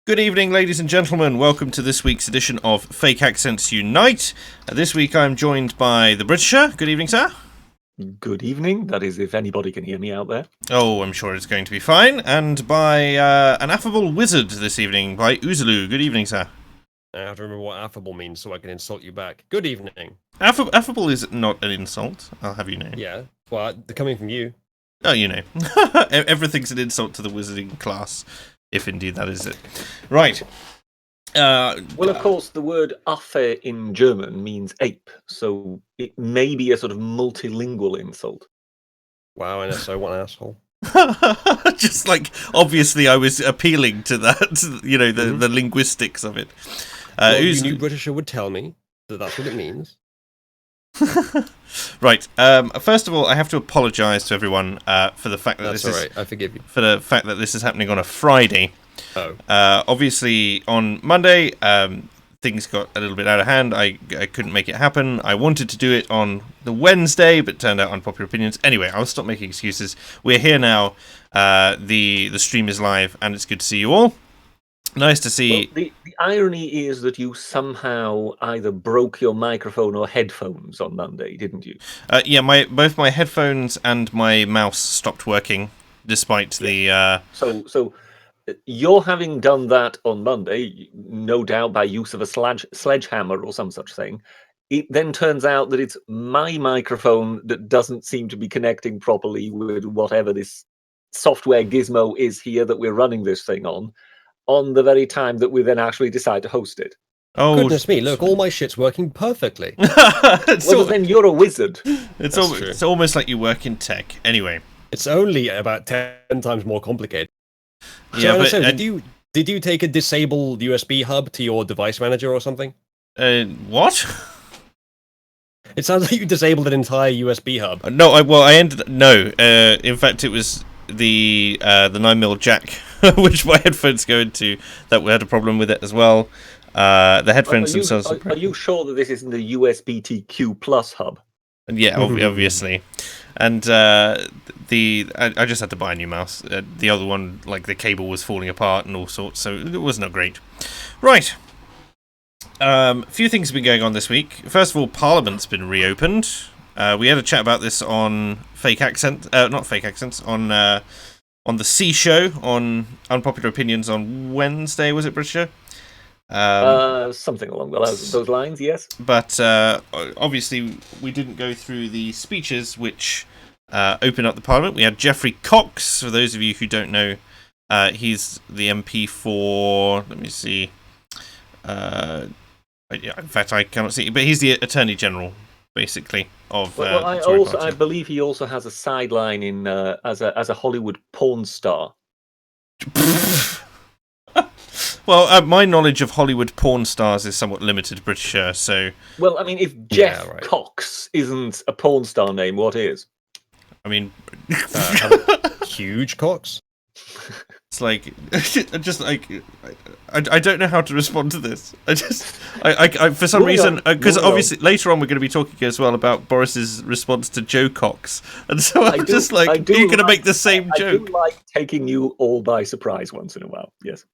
Good evening, ladies and gentlemen. Welcome to this week's edition of Fake Accents Unite. This week I'm joined by the Britisher. Good evening, sir. Good evening. That is, if anybody can hear me out there. Oh, I'm sure it's going to be fine. And by an affable wizard this evening, by Uzalu. Good evening, sir. I have to remember what affable means so I can insult you back. Good evening. Affable is not an insult, I'll have you know. Yeah, well, they're coming from you. Oh, you know. Everything's an insult to the wizarding class, if indeed that is it. Right. Well, of course, the word Affe in German means ape, so it may be a sort of multilingual insult. Wow, I know, so what an asshole. Just like, obviously I was appealing to that, you know, the linguistics of it. Well, you knew Britisher would tell me that that's what it means. Right. First of all, I have to apologise to everyone for the fact that That's all right. I forgive you. For the fact that this is happening on a Friday. Oh. Obviously, on Monday, things got a little bit out of hand. I couldn't make it happen. I wanted to do it on the Wednesday, but turned out unpopular opinions. Anyway, I'll stop making excuses. We're here now. The stream is live, and it's good to see you all. Nice to see. Well, the irony is that you somehow either broke your microphone or headphones on Monday, didn't you? Yeah, both my headphones and my mouse stopped working, despite the. So you're having done that on Monday, no doubt by use of a sledgehammer or some such thing. It then turns out that it's my microphone that doesn't seem to be connecting properly with whatever this software gizmo is here that we're running this thing on the very time that we then actually decide to host it. Oh, goodness me, look, all my shit's working perfectly. Well, then you're a wizard. It's almost like you work in tech. Anyway. It's only about 10 times more complicated. Yeah, so, did you take a disabled USB hub to your device manager or something? What? It sounds like you disabled an entire USB hub. No. In fact, it was the 9mm jack, which my headphones go into, that we had a problem with it as well. The headphones themselves. Are you sure that this isn't the USB-TQ plus hub? Yeah, obviously. And I just had to buy a new mouse. The other one, like the cable was falling apart and all sorts, so it was not great. Right. A few things have been going on this week. First of all, Parliament's been reopened. We had a chat about this on not Fake Accents, on the C Show, on Unpopular Opinions on Wednesday, was it, Britisher? Something along those lines, yes. But obviously, we didn't go through the speeches which opened up the Parliament. We had Geoffrey Cox. For those of you who don't know, he's the MP for. Let me see. In fact, I cannot see, but he's the Attorney General, basically, of. I believe he also has a sideline in as a Hollywood porn star. Well, my knowledge of Hollywood porn stars is somewhat limited, Britisher, so... Well, I mean, if Jeff Cox isn't a porn star name, what is? I mean... Huge Cox? It's like... I don't know how to respond to this. I for some reason... Because obviously, later on we're going to be talking as well about Boris's response to Joe Cox. And so I'm just like, are you going to make the same joke? I do like taking you all by surprise once in a while, yes.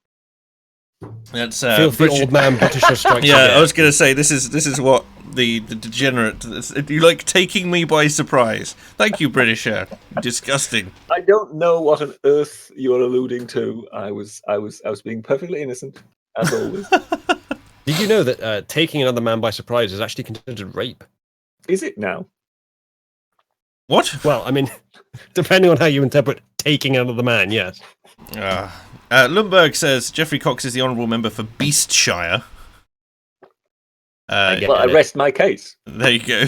That's filthy old man Britisher strikes yeah, again. I was going to say this is what the degenerate. You like taking me by surprise. Thank you, Britisher. Disgusting. I don't know what on earth you're alluding to. I was being perfectly innocent, as always. Did you know that taking another man by surprise is actually considered rape? Is it now? What? Well, I mean, depending on how you interpret taking another man, yes. Lundberg says Geoffrey Cox is the honourable member for Beastshire. I rest my case. There you go.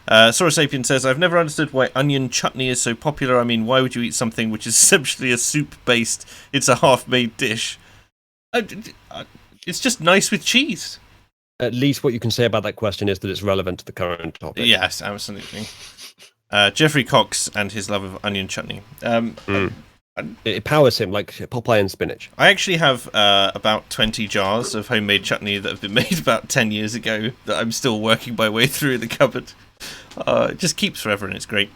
Sorosapien says, I've never understood why onion chutney is so popular. I mean, why would you eat something which is essentially a soup-based, it's a half-made dish? It's just nice with cheese. At least what you can say about that question is that it's relevant to the current topic. Yes, absolutely. Geoffrey Cox and his love of onion chutney. It powers him like Popeye and spinach. I actually have about 20 jars of homemade chutney that have been made about 10 years ago that I'm still working my way through in the cupboard. It just keeps forever and it's great.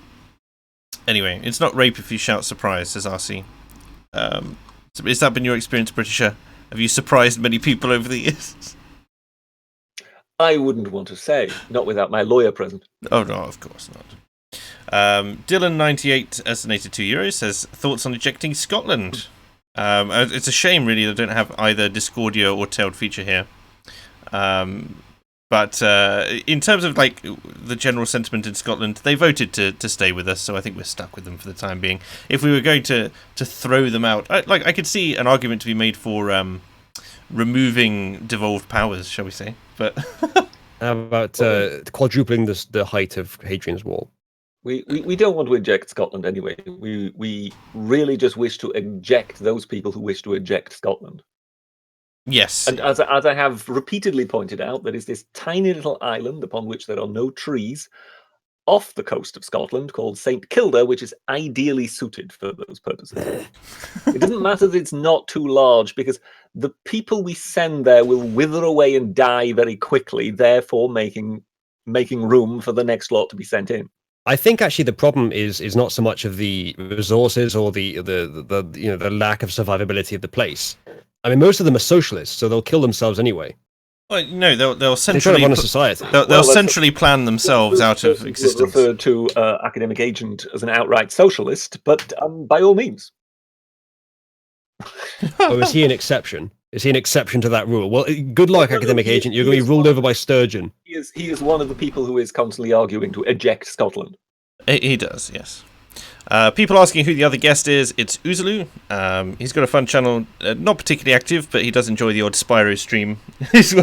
Anyway, it's not rape if you shout surprise, says RC. So has that been your experience, Britisher? Have you surprised many people over the years? I wouldn't want to say, not without my lawyer present. Oh no, of course not. Dylan98, estimated €2, says, thoughts on ejecting Scotland? It's a shame, really, they don't have either Discordia or Tailed Feature here. But in terms of like the general sentiment in Scotland, they voted to stay with us, so I think we're stuck with them for the time being. If we were going to throw them out, I could see an argument to be made for removing devolved powers, shall we say? But how about quadrupling the height of Hadrian's Wall? We don't want to eject Scotland anyway. We really just wish to eject those people who wish to eject Scotland. Yes. And as I have repeatedly pointed out, there is this tiny little island upon which there are no trees off the coast of Scotland called St Kilda, which is ideally suited for those purposes. It doesn't matter that it's not too large, because the people we send there will wither away and die very quickly, therefore making room for the next lot to be sent in. I think actually the problem is not so much of the resources or the lack of survivability of the place. I mean, most of them are socialists, so they'll kill themselves anyway. Well, no, they'll They try centrally to run a society. they'll centrally plan themselves out of existence. Referred to academic agent as an outright socialist, but by all means. Or is he an exception? Is he an exception to that rule? Well, good luck, academic agent. You're going to be ruled over by Sturgeon. He is one of the people who is constantly arguing to eject Scotland. He does, yes. People asking who the other guest is. It's Uzalu. He's got a fun channel, not particularly active, but he does enjoy the odd Spyro stream. he's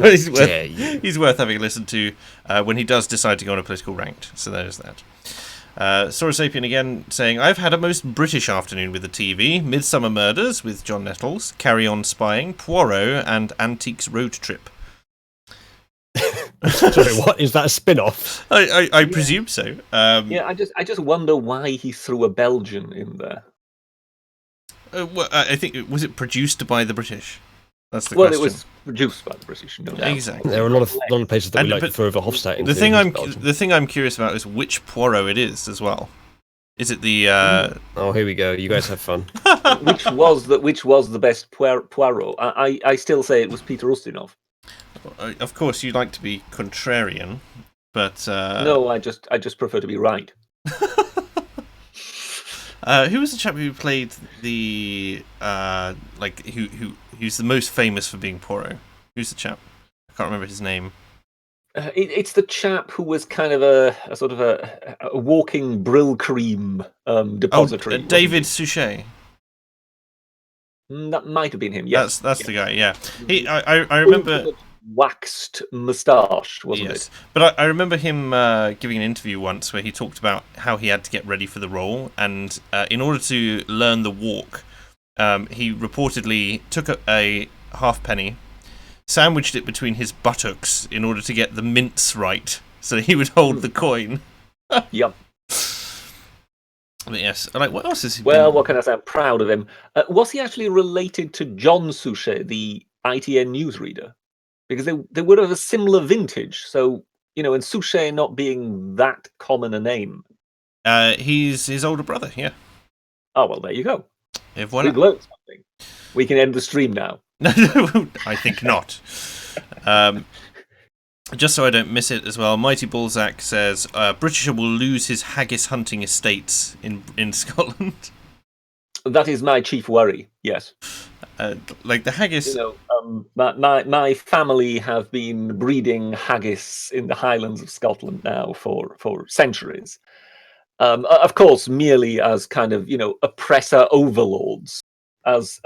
worth having a listen to when he does decide to go on a political ranked. So there's that. Saurosapien again saying, I've had a most British afternoon with the TV. Midsummer Murders with John Nettles, Carry On Spying, Poirot, and Antiques Road Trip. Sorry, what is that a spin-off? I presume so. I just wonder why he threw a Belgian in there. Well, I think was it produced by the British? That's the question. Well, it was produced by the British, no doubt. Exactly. There are a lot of places that we like to throw over Hofstadt into. The thing I'm curious about is which Poirot it is as well. Is it the? Oh, here we go. You guys have fun. which was the best Poirot? I still say it was Peter Ustinov. Of course, you like to be contrarian, but no, I just prefer to be right. Who was the chap who played the who's the most famous for being Poirot? Who's the chap? I can't remember his name. It's the chap who was kind of a sort of a walking Brill cream depository. David Suchet. That might have been him. Yes, that's the guy. Yeah, I remember. Waxed moustache, wasn't it? But I remember him giving an interview once where he talked about how he had to get ready for the role, and in order to learn the walk, he reportedly took a halfpenny, sandwiched it between his buttocks in order to get the mince right, so he would hold the coin. Yep. But yes, what else is he? Well, what can I say? I'm proud of him. Was he actually related to John Suchet, the ITN newsreader? Because they would have a similar vintage, so and Suchet not being that common a name. He's his older brother, yeah. Oh well, there you go. We've learned something. We can end the stream now. No, I think not. Just so I don't miss it as well, Mighty Balzac says Britisher will lose his haggis hunting estates in Scotland. That is my chief worry. Yes. Like the haggis. My family have been breeding haggis in the Highlands of Scotland now for centuries. Of course, merely as kind of oppressor overlords, as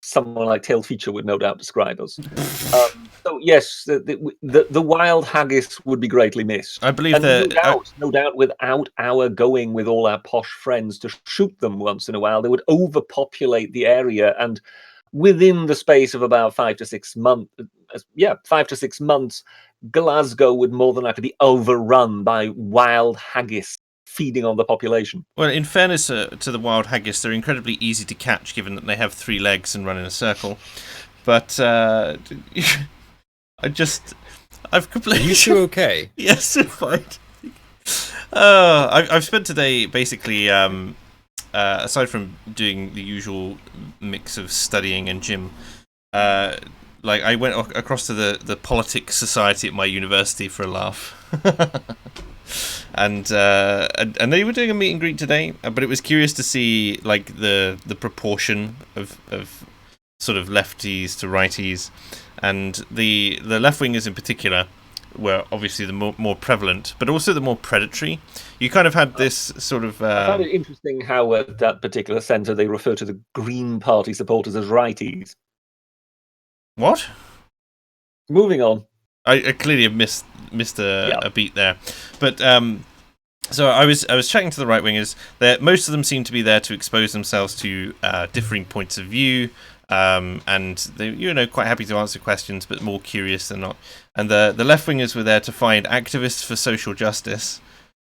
someone like Tailed Feature would no doubt describe us. So yes, the wild haggis would be greatly missed. I believe that no doubt, without our going with all our posh friends to shoot them once in a while, they would overpopulate the area, and within the space of about 5 to 6 months, 5 to 6 months, Glasgow would more than likely be overrun by wild haggis feeding on the population. Well, in fairness to the wild haggis, they're incredibly easy to catch, given that they have 3 legs and run in a circle. But I've completely. Are you sure okay? Yes, I'm fine. I've spent today basically aside from doing the usual mix of studying and gym, like I went across to the Politics Society at my university for a laugh. And they were doing a meet and greet today, but it was curious to see like the proportion of sort of lefties to righties, and the left wingers in particular were obviously the more prevalent, but also the more predatory. You kind of had this sort of. I found it interesting how at that particular centre they refer to the Green Party supporters as righties. What? Moving on. I clearly have missed a beat there, but so I was chatting to the right wingers. Most of them seem to be there to expose themselves to differing points of view, and they quite happy to answer questions, but more curious than not. And the left wingers were there to find activists for social justice,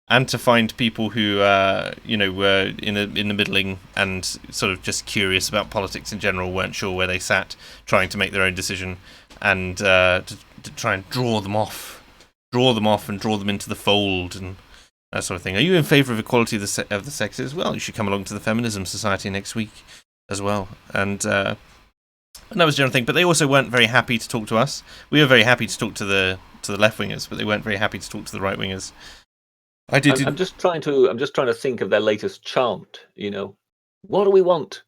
and to find people who were in the middling and sort of just curious about politics in general, weren't sure where they sat, trying to make their own decision, and to try and draw them off and draw them into the fold and that sort of thing. Are you in favour of equality of the sexes? Well, you should come along to the Feminism Society next week as well. And that was the general thing. But they also weren't very happy to talk to us. We were very happy to talk to the left wingers, but they weren't very happy to talk to the right wingers. I'm just trying to think of their latest chant. What do we want?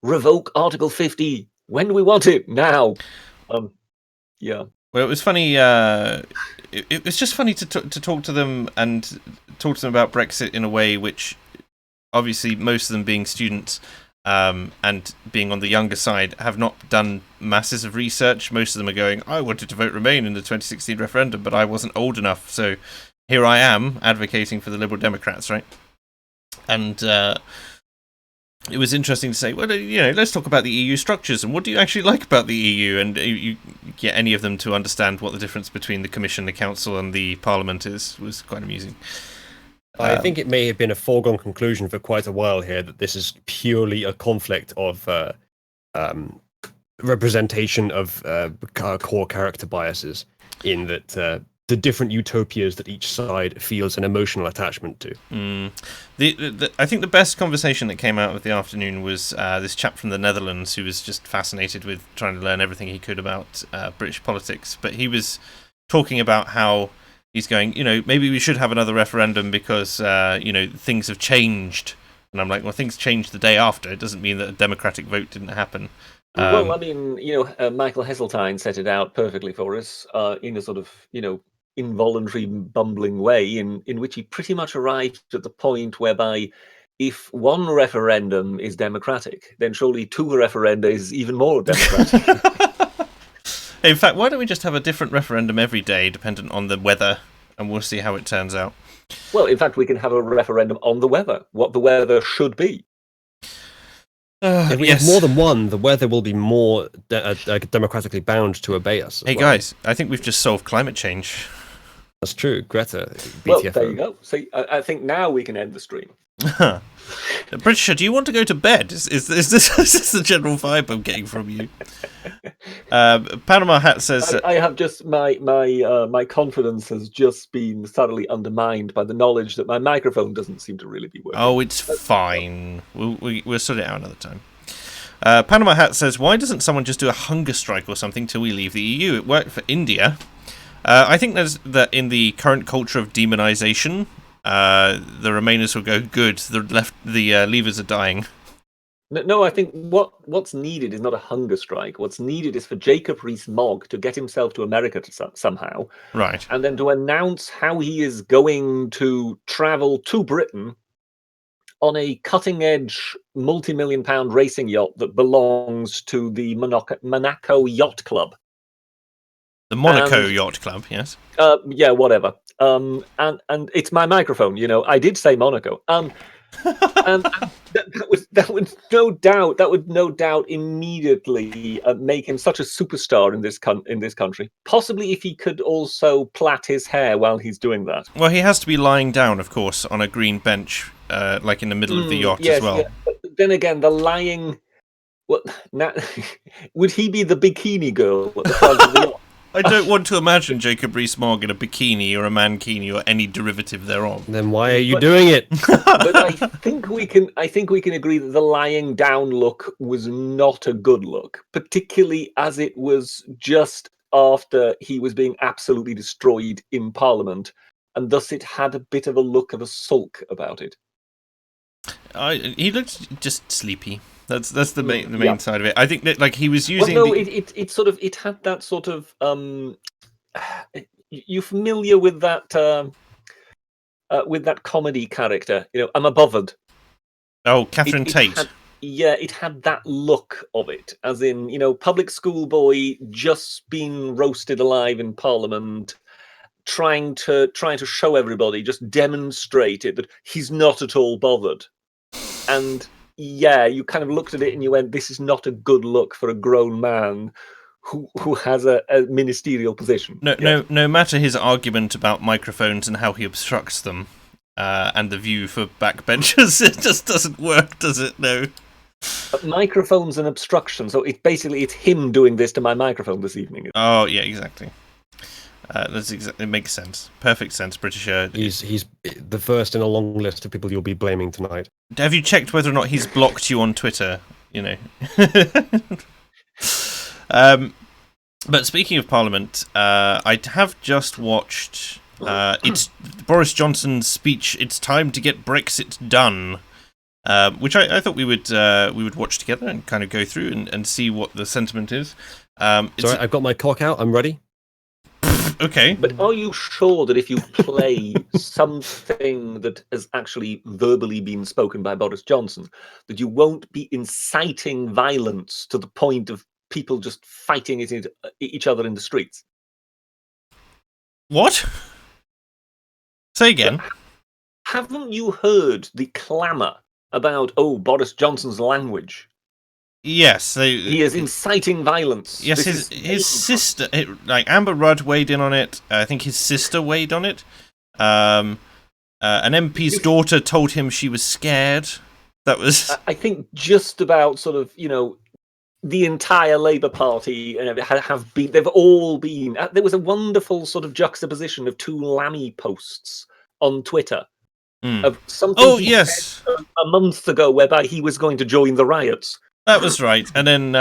Revoke Article 50. When do we want it? Now. Yeah. Well, it was funny. It was just funny to talk to them and talk to them about Brexit in a way which, obviously, most of them being students and being on the younger side, have not done masses of research. Most of them are going, I wanted to vote Remain in the 2016 referendum, but I wasn't old enough, so here I am advocating for the Liberal Democrats, right? And it was interesting to say, well, let's talk about the EU structures and what do you actually like about the EU, and you get any of them to understand what the difference between the Commission, the Council, and the Parliament was quite amusing. I think it may have been a foregone conclusion for quite a while here that this is purely a conflict of representation of core character biases, in that the different utopias that each side feels an emotional attachment to. I think the best conversation that came out of the afternoon was this chap from the Netherlands who was just fascinated with trying to learn everything he could about British politics. But he was talking about how he's going, maybe we should have another referendum because, things have changed. And I'm like, well, things changed the day after. It doesn't mean that a democratic vote didn't happen. Well, I mean, Michael Heseltine set it out perfectly for us in a sort of, involuntary bumbling way in which he pretty much arrived at the point whereby if one referendum is democratic, then surely two referenda is even more democratic. In fact, why don't we just have a different referendum every day dependent on the weather, and we'll see how it turns out. Well, in fact, we can have a referendum on the weather, what the weather should be. If we have more than one, the weather will be more democratically bound to obey us. Hey, guys, I think we've just solved climate change. That's true. Greta, BTFO. Well, there you go. See, I think now we can end the stream. Britisher, do you want to go to bed? Is this the general vibe I'm getting from you? Panama Hat says... I have just... My confidence has just been thoroughly undermined by the knowledge that my microphone doesn't seem to really be working. Oh, it's fine. We'll sort it out another time. Panama Hat says, why doesn't someone just do a hunger strike or something till we leave the EU? It worked for India. I think there's that in the current culture of demonization, the Remainers will go, good, the Leavers are dying. No, I think what's needed is not a hunger strike. What's needed is for Jacob Rees-Mogg to get himself to America somehow. Right. And then to announce how he is going to travel to Britain on a cutting-edge, multi-million-pound racing yacht that belongs to the Monaco Yacht Club. The Monaco Yacht Club, yes. Yeah, whatever. And it's my microphone, I did say Monaco. And that would no doubt immediately make him such a superstar in this country. Possibly if he could also plait his hair while he's doing that. Well, he has to be lying down, of course, on a green bench, like in the middle of the yacht as well. Yeah. But then again, the lying. What? Would he be the bikini girl at the front of the yacht? I don't want to imagine Jacob Rees-Mogg in a bikini or a mankini or any derivative thereof. Then why are you doing it? But I think we can agree that the lying down look was not a good look, particularly as it was just after he was being absolutely destroyed in Parliament, and thus it had a bit of a look of a sulk about it. He looked just sleepy. That's the main side of it. I think that like he was using. Well, no, it had that sort of you familiar with that comedy character? I'm a bothered. Oh, Catherine Tate. It had that look of it, as in, public school boy just been roasted alive in Parliament, trying to show everybody, just demonstrate it that he's not at all bothered. And yeah, you kind of looked at it and you went, this is not a good look for a grown man who has a ministerial position. No matter his argument about microphones and how he obstructs them, and the view for backbenchers, it just doesn't work, does it? No. Microphones and obstruction. So it's him doing this to my microphone this evening. Oh yeah, exactly. It makes sense. Perfect sense, Britisher. He's the first in a long list of people you'll be blaming tonight. Have you checked whether or not he's blocked you on Twitter? But speaking of Parliament, I have just watched it's Boris Johnson's speech. It's time to get Brexit done, which I thought we would watch together and kind of go through and see what the sentiment is. Sorry, I've got my cock out. I'm ready. Okay. But are you sure that if you play something that has actually verbally been spoken by Boris Johnson, that you won't be inciting violence to the point of people just fighting each other in the streets? What? Say again. But haven't you heard the clamour about, Boris Johnson's language? Yes, he is inciting violence. Yes, his sister, like Amber Rudd, weighed in on it. I think his sister weighed on it. An MP's daughter told him she was scared. That was. I think just about sort of the entire Labour Party have been. They've all been. There was a wonderful sort of juxtaposition of two Lammy posts on Twitter of something. Yes, said a month ago, whereby he was going to join the riots. That was right. And then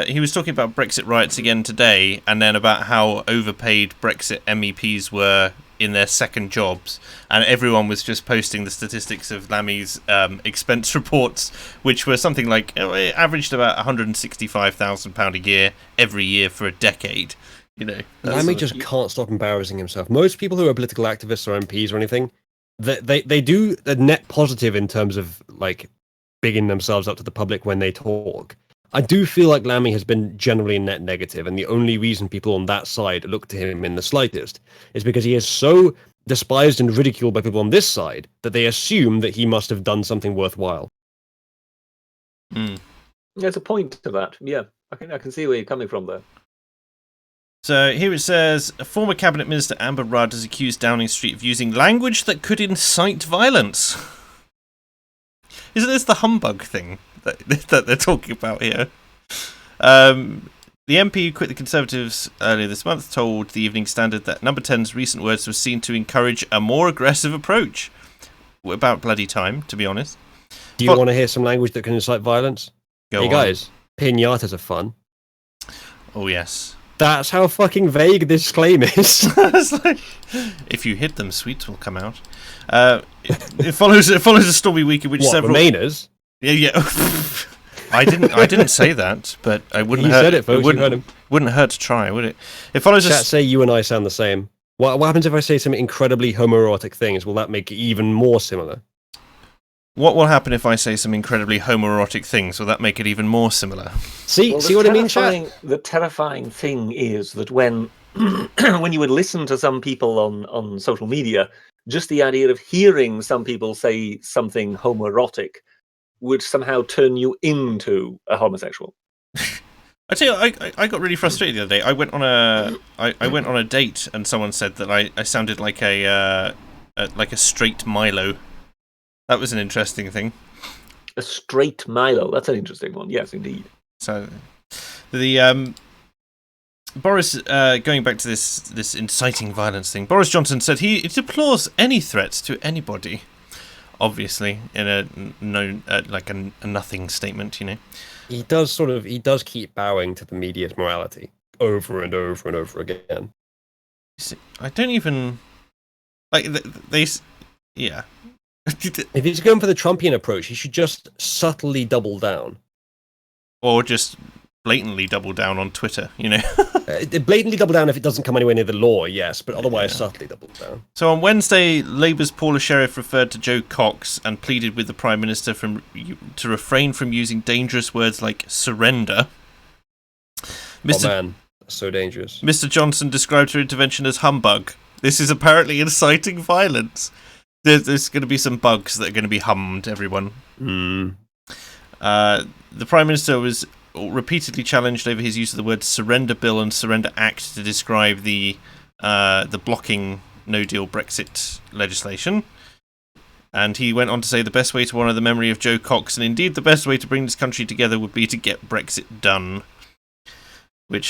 he was talking about Brexit riots again today, and then about how overpaid Brexit MEPs were in their second jobs. And everyone was just posting the statistics of Lammy's expense reports, which were something like, it averaged about £165,000 a year every year for a decade. Lammy just can't stop embarrassing himself. Most people who are political activists or MPs or anything, they do a net positive in terms of, like, bigging themselves up to the public when they talk. I do feel like Lammy has been generally net negative, and the only reason people on that side look to him in the slightest is because he is so despised and ridiculed by people on this side that they assume that he must have done something worthwhile. There's a point to that. Yeah, I can see where you're coming from there. So here it says, former Cabinet Minister Amber Rudd has accused Downing Street of using language that could incite violence. Isn't this the humbug thing that they're talking about here? The MP who quit the Conservatives earlier this month told the Evening Standard that Number 10's recent words were seen to encourage a more aggressive approach. About bloody time, to be honest. Do you want to hear some language that can incite violence? Go on. Guys, pinatas are fun. Oh, yes. That's how fucking vague this claim is. It's like, if you hit them, sweets will come out. It follows a stormy week in which several Remainers? Yeah. I didn't say that, but I wouldn't. You said it, folks. You heard him. Wouldn't hurt to try, would it? It follows. Chat say you and I sound the same. What happens if I say some incredibly homoerotic things? Will that make it even more similar? What will happen if I say some incredibly homoerotic things? Will that make it even more similar? See what I mean, chat? The terrifying thing is that when when you would listen to some people on social media, just the idea of hearing some people say something homoerotic would somehow turn you into a homosexual. I tell you, I got really frustrated the other day. I went on a date, and someone said that I sounded like a straight Milo. That was an interesting thing. A straight Milo. That's an interesting one. Yes, indeed. So, the Boris, going back to this inciting violence thing, Boris Johnson said he deplores any threats to anybody. Obviously, in a nothing statement, He does keep bowing to the media's morality over and over and over again. I don't even like they yeah. If he's going for the Trumpian approach, he should just subtly double down. Or just blatantly double down on Twitter, Blatantly double down if it doesn't come anywhere near the law, yes, but otherwise subtly double down. So on Wednesday, Labour's Paula Sheriff referred to Joe Cox and pleaded with the Prime Minister to refrain from using dangerous words like surrender. Oh man, that's so dangerous. Mr. Johnson described her intervention as humbug. This is apparently inciting violence. There's going to be some bugs that are going to be hummed, everyone. The Prime Minister was repeatedly challenged over his use of the words surrender bill and surrender act to describe the blocking no-deal Brexit legislation. And he went on to say the best way to honour the memory of Joe Cox, and indeed the best way to bring this country together, would be to get Brexit done. Which,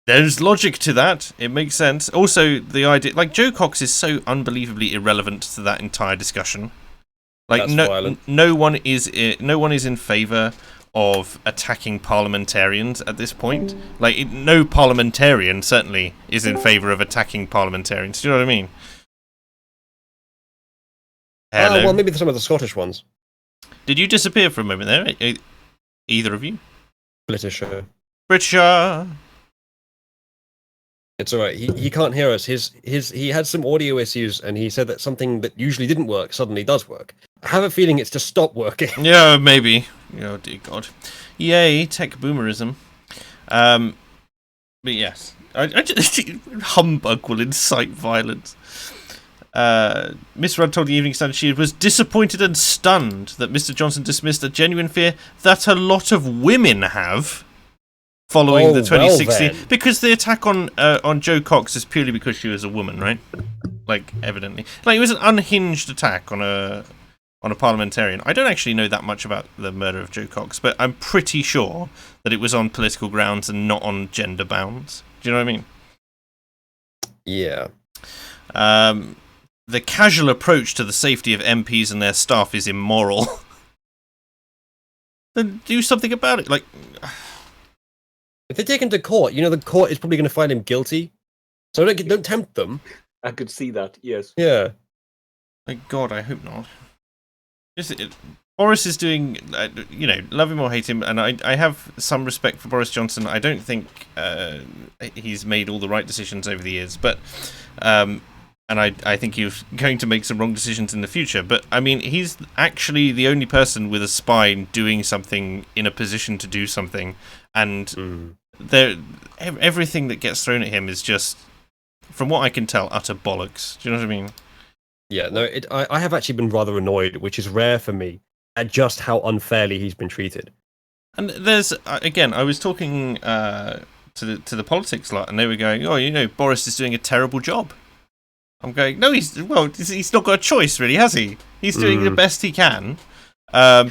there's logic to that. It makes sense. Also, the idea, Joe Cox is so unbelievably irrelevant to that entire discussion. No one is in favour of attacking parliamentarians at this point. No parliamentarian certainly is in favour of attacking parliamentarians. Do you know what I mean? Hello. Well, maybe some of the Scottish ones. Did you disappear for a moment there? Either of you? British. It's all right. He can't hear us. He had some audio issues, and he said that something that usually didn't work suddenly does work. I have a feeling it's just stopped working. Yeah, maybe. Oh dear God! Yay, tech boomerism. But yes, I just humbug will incite violence. Miss Rudd told the Evening Standard she was disappointed and stunned that Mr. Johnson dismissed a genuine fear that a lot of women have following the 2016, because the attack on Joe Cox is purely because she was a woman, right? Evidently, it was an unhinged attack on a parliamentarian. I don't actually know that much about the murder of Joe Cox, but I'm pretty sure that it was on political grounds and not on gender bounds. Do you know what I mean? Yeah. The casual approach to the safety of MPs and their staff is immoral. Then do something about it. If they take him to court, the court is probably going to find him guilty. So don't tempt them. I could see that, yes. Yeah. Thank God, I hope not. Boris is doing, love him or hate him, and I have some respect for Boris Johnson. I don't think he's made all the right decisions over the years, but and I think he's going to make some wrong decisions in the future. But I mean, he's actually the only person with a spine doing something in a position to do something, and everything that gets thrown at him is just, from what I can tell, utter bollocks. Do you know what I mean? Yeah, no, I have actually been rather annoyed, which is rare for me, at just how unfairly he's been treated. And there's, again, I was talking to the politics lot, and they were going, Boris is doing a terrible job. I'm going, no, he's not got a choice, really, has he? He's doing the best he can.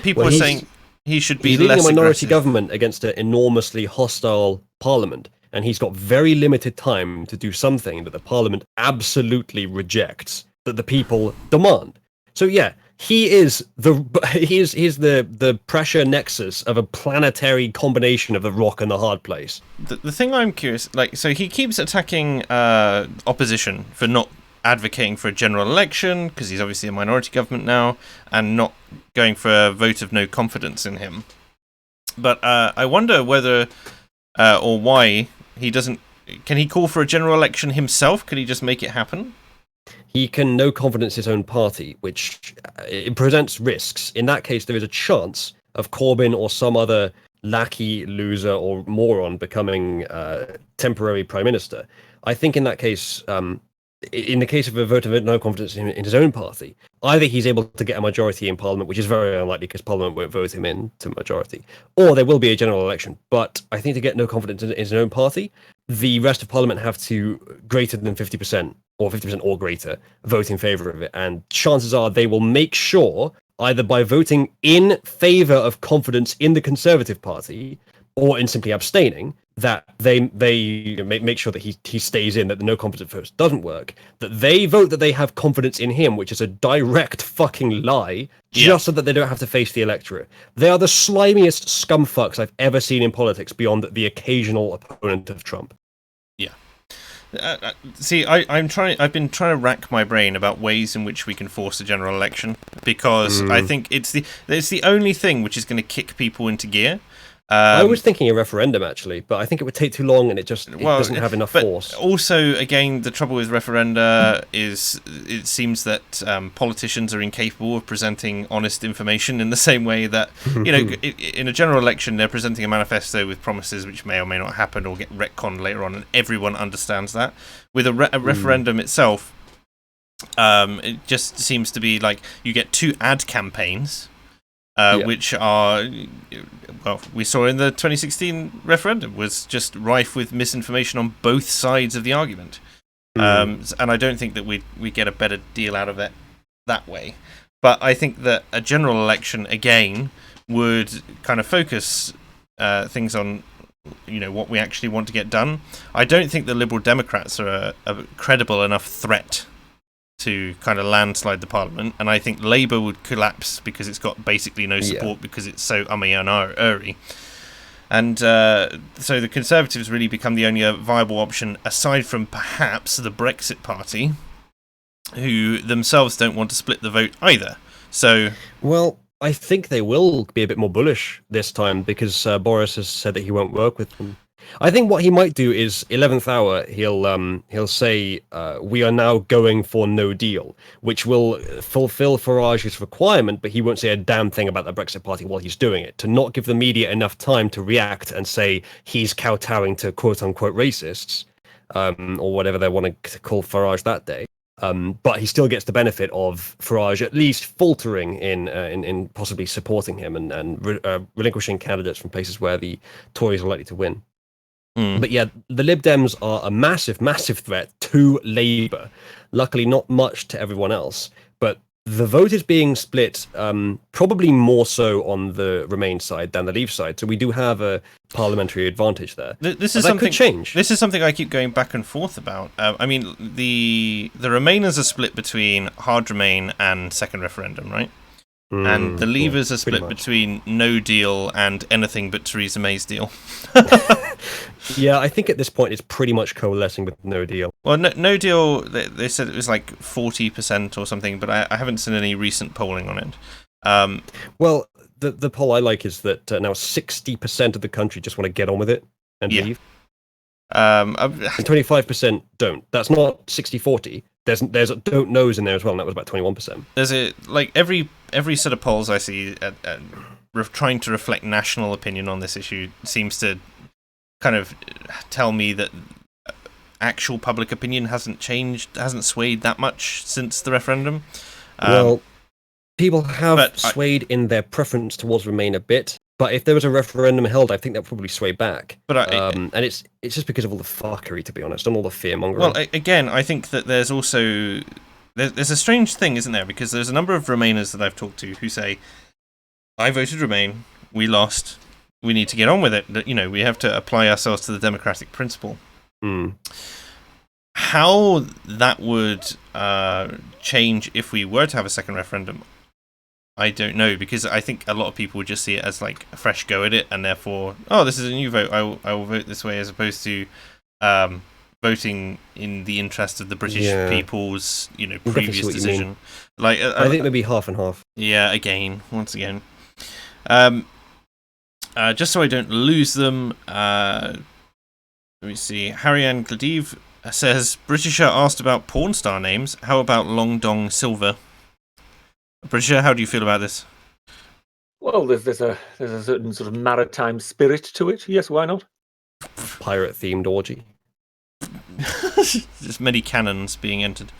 People are saying he should be less aggressive. He's leading a minority government against an enormously hostile parliament, and he's got very limited time to do something that the parliament absolutely rejects, that the people demand. So yeah, he is the pressure nexus of a planetary combination of the rock and the hard place. The thing I'm curious, so he keeps attacking opposition for not advocating for a general election, because he's obviously a minority government now, and not going for a vote of no confidence in him. But I wonder whether or why he doesn't. Can he call for a general election himself? Could he just make it happen? He can no confidence his own party, which it presents risks. In that case, there is a chance of Corbyn or some other lackey, loser, or moron becoming temporary prime minister. I think in that case, in the case of a vote of no confidence in his own party, either he's able to get a majority in Parliament, which is very unlikely because Parliament won't vote him into majority, or there will be a general election. But I think to get no confidence in his own party, the rest of Parliament have to greater than 50%, or 50% or greater, vote in favour of it. And chances are they will make sure, either by voting in favour of confidence in the Conservative Party, or in simply abstaining, that they make sure that he stays in, that the no confidence vote doesn't work, that they vote that they have confidence in him, which is a direct fucking lie, just so that they don't have to face the electorate. They are the slimiest scumfucks I've ever seen in politics, beyond the occasional opponent of Trump. Yeah. See, I've been trying to rack my brain about ways in which we can force a general election, because I think it's the only thing which is going to kick people into gear. I was thinking a referendum, actually, but I think it would take too long, and it doesn't have enough force. Also, again, the trouble with referenda is it seems that politicians are incapable of presenting honest information in the same way that, in a general election, they're presenting a manifesto with promises which may or may not happen or get retconned later on, and everyone understands that. With a referendum itself, it just seems to be like you get two ad campaigns, which are... Well, we saw in the 2016 referendum was just rife with misinformation on both sides of the argument. And I don't think that we get a better deal out of it that way. But I think that a general election, again, would kind of focus things on what we actually want to get done. I don't think the Liberal Democrats are a credible enough threat to kind of landslide the parliament, and I think Labour would collapse because it's got basically no support because it's so ummy-and-ahhry. And so the Conservatives really become the only viable option, aside from perhaps the Brexit Party, who themselves don't want to split the vote either. So, well, I think they will be a bit more bullish this time, because Boris has said that he won't work with them. I think what he might do is 11th hour. He'll say we are now going for no deal, which will fulfill Farage's requirement, but he won't say a damn thing about the Brexit Party while he's doing it, to not give the media enough time to react and say he's kowtowing to quote unquote racists, or whatever they want to call Farage that day. But he still gets the benefit of Farage at least faltering in possibly supporting him and relinquishing candidates from places where the Tories are likely to win. But yeah, the Lib Dems are a massive, massive threat to Labour. Luckily, not much to everyone else. But the vote is being split probably more so on the Remain side than the Leave side. So we do have a parliamentary advantage there. This is something, that could change. This is something I keep going back and forth about. I mean, the Remainers are split between hard Remain and second referendum, right? And the Leavers are split between no deal and anything but Theresa May's deal. Yeah, I think at this point it's pretty much coalescing with no deal. Well, no deal, they said it was like 40% or something, but I haven't seen any recent polling on it. Well, the poll I like is that now 60% of the country just want to get on with it and leave. And 25% don't. That's not 60-40. There's don't knows in there as well, and that was about 21%. There's every set of polls I see trying to reflect national opinion on this issue seems to kind of tell me that actual public opinion hasn't swayed that much since the referendum. Well, people have swayed in their preference towards Remain a bit. But if there was a referendum held, I think that would probably sway back. But and it's just because of all the fuckery, to be honest, and all the fear-mongering. Well, again, I think that there's also... There's a strange thing, isn't there? Because there's a number of Remainers that I've talked to who say, I voted Remain, we lost, we need to get on with it. We have to apply ourselves to the democratic principle. How that would change if we were to have a second referendum, I don't know, because I think a lot of people would just see it as like a fresh go at it, and therefore, this is a new vote, I will vote this way, as opposed to voting in the interest of the British people's, previous decision. Like, I think maybe half and half. Yeah, once again. Just so I don't lose them, let me see. Harry Ann Gladive says, Britisher asked about porn star names. How about Long Dong Silver? Britisher, how do you feel about this? Well, there's a certain sort of maritime spirit to it. Yes, why not? Pirate-themed orgy. There's many cannons being entered.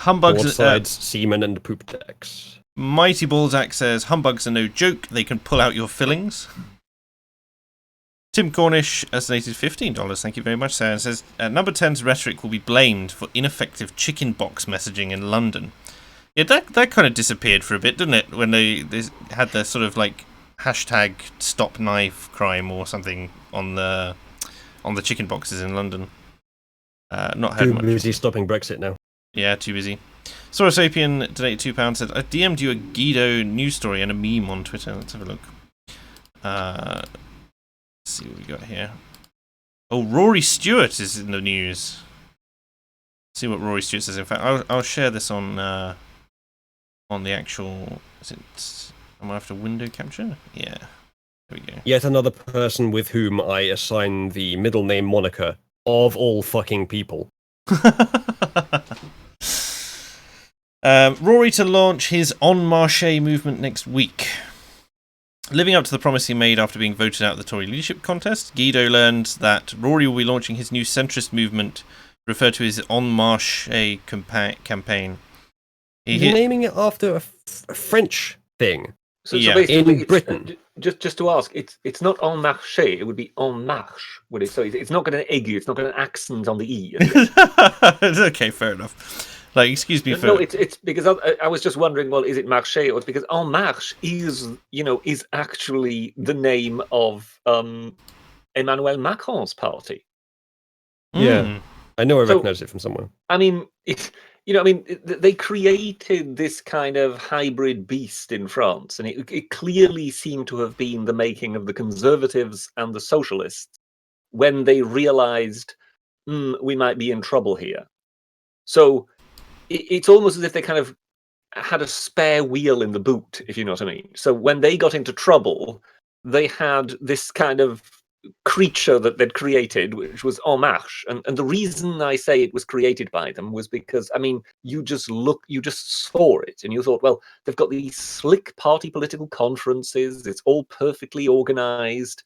Humbugs, Broadsides, seamen, and poop decks. Mighty Balzac says, humbugs are no joke. They can pull out your fillings. Tim Cornish has donated $15. Thank you very much, Sarah. Says, Number 10's rhetoric will be blamed for ineffective chicken box messaging in London. Yeah, that kind of disappeared for a bit, didn't it? When they had their sort of like hashtag stop knife crime or something on the chicken boxes in London. Not heard Too much. busy stopping Brexit now. Yeah, too busy. Saurosapian donated £2, said, I DM'd you a Guido news story and a meme on Twitter. Let's have a look. Let's see what we got here. Oh, Rory Stewart is in the news. Let's see what Rory Stewart says. In fact, I'll share this on the actual... Am I after window capture? Yeah. There we go. Yet another person with whom I assign the middle name moniker of all fucking people. Rory to launch his En Marche movement next week. Living up to the promise he made after being voted out of the Tory leadership contest, Guido learned that Rory will be launching his new centrist movement, referred to as En Marche campaign. You're naming it after a French thing. So Yeah. basically, In Britain. Just to ask, it's not en marche. It would be en marche. Would it? So it's not got an aigu. It's not got an accent on the e. Okay, fair enough. Like, excuse me for... No, it's because I was just wondering. Well, is it marche or it's because en marche is actually the name of Emmanuel Macron's party. Yeah. I know I recognise it from somewhere. I mean, they created this kind of hybrid beast in France, and it clearly seemed to have been the making of the conservatives and the socialists when they realized we might be in trouble here. So it's almost as if they kind of had a spare wheel in the boot, if you know what I mean. So when they got into trouble, they had this kind of creature that they'd created, which was En Marche. And the reason I say it was created by them was because, I mean, you just saw it and you thought, well, they've got these slick party political conferences, it's all perfectly organized,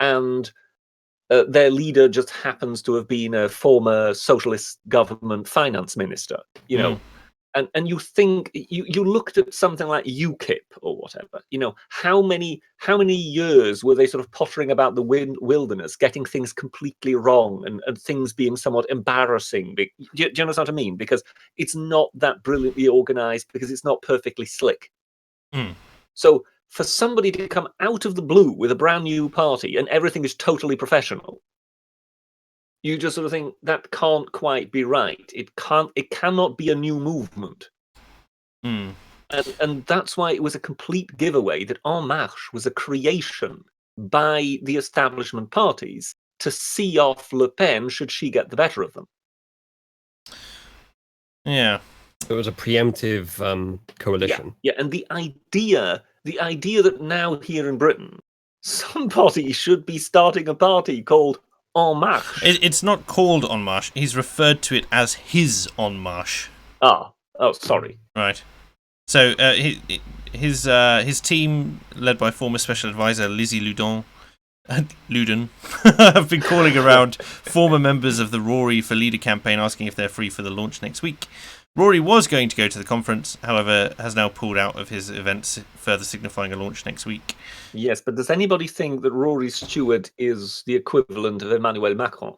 and their leader just happens to have been a former socialist government finance minister, And you think you looked at something like UKIP or whatever. How many years were they sort of pottering about the wilderness, getting things completely wrong and things being somewhat embarrassing? Do you understand what I mean? Because it's not that brilliantly organized, because it's not perfectly slick. So for somebody to come out of the blue with a brand new party and everything is totally professional, you just sort of think that can't quite be right. It cannot be a new movement. And that's why it was a complete giveaway that En Marche was a creation by the establishment parties to see off Le Pen should she get the better of them. Yeah. It was a preemptive coalition. Yeah, and the idea that now here in Britain, somebody should be starting a party called En Marche. It's not called En Marche. He's referred to it as his En Marche. Oh, sorry. Right. So his team, led by former special advisor Lizzie Loudon, have been calling around former members of the Rory for Leader campaign, asking if they're free for the launch next week. Rory was going to go to the conference, however, has now pulled out of his events, further signifying a launch next week. Yes, but does anybody think that Rory Stewart is the equivalent of Emmanuel Macron?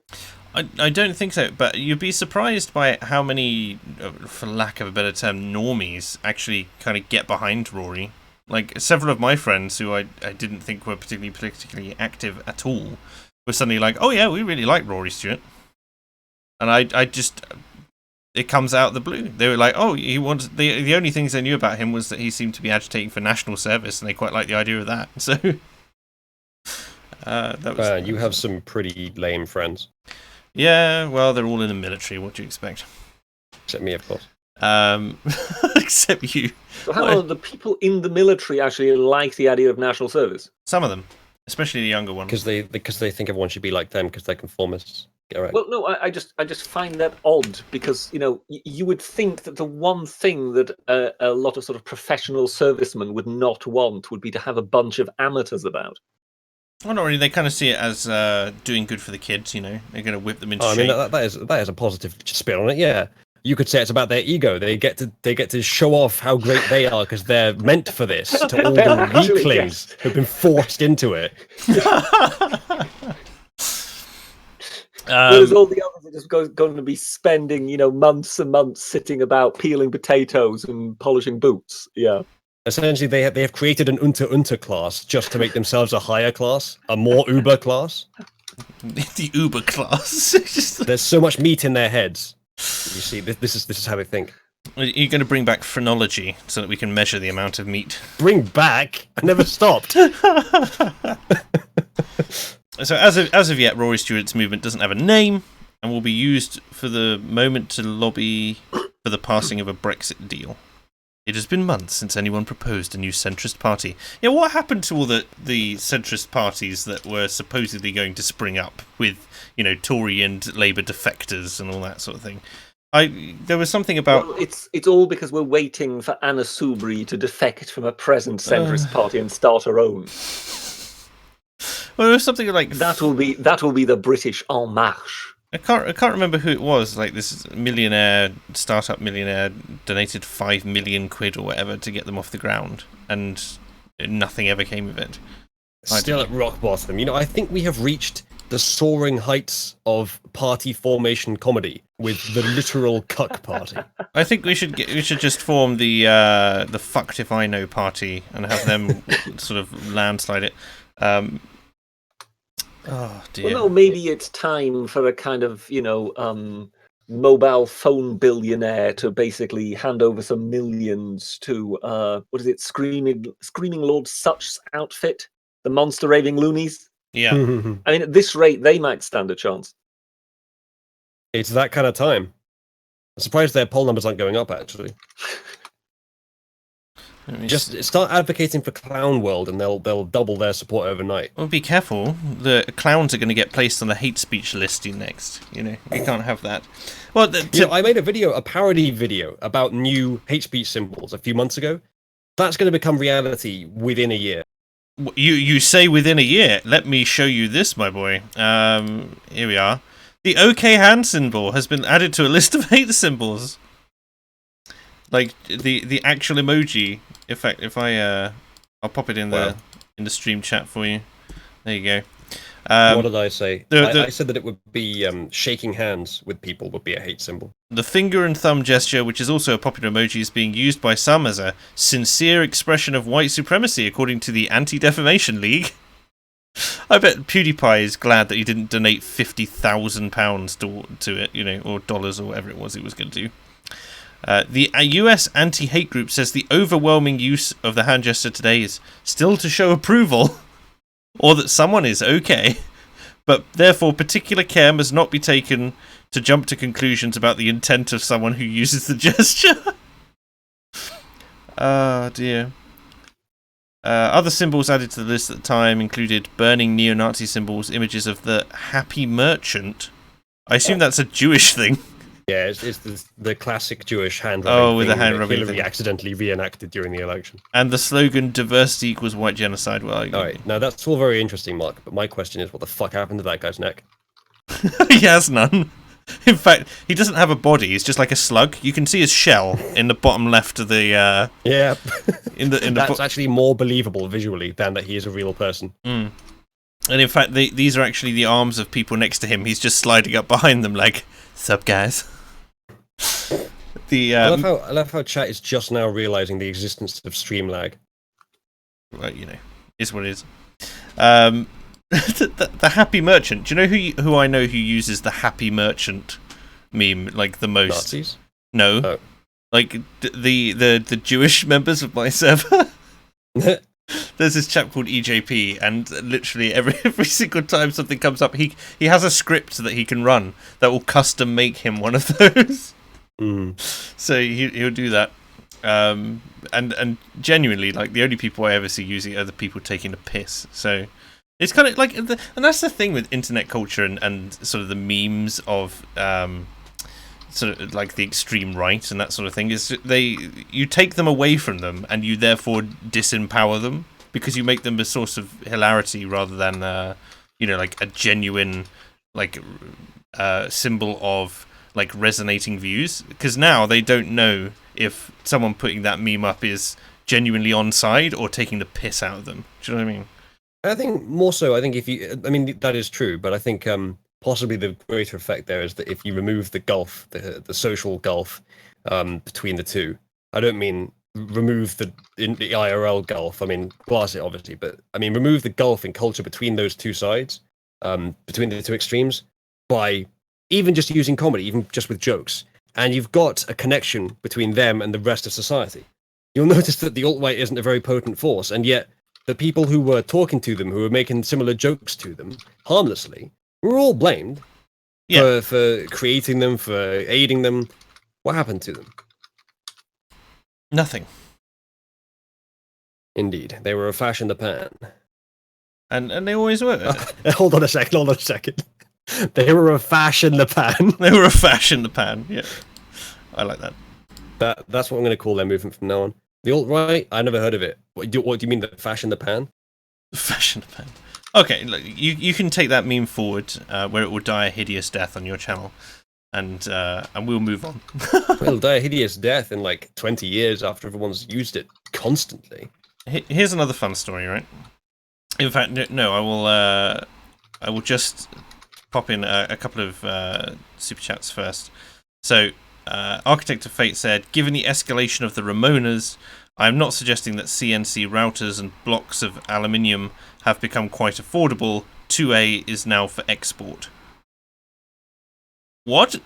I don't think so, but you'd be surprised by how many, for lack of a better term, normies actually kind of get behind Rory. Like, several of my friends who I didn't think were particularly politically active at all were suddenly like, oh yeah, we really like Rory Stewart. And I just... It comes out of the blue. They were like, oh, he wants... The only things they knew about him was that he seemed to be agitating for national service, and they quite like the idea of that. So... that was... you have some pretty lame friends. Yeah, well, they're all in the military. What do you expect? Except me, of course. Except you. So how are the people in the military actually like the idea of national service? Some of them, especially the younger ones. Because they think everyone should be like them, because they're conformists. Get right. Well, no, I just find that odd, because you would think that the one thing that a lot of sort of professional servicemen would not want would be to have a bunch of amateurs about. Well, not really. They kind of see it as doing good for the kids. They're going to whip them into shape. I mean, that is a positive spin on it. Yeah, you could say it's about their ego. They get to show off how great they are because they're meant for this to all the weaklings who've been forced into it. Whereas all the others are just going to be spending, months and months sitting about peeling potatoes and polishing boots. Yeah. Essentially, they have created an unter class just to make themselves a higher class, a more Uber class. The Uber class. There's so much meat in their heads. You see, this is how they think. You're going to bring back phrenology so that we can measure the amount of meat. Bring back? I never stopped. So as of yet, Rory Stewart's movement doesn't have a name and will be used for the moment to lobby for the passing of a Brexit deal. It has been months since anyone proposed a new centrist party. Yeah, what happened to all the centrist parties that were supposedly going to spring up with, Tory and Labour defectors and all that sort of thing? There was something about... Well, it's all because we're waiting for Anna Soubry to defect from a present centrist party and start her own. Well, there was something like... That will be the British En Marche. I can't remember who it was. Like this startup millionaire, donated 5 million quid or whatever to get them off the ground, and nothing ever came of it. Still at rock bottom. I think we have reached the soaring heights of party formation comedy with the literal cuck party. I think we should just form the fucked if I know party and have them sort of landslide it. Oh dear. Well, no, maybe it's time for a kind of, mobile phone billionaire to basically hand over some millions to, Screaming Lord Such's outfit, the Monster Raving Loonies. Yeah. I mean, at this rate, they might stand a chance. It's that kind of time. I'm surprised their poll numbers aren't going up, actually. Just start advocating for Clown World, and they'll double their support overnight. Well, be careful. The clowns are going to get placed on the hate speech list next. You can't have that. Well, I made a parody video about new hate speech symbols a few months ago. That's going to become reality within a year. You say within a year? Let me show you this, my boy. Here we are. The OK hand symbol has been added to a list of hate symbols. Like the actual emoji. In fact, if I'll pop it in the stream chat for you. There you go. What did I say? I said that it would be shaking hands with people would be a hate symbol. The finger and thumb gesture, which is also a popular emoji, is being used by some as a sincere expression of white supremacy, according to the Anti-Defamation League. I bet PewDiePie is glad that he didn't donate £50,000 to it, or dollars or whatever it was he was going to do. The US anti-hate group says the overwhelming use of the hand gesture today is still to show approval, or that someone is okay, but therefore particular care must not be taken to jump to conclusions about the intent of someone who uses the gesture. Oh dear. Other symbols added to the list at the time included burning neo-Nazi symbols, images of the Happy Merchant. I assume that's a Jewish thing. Yeah, it's the classic Jewish hand rubbing. Oh, with the hand rubbing Hillary thing. Accidentally reenacted during the election. And the slogan "Diversity equals white genocide." Well, all right, now that's all very interesting, Mark. But my question is, what the fuck happened to that guy's neck? He has none. In fact, he doesn't have a body. He's just like a slug. You can see his shell in the bottom left of the. Yeah. That's actually more believable visually than that he is a real person. Mm. And in fact, these are actually the arms of people next to him. He's just sliding up behind them, like, "Sup, guys." I love how chat is just now realizing the existence of stream lag. Well, is what it is. The Happy Merchant. Do you know who I know who uses the Happy Merchant meme like the most? Nazis? No. Oh. Like the Jewish members of my server. There's this chap called EJP, and literally every single time something comes up, he has a script that he can run that will custom make him one of those. Mm. So he'll do that. And genuinely, like, the only people I ever see using it are the people taking a piss. So it's kind of like, and that's the thing with internet culture and sort of the memes of sort of like the extreme right and that sort of thing, is you take them away from them and you therefore disempower them because you make them a source of hilarity rather than like a genuine like symbol of like resonating views, because now they don't know if someone putting that meme up is genuinely on side or taking the piss out of them. Do you know what I mean? I think more so. I think that is true, but I think possibly the greater effect there is that if you remove the gulf, the social gulf between the two. I don't mean remove the IRL gulf. I mean, glass it obviously, but I mean, remove the gulf in culture between those two sides, between the two extremes, by even just using comedy, even just with jokes, and you've got a connection between them and the rest of society. You'll notice that the alt-right isn't a very potent force, and yet the people who were talking to them, who were making similar jokes to them, harmlessly, were all blamed for creating them, for aiding them. What happened to them? Nothing. Indeed, they were a flash in the pan. And they always were. Hold on a second. They were a fash in the pan. They were a fash in the pan, yeah. I like that. That's what I'm going to call their movement from now on. The alt-right? I never heard of it. What do you mean, the fash in the pan? Fash in the pan. Okay, look, you can take that meme forward, where it will die a hideous death on your channel. And we'll move on. It'll die a hideous death in like 20 years after everyone's used it constantly. Here's another fun story, right? In fact, no, I will just pop in a couple of super chats first. So, Architect of Fate said, given the escalation of the Ramonas, I am not suggesting that CNC routers and blocks of aluminium have become quite affordable. 2A is now for export. What?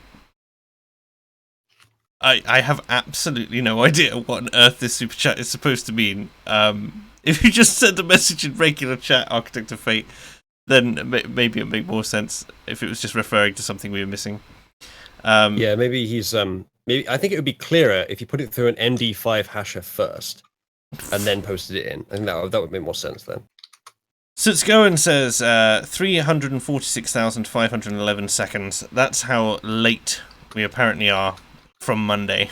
I have absolutely no idea what on earth this super chat is supposed to mean. If you just send a message in regular chat, Architect of Fate, then maybe it'd make more sense if it was just referring to something we were missing. Yeah, maybe he's maybe I think it would be clearer if you put it through an MD5 hasher first and then posted it in. I think that would make more sense then. Sutsgoen says 346,511 seconds. That's how late we apparently are from Monday.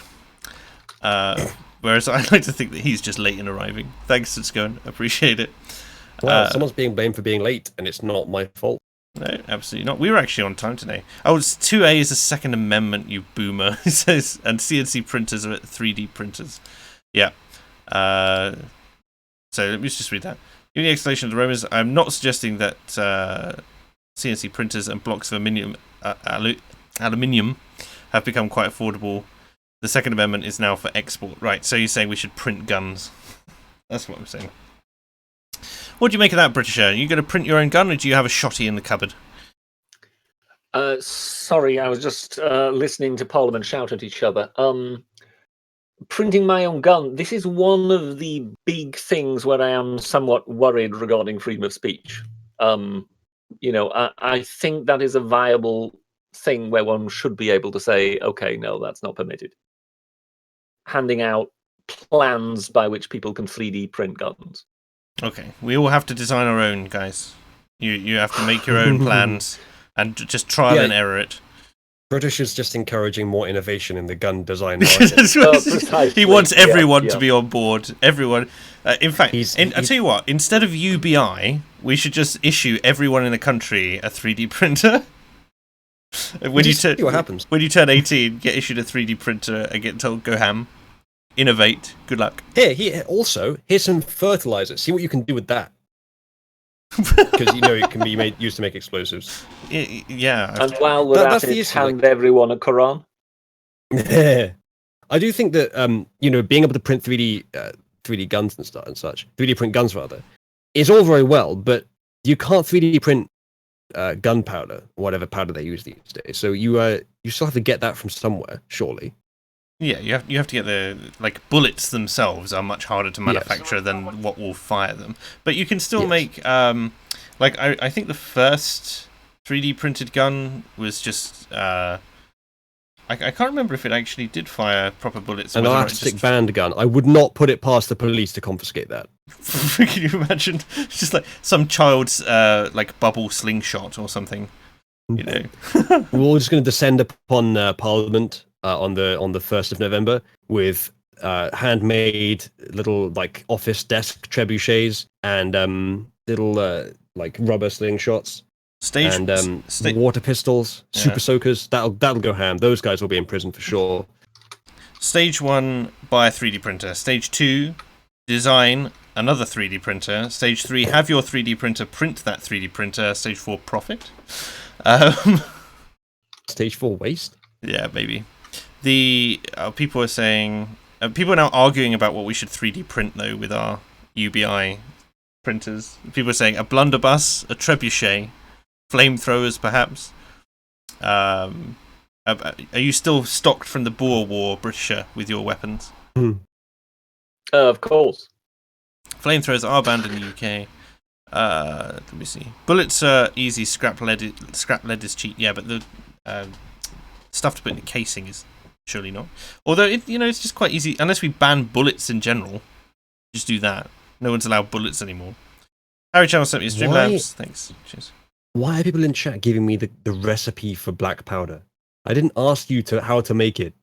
Whereas I like to think that he's just late in arriving. Thanks, Sutsgoen. Appreciate it. Well, someone's being blamed for being late, and it's not my fault. No, absolutely not. We were actually on time today. Oh, 2A is a Second Amendment, you boomer. He says, and CNC printers are 3D printers. Yeah. So let me just read that. Given the explanation of the Romans, I'm not suggesting that CNC printers and blocks of aluminium have become quite affordable. The Second Amendment is now for export. Right, so you're saying we should print guns. That's what I'm saying. What do you make of that, Britisher? Are you going to print your own gun, or do you have a shotty in the cupboard? Sorry, I was just listening to Parliament shout at each other. Printing my own gun. This is one of the big things where I am somewhat worried regarding freedom of speech. I think that is a viable thing where one should be able to say, okay, no, that's not permitted. Handing out plans by which people can 3D print guns. Okay, we all have to design our own, guys. You have to make your own plans and just trial and error it. British is just encouraging more innovation in the gun design market. He wants everyone to be on board. Everyone. In fact, I'll tell you what. Instead of UBI, we should just issue everyone in the country a 3D printer. See what happens. When you turn 18, get issued a 3D printer and get told, go ham. Innovate. Good luck. Here's some fertilizer. See what you can do with that. Because it can be used to make explosives. Yeah. And while we're at it, hand everyone a Quran. I do think that being able to print 3D guns and such, 3D print guns rather, is all very well, but you can't 3D print gunpowder, whatever powder they use these days. So you still have to get that from somewhere, surely. Yeah, you have to get the bullets themselves are much harder to manufacture than what will fire them. But you can still make I think the first 3D printed gun was just I can't remember if it actually did fire proper bullets. An elastic band gun. I would not put it past the police to confiscate that. Can you imagine? It's just like some child's bubble slingshot or something. We're all just going to descend upon Parliament on the 1st of November with handmade little office desk trebuchets and little rubber slingshots. Water pistols, super soakers. That'll go ham. Those guys will be in prison for sure. Stage 1, buy a 3D printer. Stage 2, design another 3D printer. Stage 3, have your 3D printer print that 3D printer. Stage 4, profit. Stage 4, waste? Yeah, maybe. The people are saying People are now arguing about what we should 3D print though with our UBI printers. People are saying a blunderbuss, a trebuchet, flamethrowers, perhaps. Are you still stocked from the Boer War, Britisher, with your weapons? Of course. Flamethrowers are banned in the UK. Let me see. Bullets are easy. Scrap lead is cheap. Yeah, but the stuff to put in the casing is surely not. Although it's just quite easy. Unless we ban bullets in general, just do that. No one's allowed bullets anymore. Harry Channel sent me Streamlabs. Thanks. Cheers. Why are people in chat giving me the recipe for black powder? I didn't ask you how to make it.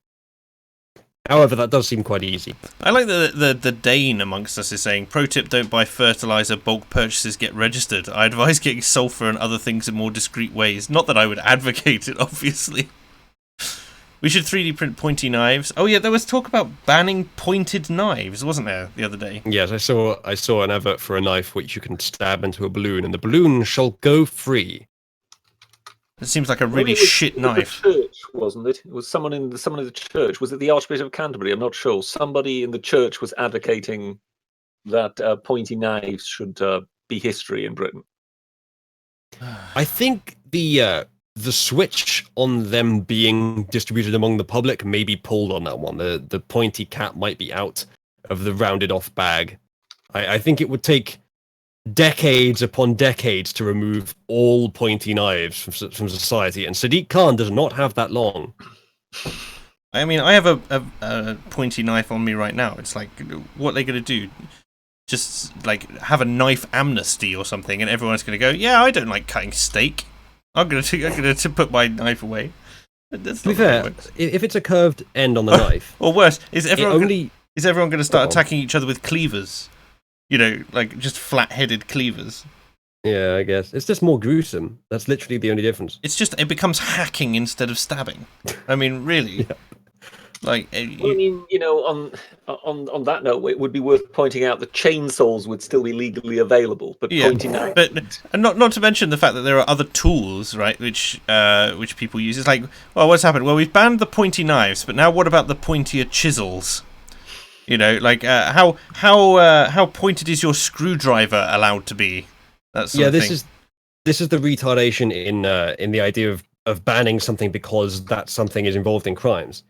However, that does seem quite easy. I like the Dane amongst us is saying, pro tip, don't buy fertilizer, bulk purchases get registered. I advise getting sulfur and other things in more discreet ways. Not that I would advocate it, obviously. We should 3D print pointy knives. Oh yeah, there was talk about banning pointed knives, wasn't there, the other day? Yes, I saw an advert for a knife which you can stab into a balloon, and the balloon shall go free. It seems like a really shit knife. The church, wasn't it? It was someone in the church. Was it the Archbishop of Canterbury? I'm not sure. Somebody in the church was advocating that pointy knives should be history in Britain. I think the switch on them being distributed among the public may be pulled on that one. The pointy cap might be out of the rounded off bag. I think it would take decades upon decades to remove all pointy knives from society, and Sadiq Khan does not have that long. I mean, I have a pointy knife on me right now. It's like, what are they going to do? Just like have a knife amnesty or something, and everyone's going to go, yeah, I don't like cutting steak. I'm going to put my knife away. That's to be fair, if it's a curved end on the knife, or worse, is everyone going to start attacking each other with cleavers? Like just flat-headed cleavers. Yeah, I guess it's just more gruesome. That's literally the only difference. It becomes hacking instead of stabbing. I mean, really. Yeah. Like, I mean, on that note, it would be worth pointing out that chainsaws would still be legally available, but pointing out. But and not to mention the fact that there are other tools, right, which people use. It's like, well, what's happened? Well, we've banned the pointy knives, but now what about the pointier chisels? Like how pointed is your screwdriver allowed to be? That sort of thing. This is the retardation in the idea of banning something because that something is involved in crimes.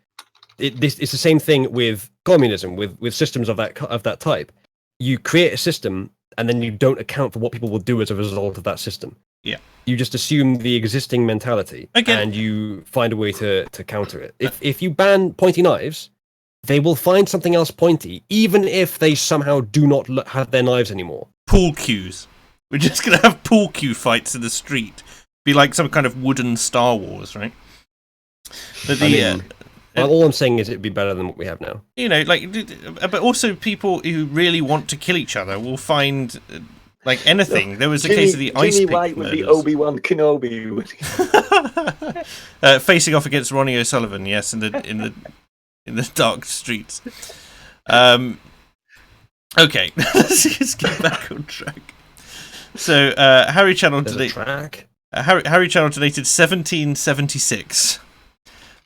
It's the same thing with communism, with systems of that type. You create a system and then you don't account for what people will do as a result of that system. Yeah. You just assume the existing mentality and you find a way to counter it. If you ban pointy knives, they will find something else pointy, even if they somehow do not have their knives anymore. Pool cues. We're just going to have pool cue fights in the street. Be like some kind of wooden Star Wars, right? But all I'm saying is it'd be better than what we have now. But also people who really want to kill each other will find like anything. There was a case of the ice pick White would be Obi-Wan Kenobi. Facing off against Ronnie O'Sullivan, yes, in the dark streets. Okay, let's get back on track. So Harry Channel today. Harry Channel donated 1776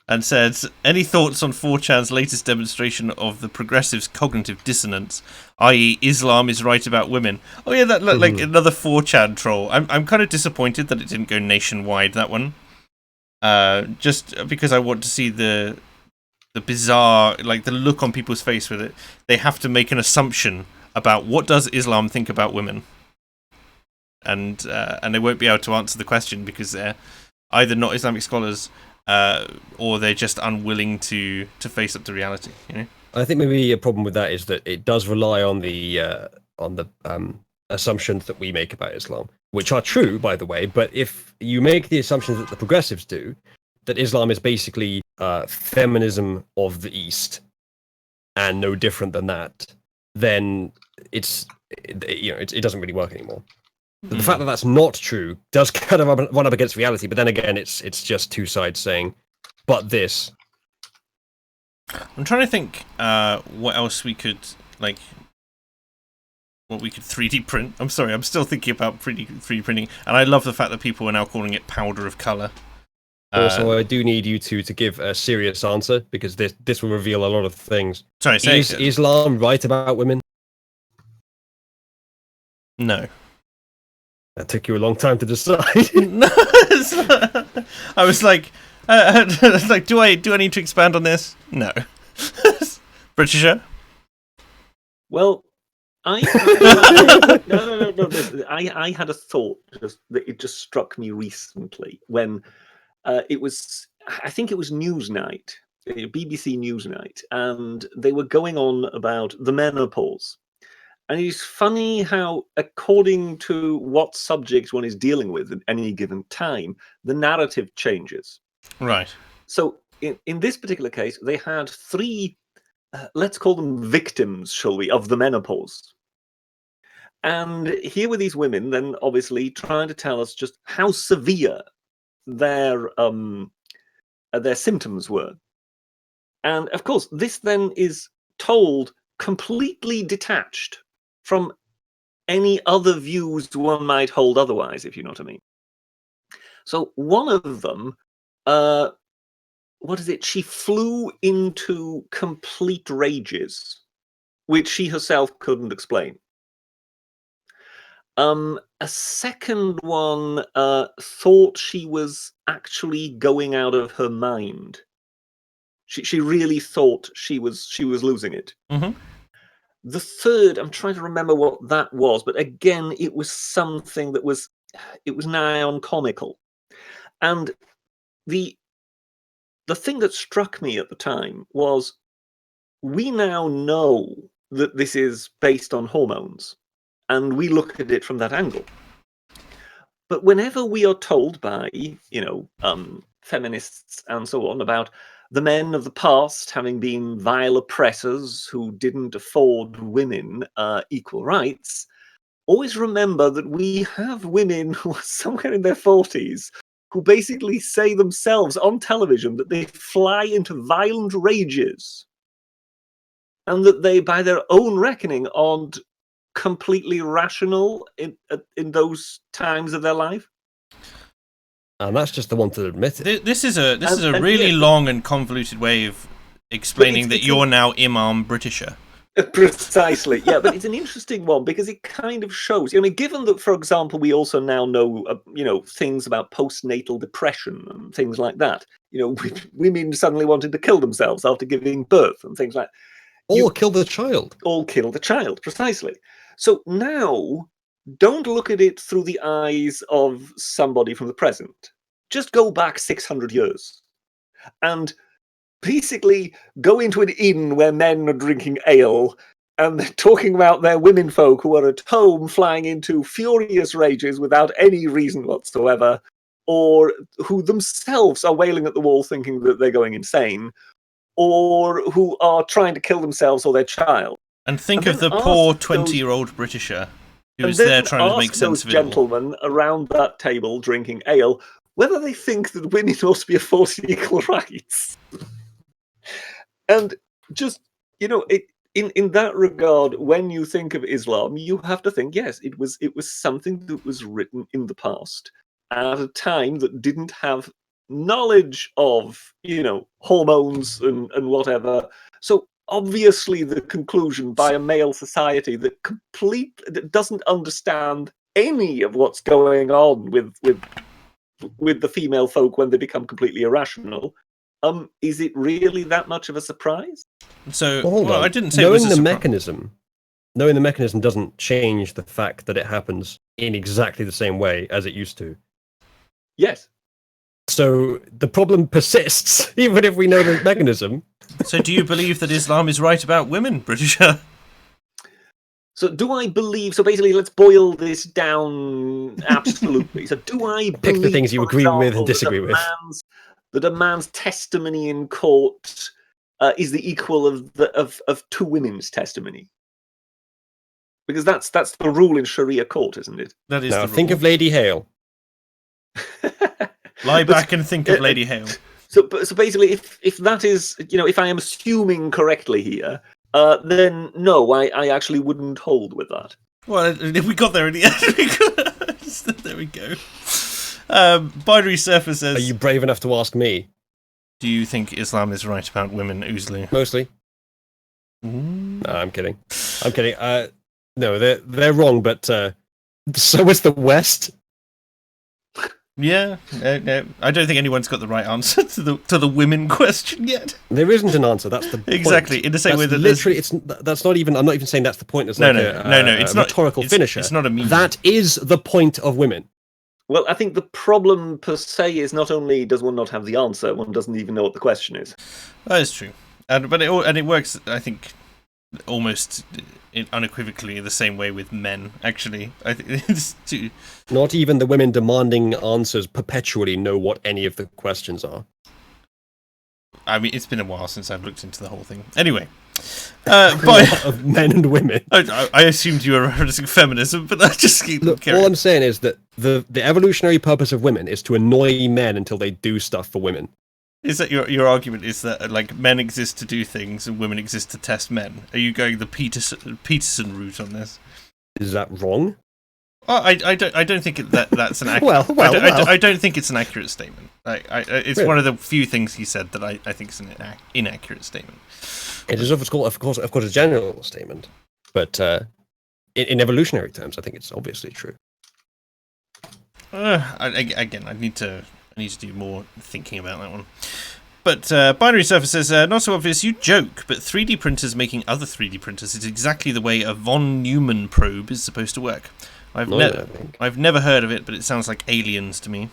and said, "Any thoughts on 4chan's latest demonstration of the progressives' cognitive dissonance, i.e., Islam is right about women?" Oh yeah, that looked like another 4chan troll. I'm kind of disappointed that it didn't go nationwide. That one, just because I want to see the bizarre, like the look on people's face with it. They have to make an assumption about what does Islam think about women, and they won't be able to answer the question because they're either not Islamic scholars or they're just unwilling to face up to reality. I think maybe a problem with that is that it does rely on the assumptions that we make about Islam, which are true, by the way. But if you make the assumptions that the progressives do, that Islam is basically feminism of the East and no different than that, then it doesn't really work anymore. The fact that that's not true does kind of run up against reality, but then again, it's just two sides saying, but this. I'm trying to think what else we could, like, what we could 3D print. I'm sorry, I'm still thinking about 3D printing, and I love the fact that people are now calling it powder of colour. Also, I do need you to give a serious answer because this will reveal a lot of things. Sorry, say Is Islam right about women? no. That took you a long time to decide. No, I was like, do I need to expand on this? No. Britisher? Well, no. I had a thought that it just struck me recently when it was, I think it was Newsnight, BBC Newsnight, and they were going on about the menopause. And it's funny how, according to what subject one is dealing with at any given time, the narrative changes. Right. So in this particular case, they had three, let's call them victims, shall we, of the menopause. And here were these women then obviously trying to tell us just how severe their symptoms were. And of course, this then is told completely detached from any other views one might hold otherwise, if you know what I mean. So one of them, what is it? She flew into complete rages, which she herself couldn't explain. A second one thought she was actually going out of her mind. She really thought she was losing it. Mm-hmm. The third, I'm trying to remember what that was, but again, it was something that was nigh on comical. And the thing that struck me at the time was, we now know that this is based on hormones, and we look at it from that angle. But whenever we are told by, feminists and so on about the men of the past having been vile oppressors who didn't afford women equal rights, always remember that we have women who are somewhere in their 40s who basically say themselves on television that they fly into violent rages and that they, by their own reckoning, aren't completely rational in those times of their life. And that's just the one to admit it. This is a really long and convoluted way of explaining that you're now Imam Britisher. Precisely, yeah, but it's an interesting one because it kind of shows. I mean, given that, for example, we also now know, things about postnatal depression and things like that. Women suddenly wanted to kill themselves after giving birth and things like. Or kill the child. Or kill the child, precisely. So now, don't look at it through the eyes of somebody from the present. Just go back 600 years and basically go into an inn where men are drinking ale and they're talking about their womenfolk who are at home flying into furious rages without any reason whatsoever, or who themselves are wailing at the wall thinking that they're going insane, or who are trying to kill themselves or their child. And think of the poor 20-year-old Britisher who's there trying to make sense of it all. Gentlemen around that table drinking ale whether they think that women ought to be afforded equal rights. And just, in that regard, when you think of Islam, you have to think, yes, it was something that was written in the past at a time that didn't have knowledge of, hormones and whatever. So obviously the conclusion by a male society that doesn't understand any of what's going on with the female folk when they become completely irrational. Is it really that much of a surprise? So, I didn't say it was a surprise. Knowing the mechanism doesn't change the fact that it happens in exactly the same way as it used to. Yes. So the problem persists, even if we know the mechanism. So do you believe that Islam is right about women, Britisher? So do I believe... So basically, let's boil this down absolutely. So do I believe... Pick the things you agree with and disagree with. That a man's testimony in court is the equal of two women's testimony? Because that's the rule in Sharia court, isn't it? That is now, the rule. Think of Lady Hale. Lie back and think of Lady Hale. So basically, if that is, if I am assuming correctly here, then no, I actually wouldn't hold with that. Well, we got there in the end. There we go. Binary Surfer says, Are you brave enough to ask me? do you think Islam is right about women, Uzalu? Mostly. No, I'm kidding. I'm kidding. No, they're wrong, but so is the West. Yeah, no, I don't think anyone's got the right answer to the women question yet. There isn't an answer. That's the point. Exactly. In the same way that literally, that's not even. I'm not even saying that's the point. It's like it's a not rhetorical finisher. It's not a meme. That is the point of women. Well, I think the problem per se is not only does one not have the answer, one doesn't even know what the question is. That is true, but it works. I think almost unequivocally the same way with men. Actually, I think it's too. Not even the women demanding answers perpetually know what any of the questions are. I mean, it's been a while since I've looked into the whole thing. Anyway, of men and women. I assumed you were referencing feminism, but I just keep carrying. All I'm saying is that the evolutionary purpose of women is to annoy men until they do stuff for women. Is that your argument? Is that like men exist to do things and women exist to test men? Are you going the Peterson route on this? Is that wrong? Oh, I don't think that's an well. I don't think it's an accurate statement. It's really one of the few things he said that I think is an inaccurate statement. It is of course a general statement, but in evolutionary terms, I think it's obviously true. Again, I need to do more thinking about that one. But Binary Surfer says, not so obvious, you joke, but 3D printers making other 3D printers is exactly the way a von Neumann probe is supposed to work. I've never heard of it, but it sounds like aliens to me.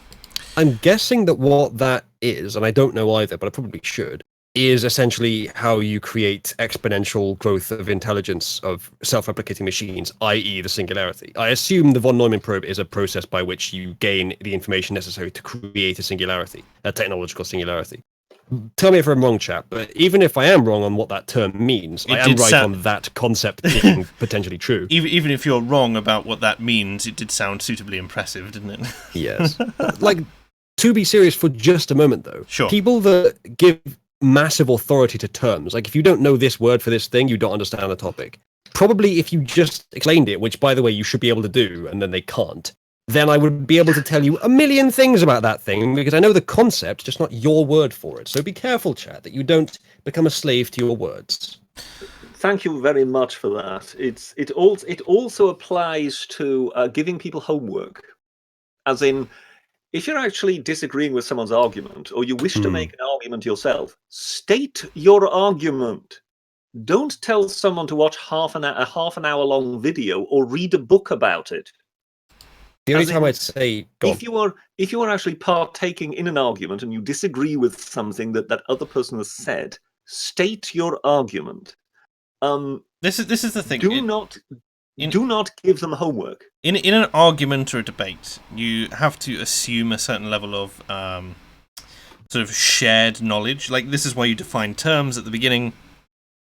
I'm guessing that what that is, and I don't know either, but I probably should, is essentially how you create exponential growth of intelligence of self-replicating machines, i.e. the singularity. I assume the von Neumann probe is a process by which you gain the information necessary to create a singularity, a technological singularity. Tell me if I'm wrong, chap, but even if I am wrong on what that term means, I am right on that concept being potentially true. Even if you're wrong about what that means, it did sound suitably impressive, didn't it? Yes. Like, to be serious for just a moment, though, sure. People that give massive authority to terms, like if you don't know this word for this thing, you don't understand the topic. Probably if you just explained it, which, by the way, you should be able to do, and then they can't, then I would be able to tell you a million things about that thing, because I know the concept, just not your word for it. So be careful, chat, that you don't become a slave to your words. Thank you very much for that. It also applies to giving people homework. As in, if you're actually disagreeing with someone's argument, or you wish to make an argument yourself, state your argument. Don't tell someone to watch a half an hour long video or read a book about it. The only time I'd say, if you are actually partaking in an argument and you disagree with something that other person has said, state your argument. This is the thing. Do not give them homework. In an argument or a debate, you have to assume a certain level of sort of shared knowledge. Like, this is why you define terms at the beginning.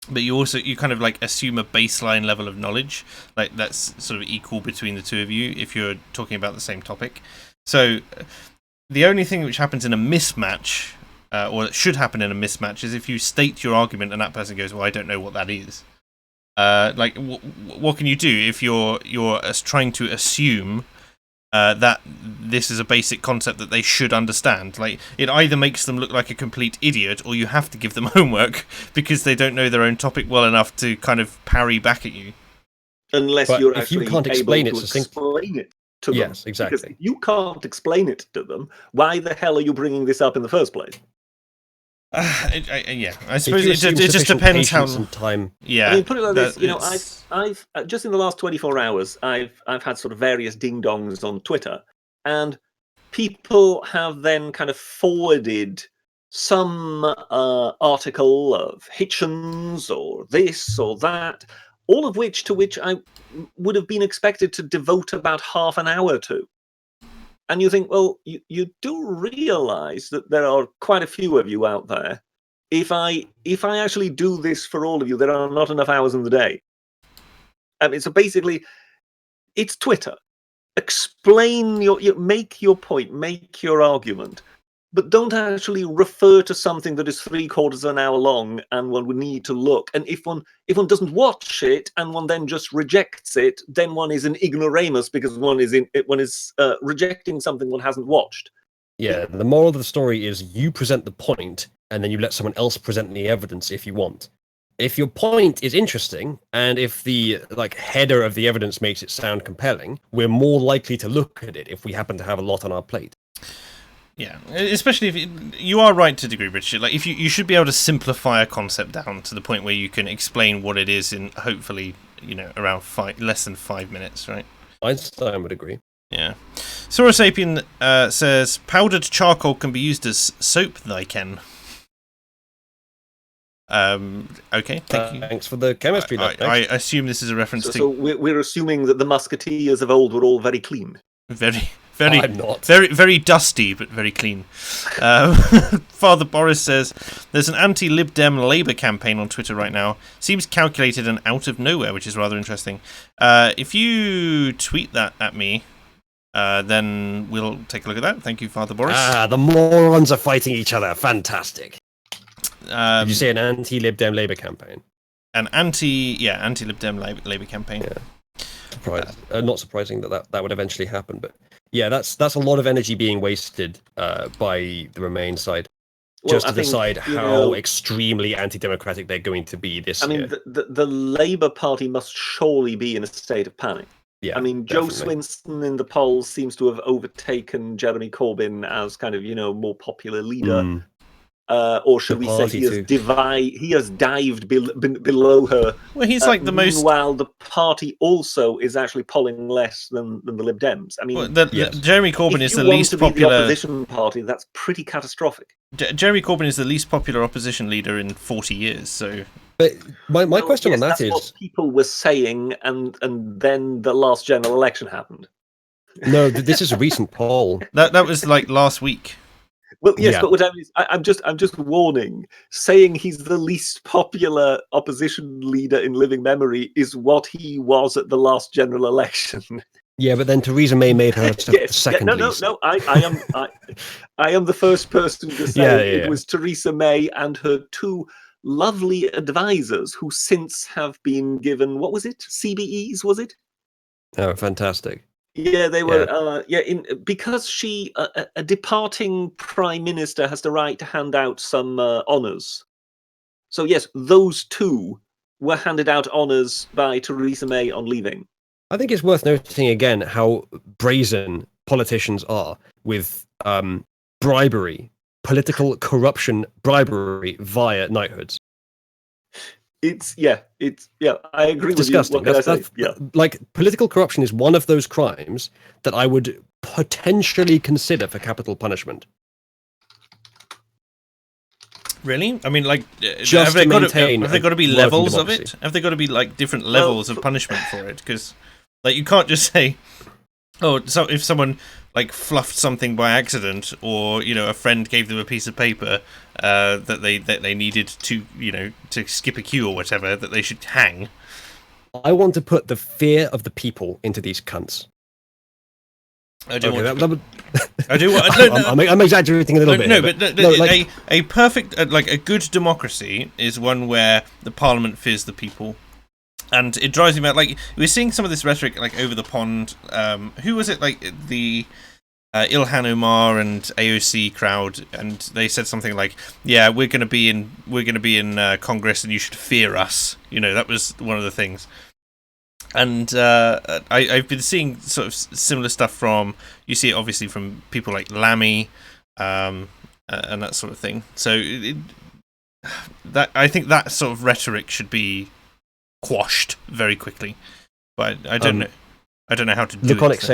But you kind of like assume a baseline level of knowledge, like that's sort of equal between the two of you if you're talking about the same topic. So the only thing which happens in a mismatch, or that should happen in a mismatch, is if you state your argument and that person goes, "Well, I don't know what that is." Like, what can you do if you're trying to assume that this is a basic concept that they should understand? Like, it either makes them look like a complete idiot, or you have to give them homework because they don't know their own topic well enough to kind of parry back at you. Unless but you're if actually you can't explain able it to explain it to them. Yes, exactly. Because if you can't explain it to them, why the hell are you bringing this up in the first place? Yeah, I suppose it just depends how time. Yeah, I mean, put it like this. I've just in the last 24 hours, I've had sort of various ding dongs on Twitter, and people have then kind of forwarded some article of Hitchens or this or that, all of which I would have been expected to devote about half an hour to. And you think, well, you do realize that there are quite a few of you out there. If I actually do this for all of you, there are not enough hours in the day. I mean, so basically, it's Twitter. Explain make your point, make your argument, but don't actually refer to something that is 3/4 of an hour long and one would need to look. And if one doesn't watch it and one then just rejects it, then one is an ignoramus because one is rejecting something one hasn't watched. Yeah, the moral of the story is you present the point and then you let someone else present the evidence if you want. If your point is interesting and if the header of the evidence makes it sound compelling, we're more likely to look at it if we happen to have a lot on our plate. Yeah, especially if you are right to a degree, Richard. Like, if you should be able to simplify a concept down to the point where you can explain what it is in hopefully around less than 5 minutes, right? Einstein would agree. Yeah. Saurosapien says powdered charcoal can be used as soap. Thy can. Okay, thank you. Thanks for the chemistry. I assume this is a reference to. So we're assuming that the musketeers of old were all very clean. Very, I'm not. very dusty, but very clean. Father Boris says there's an anti-Lib Dem Labour campaign on Twitter right now. Seems calculated and out of nowhere, which is rather interesting. If you tweet that at me, then we'll take a look at that. Thank you, Father Boris. The morons are fighting each other. Fantastic. Did you say an anti-Lib Dem Labour campaign? An anti-Lib Dem Labour campaign. Yeah. Not surprising that would eventually happen, but yeah, that's a lot of energy being wasted by the Remain side just to decide how extremely anti-democratic they're going to be this year. I mean, the Labour Party must surely be in a state of panic. Yeah, I mean, definitely. Joe Swinson in the polls seems to have overtaken Jeremy Corbyn as kind of more popular leader. Or should we say he has dived below her? Well, he's like the most. Meanwhile, the party also is actually polling less than the Lib Dems. I mean, Jeremy Corbyn is the least popular the opposition party. That's pretty catastrophic. Jeremy Corbyn is the least popular opposition leader in 40 years. So, but my question on that is what people were saying, and then the last general election happened. No, this is a recent poll. That was like last week. Well, yes, but what I mean is, I'm just warning. Saying he's the least popular opposition leader in living memory is what he was at the last general election. Yeah, but then Theresa May made her second least. No. I am the first person to say it was Theresa May and her two lovely advisors who since have been given, what was it? CBEs, was it? Oh, fantastic. Yeah, they were. Because she, a departing prime minister, has the right to hand out some honours. So yes, those two were handed out honours by Theresa May on leaving. I think it's worth noting again how brazen politicians are with bribery, political corruption, bribery via knighthoods. I agree with disgusting. you. What can I say? Like, political corruption is one of those crimes that I would potentially consider for capital punishment. Really? I mean, like, have they got to be levels of it? Have they got to be like different levels of punishment for it? Because, like, you can't just say, oh, so if someone like fluffed something by accident, or a friend gave them a piece of paper that they needed to to skip a queue or whatever, that they should hang. I want to put the fear of the people into these cunts. I do want. I'm exaggerating a little bit. No, but a perfect, a good democracy is one where the parliament fears the people. And it drives me mad. Like, we're seeing some of this rhetoric, like, over the pond. Who was it? Like, the Ilhan Omar and AOC crowd, and they said something like, "Yeah, we're going to be in Congress, and you should fear us." That was one of the things. And I've been seeing sort of similar stuff from. You see it obviously from people like Lammy, and that sort of thing. So I think that sort of rhetoric should be quashed very quickly, but I don't know. I don't know how to do it. Laconic's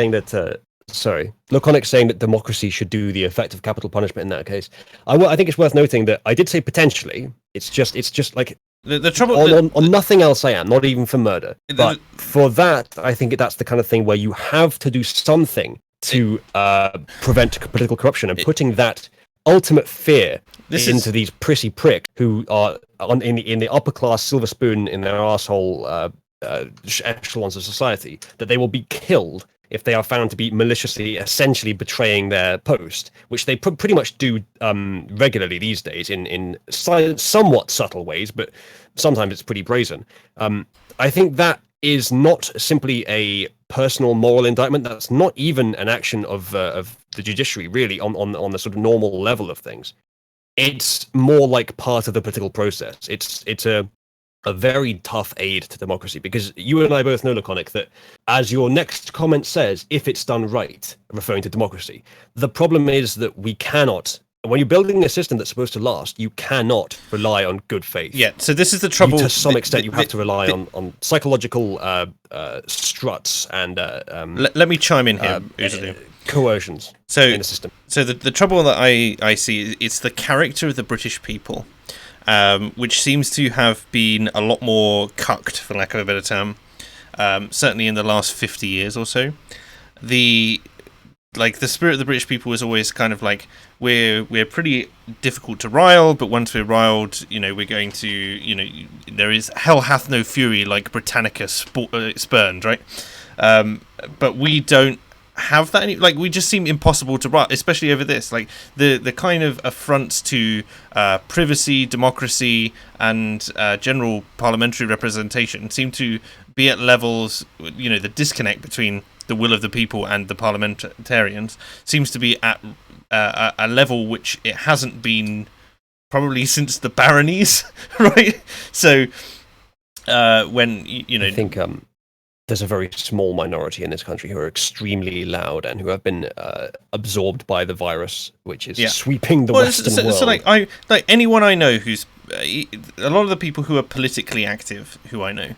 saying that democracy should do the effect of capital punishment in that case. I think it's worth noting that I did say potentially. It's just like the trouble on nothing else. I am not even for murder, but for that, I think that's the kind of thing where you have to do something to prevent political corruption, and putting that ultimate fear into these prissy pricks who are in the upper class silver spoon in their arsehole echelons of society, that they will be killed if they are found to be maliciously, essentially betraying their post, which they pretty much do regularly these days in somewhat subtle ways, but sometimes it's pretty brazen. I think that is not simply a personal moral indictment. That's not even an action of the judiciary, really, on the sort of normal level of things. It's more like part of the political process. It's a very tough aid to democracy, because you and I both know, Laconic, that as your next comment says, if it's done right, referring to democracy, the problem is that we cannot, when you're building a system that's supposed to last, you cannot rely on good faith. Yeah, so this is the trouble. To some extent, you have to rely on psychological struts and... let me chime in here, Uzalu. Coercions in the system. So the trouble that I see, it's the character of the British people, which seems to have been a lot more cucked, for lack of a better term, certainly in the last 50 years or so. The spirit of the British people was always kind of like, we're pretty difficult to rile, but once we're riled, we're going to, there is hell hath no fury, like Britannica spurned, right? But we don't have that we just seem impossible to rile, especially over this, like the kind of affronts to privacy, democracy, and general parliamentary representation seem to be at levels, the disconnect between the will of the people and the parliamentarians seems to be at a level which it hasn't been probably since the baronies, right? So when I think there's a very small minority in this country who are extremely loud and who have been absorbed by the virus, which is sweeping the Western world. So like anyone I know who's a lot of the people who are politically active, who I know,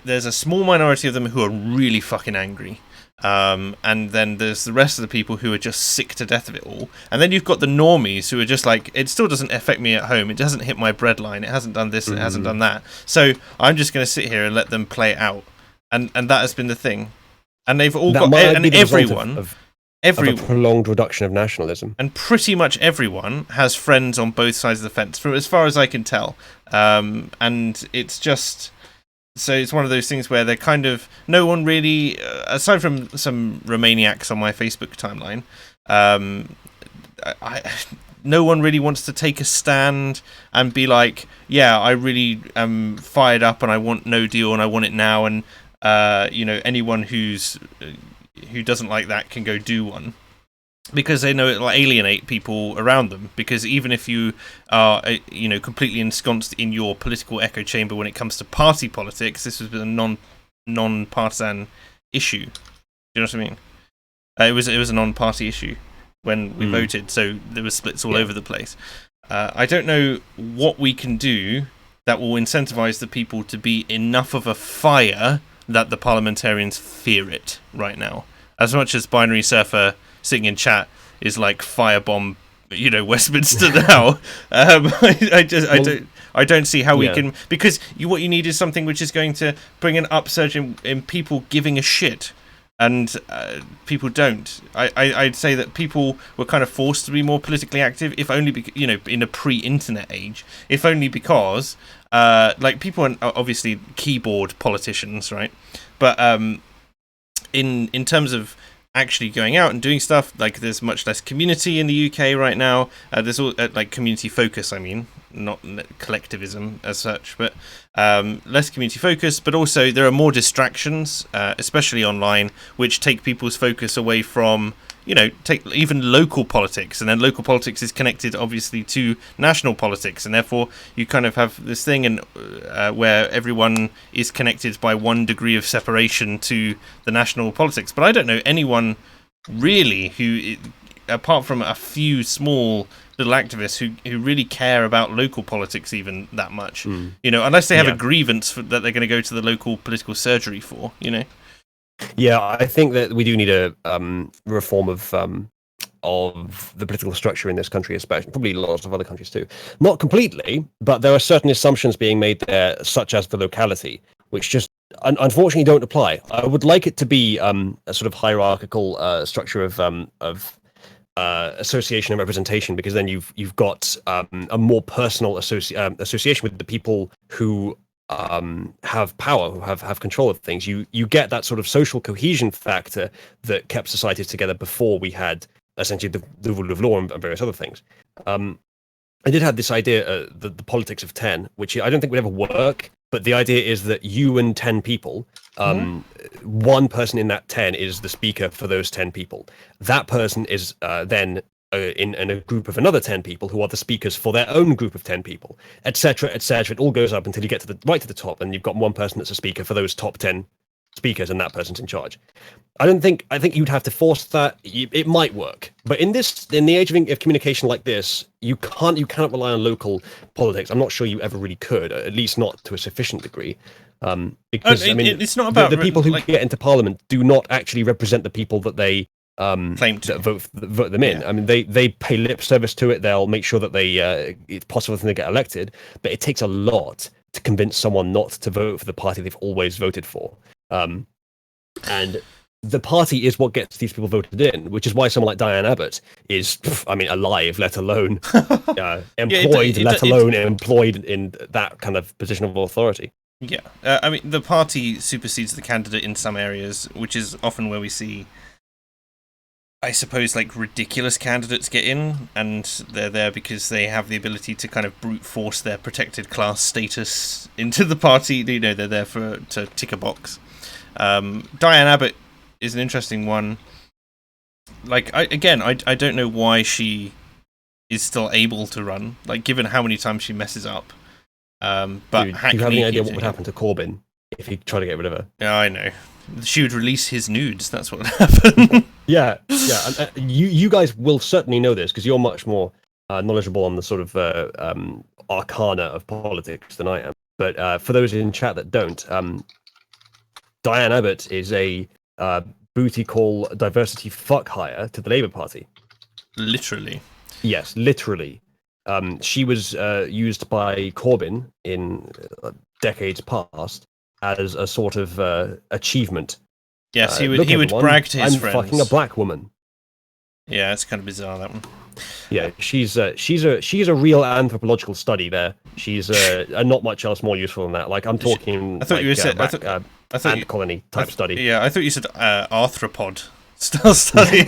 there's a small minority of them who are really fucking angry. And then there's the rest of the people who are just sick to death of it all. And then you've got the normies who are just like, it still doesn't affect me at home. It doesn't hit my breadline. It hasn't done this. It hasn't done that. So I'm just going to sit here and let them play it out. And that has been the thing. And they've all got, and everyone, of a prolonged reduction of nationalism. And pretty much everyone has friends on both sides of the fence, from as far as I can tell. And it's just, so it's one of those things where they're kind of, no one really, aside from some Romaniacs on my Facebook timeline, no one really wants to take a stand and be like, yeah, I really am fired up and I want no deal and I want it now, and anyone who doesn't like that can go do one, because they know it'll alienate people around them. Because even if you are completely ensconced in your political echo chamber when it comes to party politics, this was a non-partisan issue. Do you know what I mean? It was a non-party issue when we voted, so there were splits all over the place. I don't know what we can do that will incentivize the people to be enough of a fire that the parliamentarians fear it right now. As much as Binary Surfer sitting in chat is like firebomb, Westminster now. I don't see how we can, because what you need is something which is going to bring an upsurge in people giving a shit. And people don't. I'd say that people were kind of forced to be more politically active, if only in a pre-internet age, if only because people are obviously keyboard politicians, right? But in terms of actually going out and doing stuff, there's much less community in the UK right now. There's all community focus, I mean, not collectivism as such, but less community focus. But also there are more distractions, especially online, which take people's focus away from take even local politics, and then local politics is connected obviously to national politics, and therefore you kind of have this thing and where everyone is connected by one degree of separation to the national politics. But I don't know anyone really who, apart from a few small little activists who really care about local politics even that much, unless they have a grievance that they're going to go to the local political surgery for, Yeah, I think that we do need a reform of the political structure in this country, especially, probably lots of other countries too. Not completely, but there are certain assumptions being made there, such as the locality, which just unfortunately don't apply. I would like it to be a sort of hierarchical structure of association and representation, because then you've got a more personal association with the people who have power, who have control of things. You get that sort of social cohesion factor that kept societies together before we had essentially the rule of law and various other things. I did have this idea, the politics of 10, which I don't think would ever work, but the idea is that you and 10 people, one person in that 10 is the speaker for those 10 people. That person is then in a group of another 10 people who are the speakers for their own group of 10 people, etc., etc. It all goes up until you get to the top, and you've got one person that's a speaker for those top 10 speakers, and that person's in charge. I think you'd have to force that. It might work, but in the age of communication like this, you cannot rely on local politics. I'm not sure you ever really could, at least not to a sufficient degree, because it's not about the people who get into Parliament do not actually represent the people that they claim to vote them in. I mean, they pay lip service to it. They'll make sure that it's possible for them to get elected, but it takes a lot to convince someone not to vote for the party they've always voted for. And the party is what gets these people voted in, which is why someone like Diane Abbott is, alive, let alone employed, let alone employed in that kind of position of authority. Yeah, the party supersedes the candidate in some areas, which is often where we see, I suppose, like, ridiculous candidates get in, and they're there because they have the ability to kind of brute force their protected class status into the party. They're there to tick a box. Diane Abbott is an interesting one. Like, I don't know why she is still able to run, like, given how many times she messes up. But Dude, you have any idea what would happen to Corbyn if he tried to get rid of her? Yeah, I know. She would release his nudes. That's what would happen. Yeah. And, you guys will certainly know this because you're much more knowledgeable on the sort of arcana of politics than I am. But for those in chat that don't, Diane Abbott is a booty call diversity fuck hire to the Labour Party. Literally. Yes, literally. She was used by Corbyn in decades past as a sort of achievement. Yes, he would brag to his friends. I'm fucking a black woman. Yeah, it's kind of bizarre, that one. Yeah, she's a real anthropological study there. She's not much else more useful than that. Like, I'm talking. I thought you said ant colony type study. Yeah, I thought you said arthropod style study.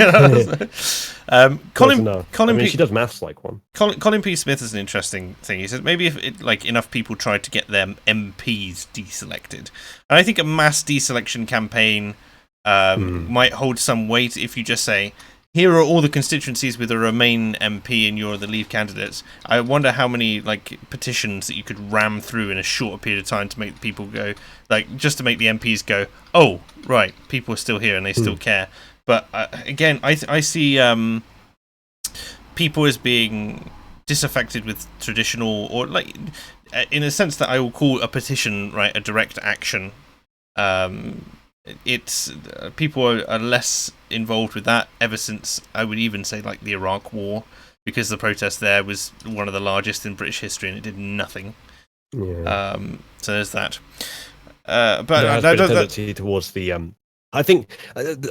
Colin she does maths like one. Colin P. Smith is an interesting thing. He said maybe if enough people tried to get their MPs deselected, and I think a mass deselection campaign might hold some weight if you just say, here are all the constituencies with a Remain MP and you're the Leave candidates. I wonder how many petitions that you could ram through in a short period of time to make people go, just to make the MPs go, oh, right, people are still here and they still care. But again, I see people as being disaffected with traditional, or in a sense that I will call a petition, right, a direct action. It's people are less involved with that ever since, I would even say, the Iraq War, because the protest there was one of the largest in British history and it did nothing. Yeah. So there's that. But there has been a tendency towards the I think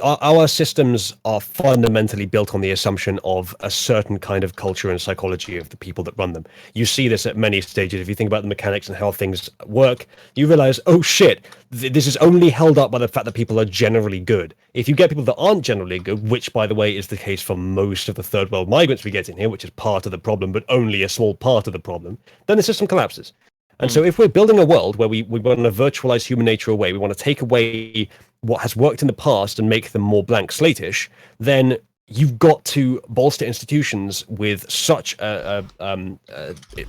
our systems are fundamentally built on the assumption of a certain kind of culture and psychology of the people that run them. You see this at many stages. If you think about the mechanics and how things work, you realize, oh shit, this is only held up by the fact that people are generally good. If you get people that aren't generally good, which, by the way, is the case for most of the third world migrants we get in here, which is part of the problem, but only a small part of the problem, then the system collapses. And so if we're building a world where we want to virtualize human nature away, we want to take away what has worked in the past and make them more blank slate-ish, then you've got to bolster institutions with such a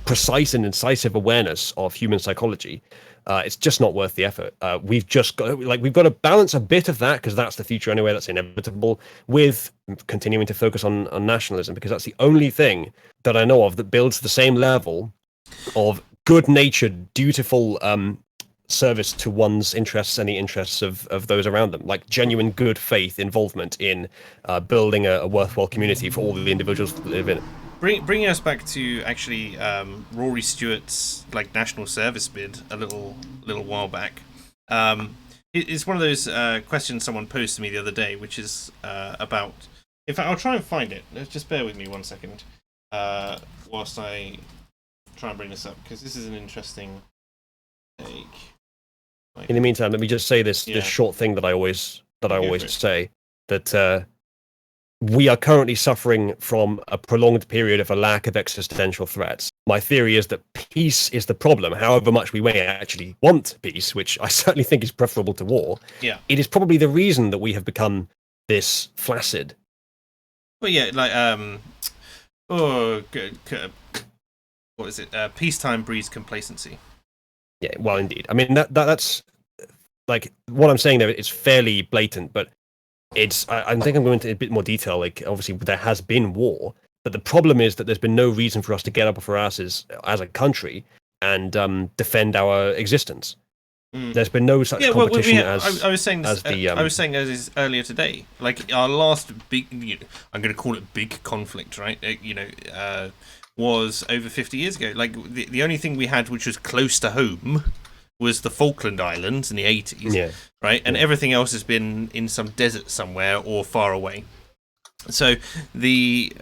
precise and incisive awareness of human psychology. It's just not worth the effort. We've got to balance a bit of that, because that's the future anyway, that's inevitable, with continuing to focus on nationalism, because that's the only thing that I know of that builds the same level of good-natured, dutiful service to one's interests and the interests of those around them, like genuine good faith involvement in building a worthwhile community for all the individuals that live in it. Bringing us back to actually Rory Stewart's national service bid a little while back. It's one of those questions someone posed to me the other day, which is about. In fact, I'll try and find it. Just bear with me 1 second, whilst I try and bring this up, because this is an interesting In the meantime, let me just say this Yeah. short thing that I always for it. say, that we are currently suffering from a prolonged period of a lack of existential threats. My theory is that peace is the problem. However much we may actually want peace, which I certainly think is preferable to war, Yeah. it is probably the reason that we have become this flaccid. Well, yeah, like what is it? Peacetime breeds complacency. Yeah, well, indeed. I mean, that's like what I'm saying there. It's fairly blatant, but I think I'm going into a bit more detail. Like, obviously, there has been war, but the problem is that there's been no reason for us to get up off our asses as a country and defend our existence. There's been no such competition as I was saying this, I was saying as earlier today. Like our last big, I'm going to call it big conflict, right? Was over 50 years ago. Like the only thing we had which was close to home was the Falkland Islands in the 80s, right? And everything else has been in some desert somewhere or far away. So there's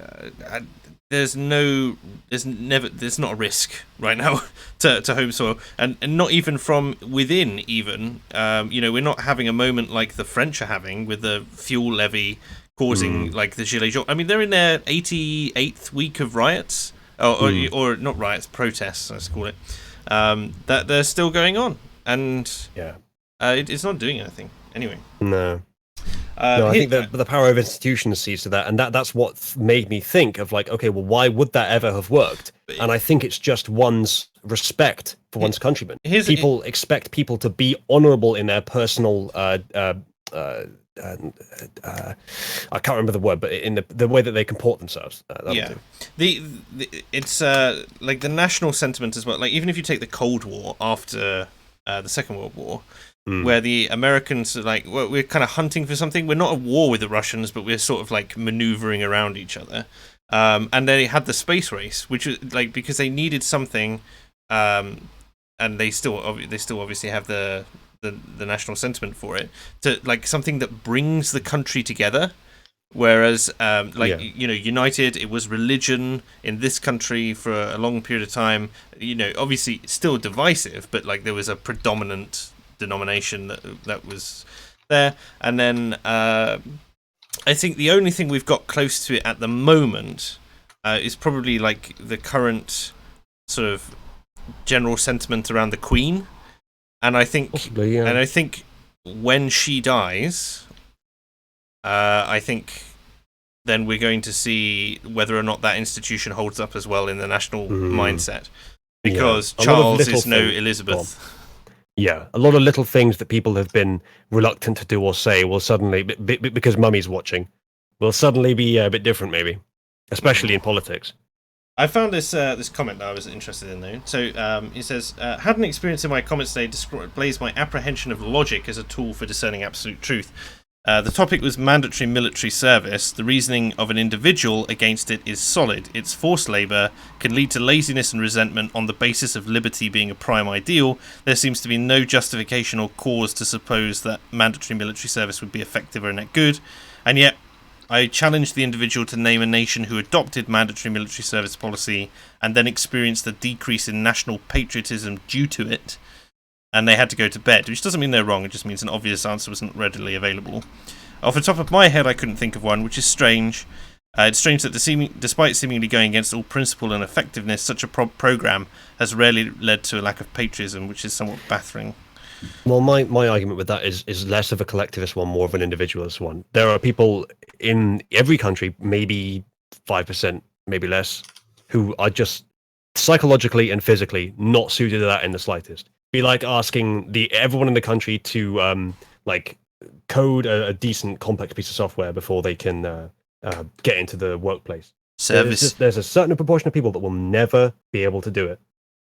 not a risk right now to home soil, and not even from within. Even we're not having a moment like the French are having with the fuel levy causing like the Gilets jaunes. I mean, they're in their 88th week of riots, or not riots, protests, let's call it. That they're still going on, and it's not doing anything anyway. No, I think the power of institutions sees to that, and that's what made me think of like, okay, well, why would that ever have worked? And I think it's just one's respect for one's countrymen. People expect people to be honourable in their personal. I can't remember the word, but in the way that they comport themselves. It's like the national sentiment as well. Like even if you take the Cold War after the Second World War, where the Americans are like, well, we're kind of hunting for something. We're not at war with the Russians, but we're sort of like maneuvering around each other. And they had the space race, which was like because they needed something, and they still obviously have the national sentiment for it, to like something that brings the country together. Whereas United, it was religion in this country for a long period of time. Obviously still divisive, but like there was a predominant denomination that was there. And then I think the only thing we've got close to it at the moment is probably like the current sort of general sentiment around the Queen. And I think, when she dies, I think then we're going to see whether or not that institution holds up as well in the national mindset, because Charles is no Elizabeth. Yeah, a lot of little things that people have been reluctant to do or say will suddenly, because Mummy's watching, will suddenly be a bit different, maybe, especially in politics. I found this comment that I was interested in, though. So he says, had an experience in my comments today displays my apprehension of logic as a tool for discerning absolute truth. The topic was mandatory military service. The reasoning of an individual against it is solid. It's forced labour, can lead to laziness and resentment on the basis of liberty being a prime ideal. There seems to be no justification or cause to suppose that mandatory military service would be effective or net good. And yet, I challenged the individual to name a nation who adopted mandatory military service policy and then experienced a decrease in national patriotism due to it, and they had to go to bed, which doesn't mean they're wrong, it just means an obvious answer wasn't readily available. Off the top of my head, I couldn't think of one, which is strange. It's strange that despite seemingly going against all principle and effectiveness, such a programme has rarely led to a lack of patriotism, which is somewhat baffling. Well, my argument with that is less of a collectivist one, more of an individualist one. There are people in every country, maybe 5%, maybe less, who are just psychologically and physically not suited to that in the slightest. Be like asking everyone in the country to code a decent complex piece of software before they can get into the workplace. There's a certain proportion of people that will never be able to do it.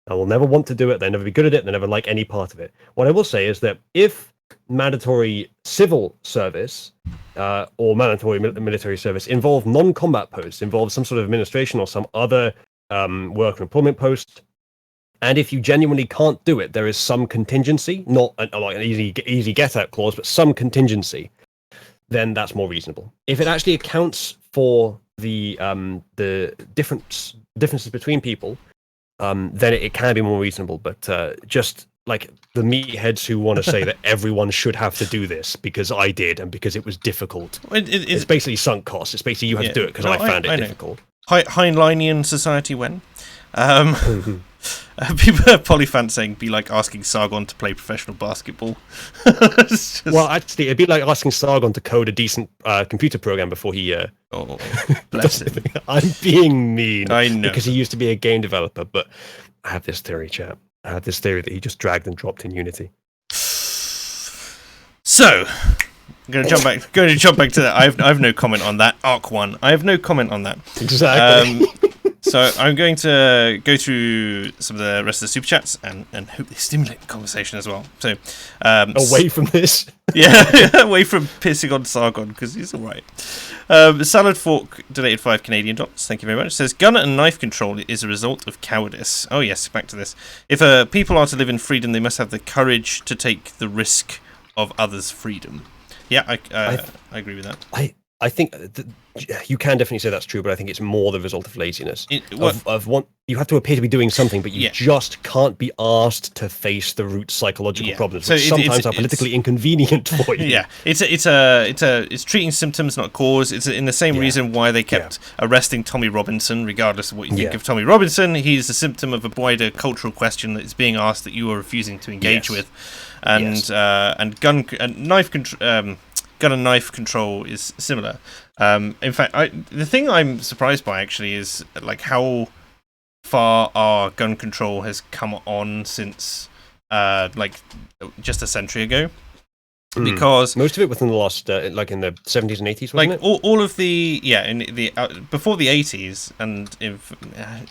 I will never want to do it. They'll never be good at it. They'll never like any part of it. What I will say is that if mandatory civil service or mandatory military service involve non-combat posts, involve some sort of administration or some other work and employment post, and if you genuinely can't do it, there is some contingency, not like an easy get-out clause, but some contingency, then that's more reasonable. If it actually accounts for the differences between people, then it can be more reasonable. But just like the meatheads who want to say that everyone should have to do this because I did and because it was difficult. It's basically sunk cost. It's basically you have to do it because I found it difficult. Heinleinian society when? People are polyfans saying be like asking Sargon to play professional basketball. Just... Well, actually, it'd be like asking Sargon to code a decent computer program before he. Oh, bless him. I'm being mean. I know because he used to be a game developer, but I have this theory, chap. I have this theory that he just dragged and dropped in Unity. So, I'm going to jump back to that. I have no comment on that. Arc 1. I have no comment on that. Exactly. So I'm going to go through some of the rest of the super chats and hope they stimulate the conversation as well. So away from this, yeah, away from pissing on Sargon because he's all right. Salad Fork donated 5 Canadian dollars. Thank you very much. It says gun and knife control is a result of cowardice. Oh yes, back to this. If people are to live in freedom, they must have the courage to take the risk of others' freedom. Yeah, I agree with that. I think you can definitely say that's true, but I think it's more the result of laziness. You have to appear to be doing something, but you just can't be asked to face the root psychological problems, which sometimes are politically inconvenient for you. Yeah, it's treating symptoms, not cause. It's in the same reason why they kept arresting Tommy Robinson, regardless of what you think of Tommy Robinson. He's a symptom of a wider cultural question that is being asked that you are refusing to engage with, and gun and knife control is similar. In fact, the thing I'm surprised by actually is like how far our gun control has come on since like just a century ago. Because most of it within the last like in the 70s and 80s, wasn't like it? all of the in the before the 80s and in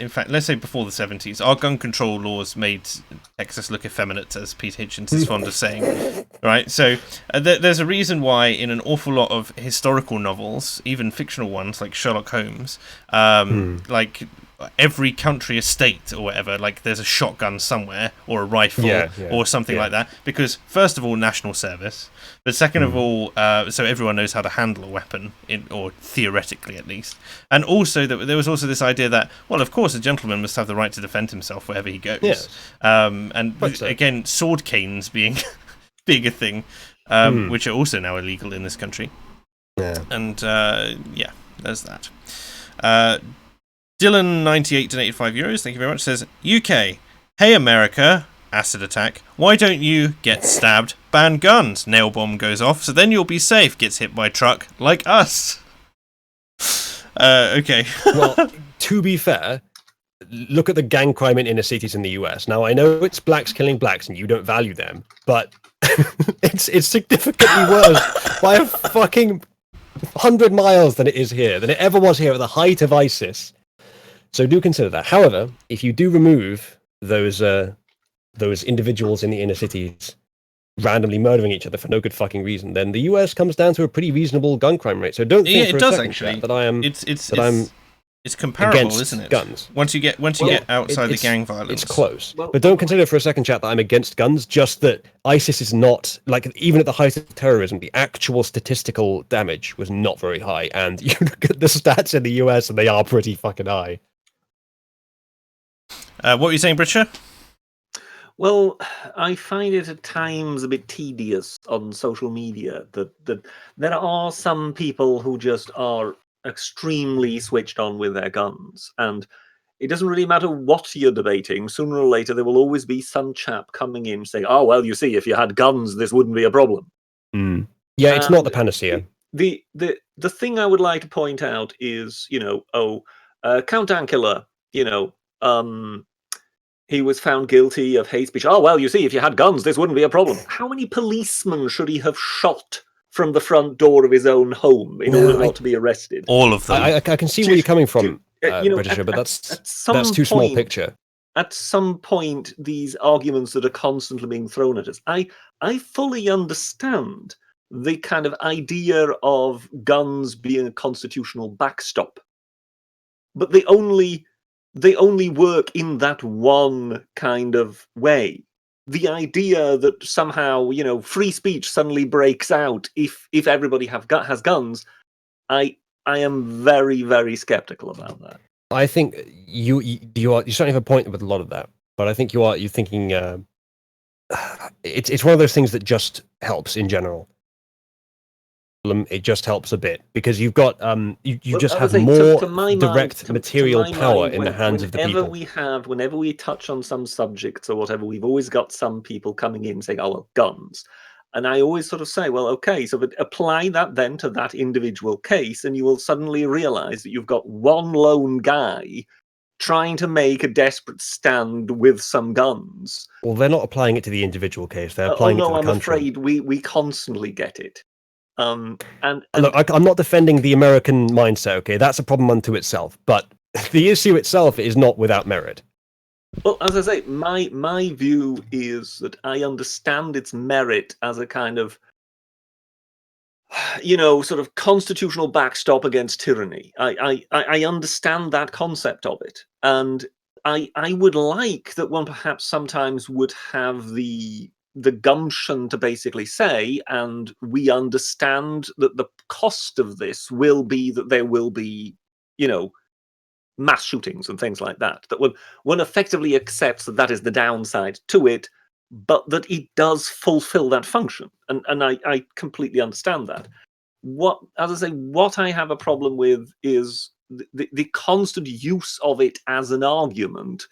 fact let's say before the 70s, our gun control laws made Texas look effeminate, as Pete Hitchens is fond of saying, right? So there's a reason why in an awful lot of historical novels, even fictional ones like Sherlock Holmes, like every country estate or whatever, like there's a shotgun somewhere or a rifle or something like that, because first of all, national service, but second of all, so everyone knows how to handle a weapon, or theoretically at least, and also that there was also this idea that, well, of course a gentleman must have the right to defend himself wherever he goes, and again, sword canes being a thing, which are also now illegal in this country, and there's that. Dylan98 donated €5. Thank you very much. Says, UK, hey America, acid attack. Why don't you get stabbed? Ban guns. Nail bomb goes off, so then you'll be safe. Gets hit by truck like us. Okay. Well, to be fair, look at the gang crime in inner cities in the US. Now I know it's blacks killing blacks, and you don't value them, but it's significantly worse by a fucking 100 miles than it is here, than it ever was here at the height of ISIS. So do consider that. However, if you do remove those individuals in the inner cities randomly murdering each other for no good fucking reason, then the US comes down to a pretty reasonable gun crime rate. So don't think for a second actually that I am. It's comparable, isn't it? Guns. Once you get outside the gang violence, it's close. But don't consider for a second, chat, that I'm against guns. Just that ISIS is not, like, even at the height of terrorism, the actual statistical damage was not very high. And you look at the stats in the US, and they are pretty fucking high. What were you saying, Britcher? Well, I find it at times a bit tedious on social media that there are some people who just are extremely switched on with their guns, and it doesn't really matter what you're debating. Sooner or later, there will always be some chap coming in saying, "Oh, well, you see, if you had guns, this wouldn't be a problem." Yeah, it's not the panacea. The thing I would like to point out is, Count Dankula, he was found guilty of hate speech. Oh, well, you see, if you had guns, this wouldn't be a problem. How many policemen should he have shot from the front door of his own home in order not to be arrested? All of them. I can see where you're coming from, Britisher, but that's too small picture. At some point, these arguments that are constantly being thrown at us, I fully understand the kind of idea of guns being a constitutional backstop, but they only work in that one kind of way. The idea that somehow, free speech suddenly breaks out if everybody has guns, I am very, very skeptical about that. I think you certainly have a point with a lot of that, but I think you're thinking it's one of those things that just helps in general. It just helps a bit because you've got you Well, just I would have say, more to my direct mind, material power in the hands of the people. Whenever we touch on some subjects or whatever, we've always got some people coming in saying, "Oh, well, guns," and I always sort of say, "Well, okay, so but apply that then to that individual case, and you will suddenly realise that you've got one lone guy trying to make a desperate stand with some guns." Well, they're not applying it to the individual case; they're Oh applying it to no, the I'm country. afraid we constantly get it. And Look, I'm not defending the American mindset. Okay, that's a problem unto itself. But the issue itself is not without merit. well, as I say, my view is that I understand its merit as a kind of, sort of constitutional backstop against tyranny. I understand that concept of it, and I would like that one perhaps sometimes would have the gumption to basically say, and we understand that the cost of this will be that there will be, mass shootings and things like that. That one effectively accepts that that is the downside to it, but that it does fulfill that function, and I completely understand that. What I have a problem with is the constant use of it as an argument,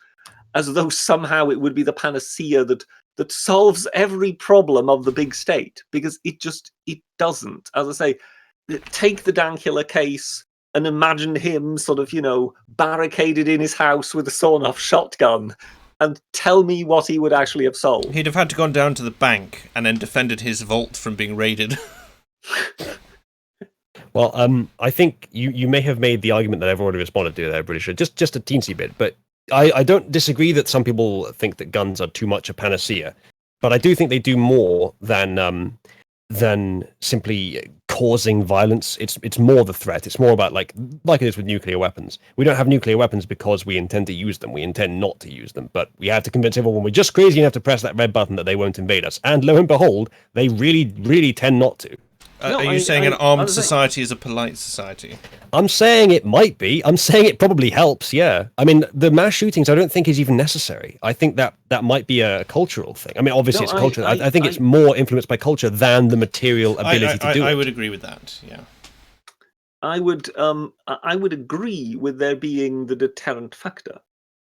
as though somehow it would be the panacea that solves every problem of the big state, because it doesn't. As I say, take the Dankula case and imagine him sort of, barricaded in his house with a sawn-off shotgun, and tell me what he would actually have solved. He'd have had to gone down to the bank and then defended his vault from being raided. Well, I think you may have made the argument that I've already responded to there, British, just a teensy bit, but I don't disagree that some people think that guns are too much a panacea, but I do think they do more than simply causing violence. It's more the threat. It's more about like it is with nuclear weapons. We don't have nuclear weapons because we intend to use them. We intend not to use them, but we have to convince everyone we're just crazy enough to press that red button that they won't invade us. And lo and behold, they really, really tend not to. Are you saying an armed society is a polite society? I'm saying it might be. I'm saying it probably helps, yeah. I mean, the mass shootings I don't think is even necessary. I think that might be a cultural thing. I mean, obviously it's cultural. I think it's more influenced by culture than the material ability to do it. I would agree with that, yeah. I would agree with there being the deterrent factor.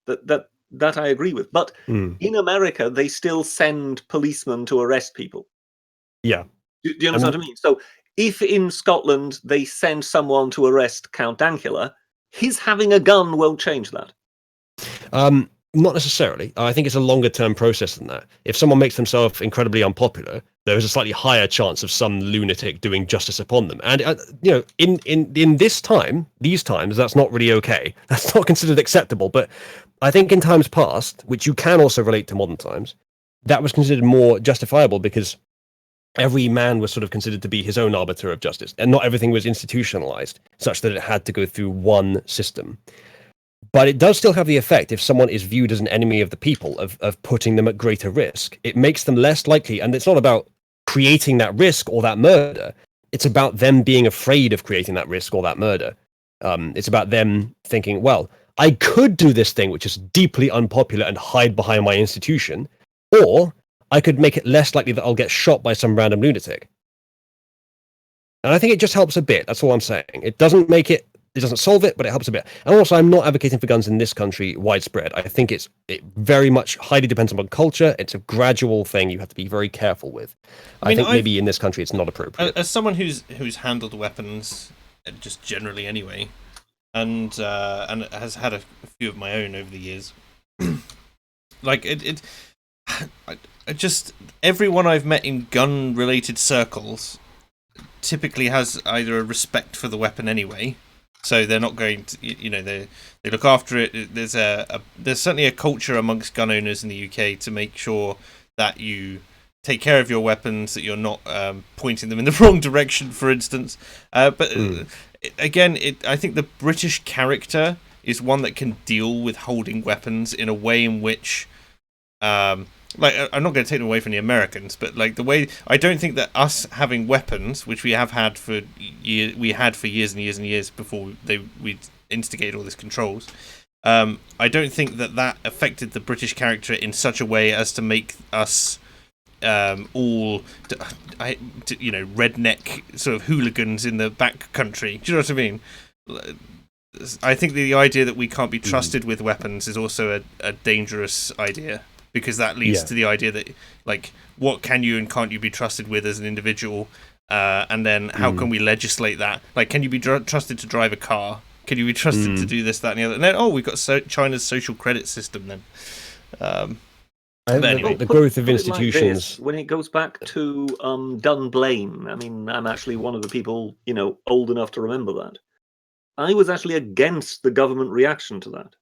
That I agree with. But in America, they still send policemen to arrest people. Yeah. Do you understand what I mean? So if in Scotland they send someone to arrest Count Dankula, his having a gun won't change that. Not necessarily. I think it's a longer term process than that. If someone makes themselves incredibly unpopular, there is a slightly higher chance of some lunatic doing justice upon them. And in these times, that's not really okay. That's not considered acceptable. But I think in times past, which you can also relate to modern times, that was considered more justifiable because every man was sort of considered to be his own arbiter of justice, and not everything was institutionalized such that it had to go through one system. But it does still have the effect, if someone is viewed as an enemy of the people, of putting them at greater risk. It makes them less likely, and it's not about creating that risk or that murder. It's about them being afraid of creating that risk or that murder. It's about them thinking, well, I could do this thing which is deeply unpopular and hide behind my institution, or I could make it less likely that I'll get shot by some random lunatic. And I think it just helps a bit. That's all I'm saying. It doesn't solve it, but it helps a bit. And also, I'm not advocating for guns in this country widespread. I think it very much highly depends on culture. It's a gradual thing you have to be very careful with. I think maybe in this country it's not appropriate. As someone who's handled weapons, just generally anyway, and has had a few of my own over the years, like just everyone I've met in gun-related circles typically has either a respect for the weapon anyway, so they're not going to, they look after it. There's certainly a culture amongst gun owners in the UK to make sure that you take care of your weapons, that you're not pointing them in the wrong direction, for instance. But again, I think the British character is one that can deal with holding weapons in a way in which like, I'm not going to take them away from the Americans, but like the way, I don't think that us having weapons, which we have had for years and years and years before we instigated all these controls, I don't think that affected the British character in such a way as to make us all, redneck sort of hooligans in the back country. Do you know what I mean? I think the idea that we can't be trusted with weapons is also a dangerous idea, because that leads to the idea that, like, what can you and can't you be trusted with as an individual, and then how can we legislate that? Like, can you be trusted to drive a car? Can you be trusted to do this, that, and the other? And then, we've got China's social credit system then. Anyway. The growth of institutions. When it goes back to Dunblane, I mean, I'm actually one of the people, old enough to remember that. I was actually against the government reaction to that,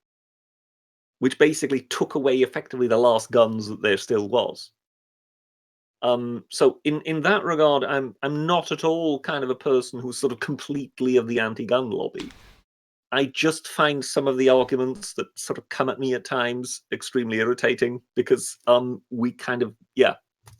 which basically took away effectively the last guns that there still was. So in that regard, I'm not at all kind of a person who's sort of completely of the anti-gun lobby. I just find some of the arguments that sort of come at me at times extremely irritating, because we kind of,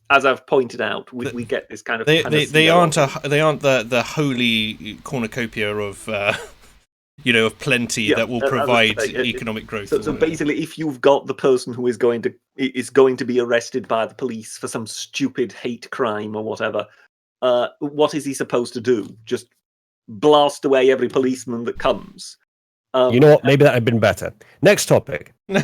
as I've pointed out, we get this kind of. They aren't the holy cornucopia of of plenty that will provide economic growth. So basically, if you've got the person who is going to be arrested by the police for some stupid hate crime or whatever, what is he supposed to do? Just blast away every policeman that comes? You know what? Maybe that had been better. Next topic. No,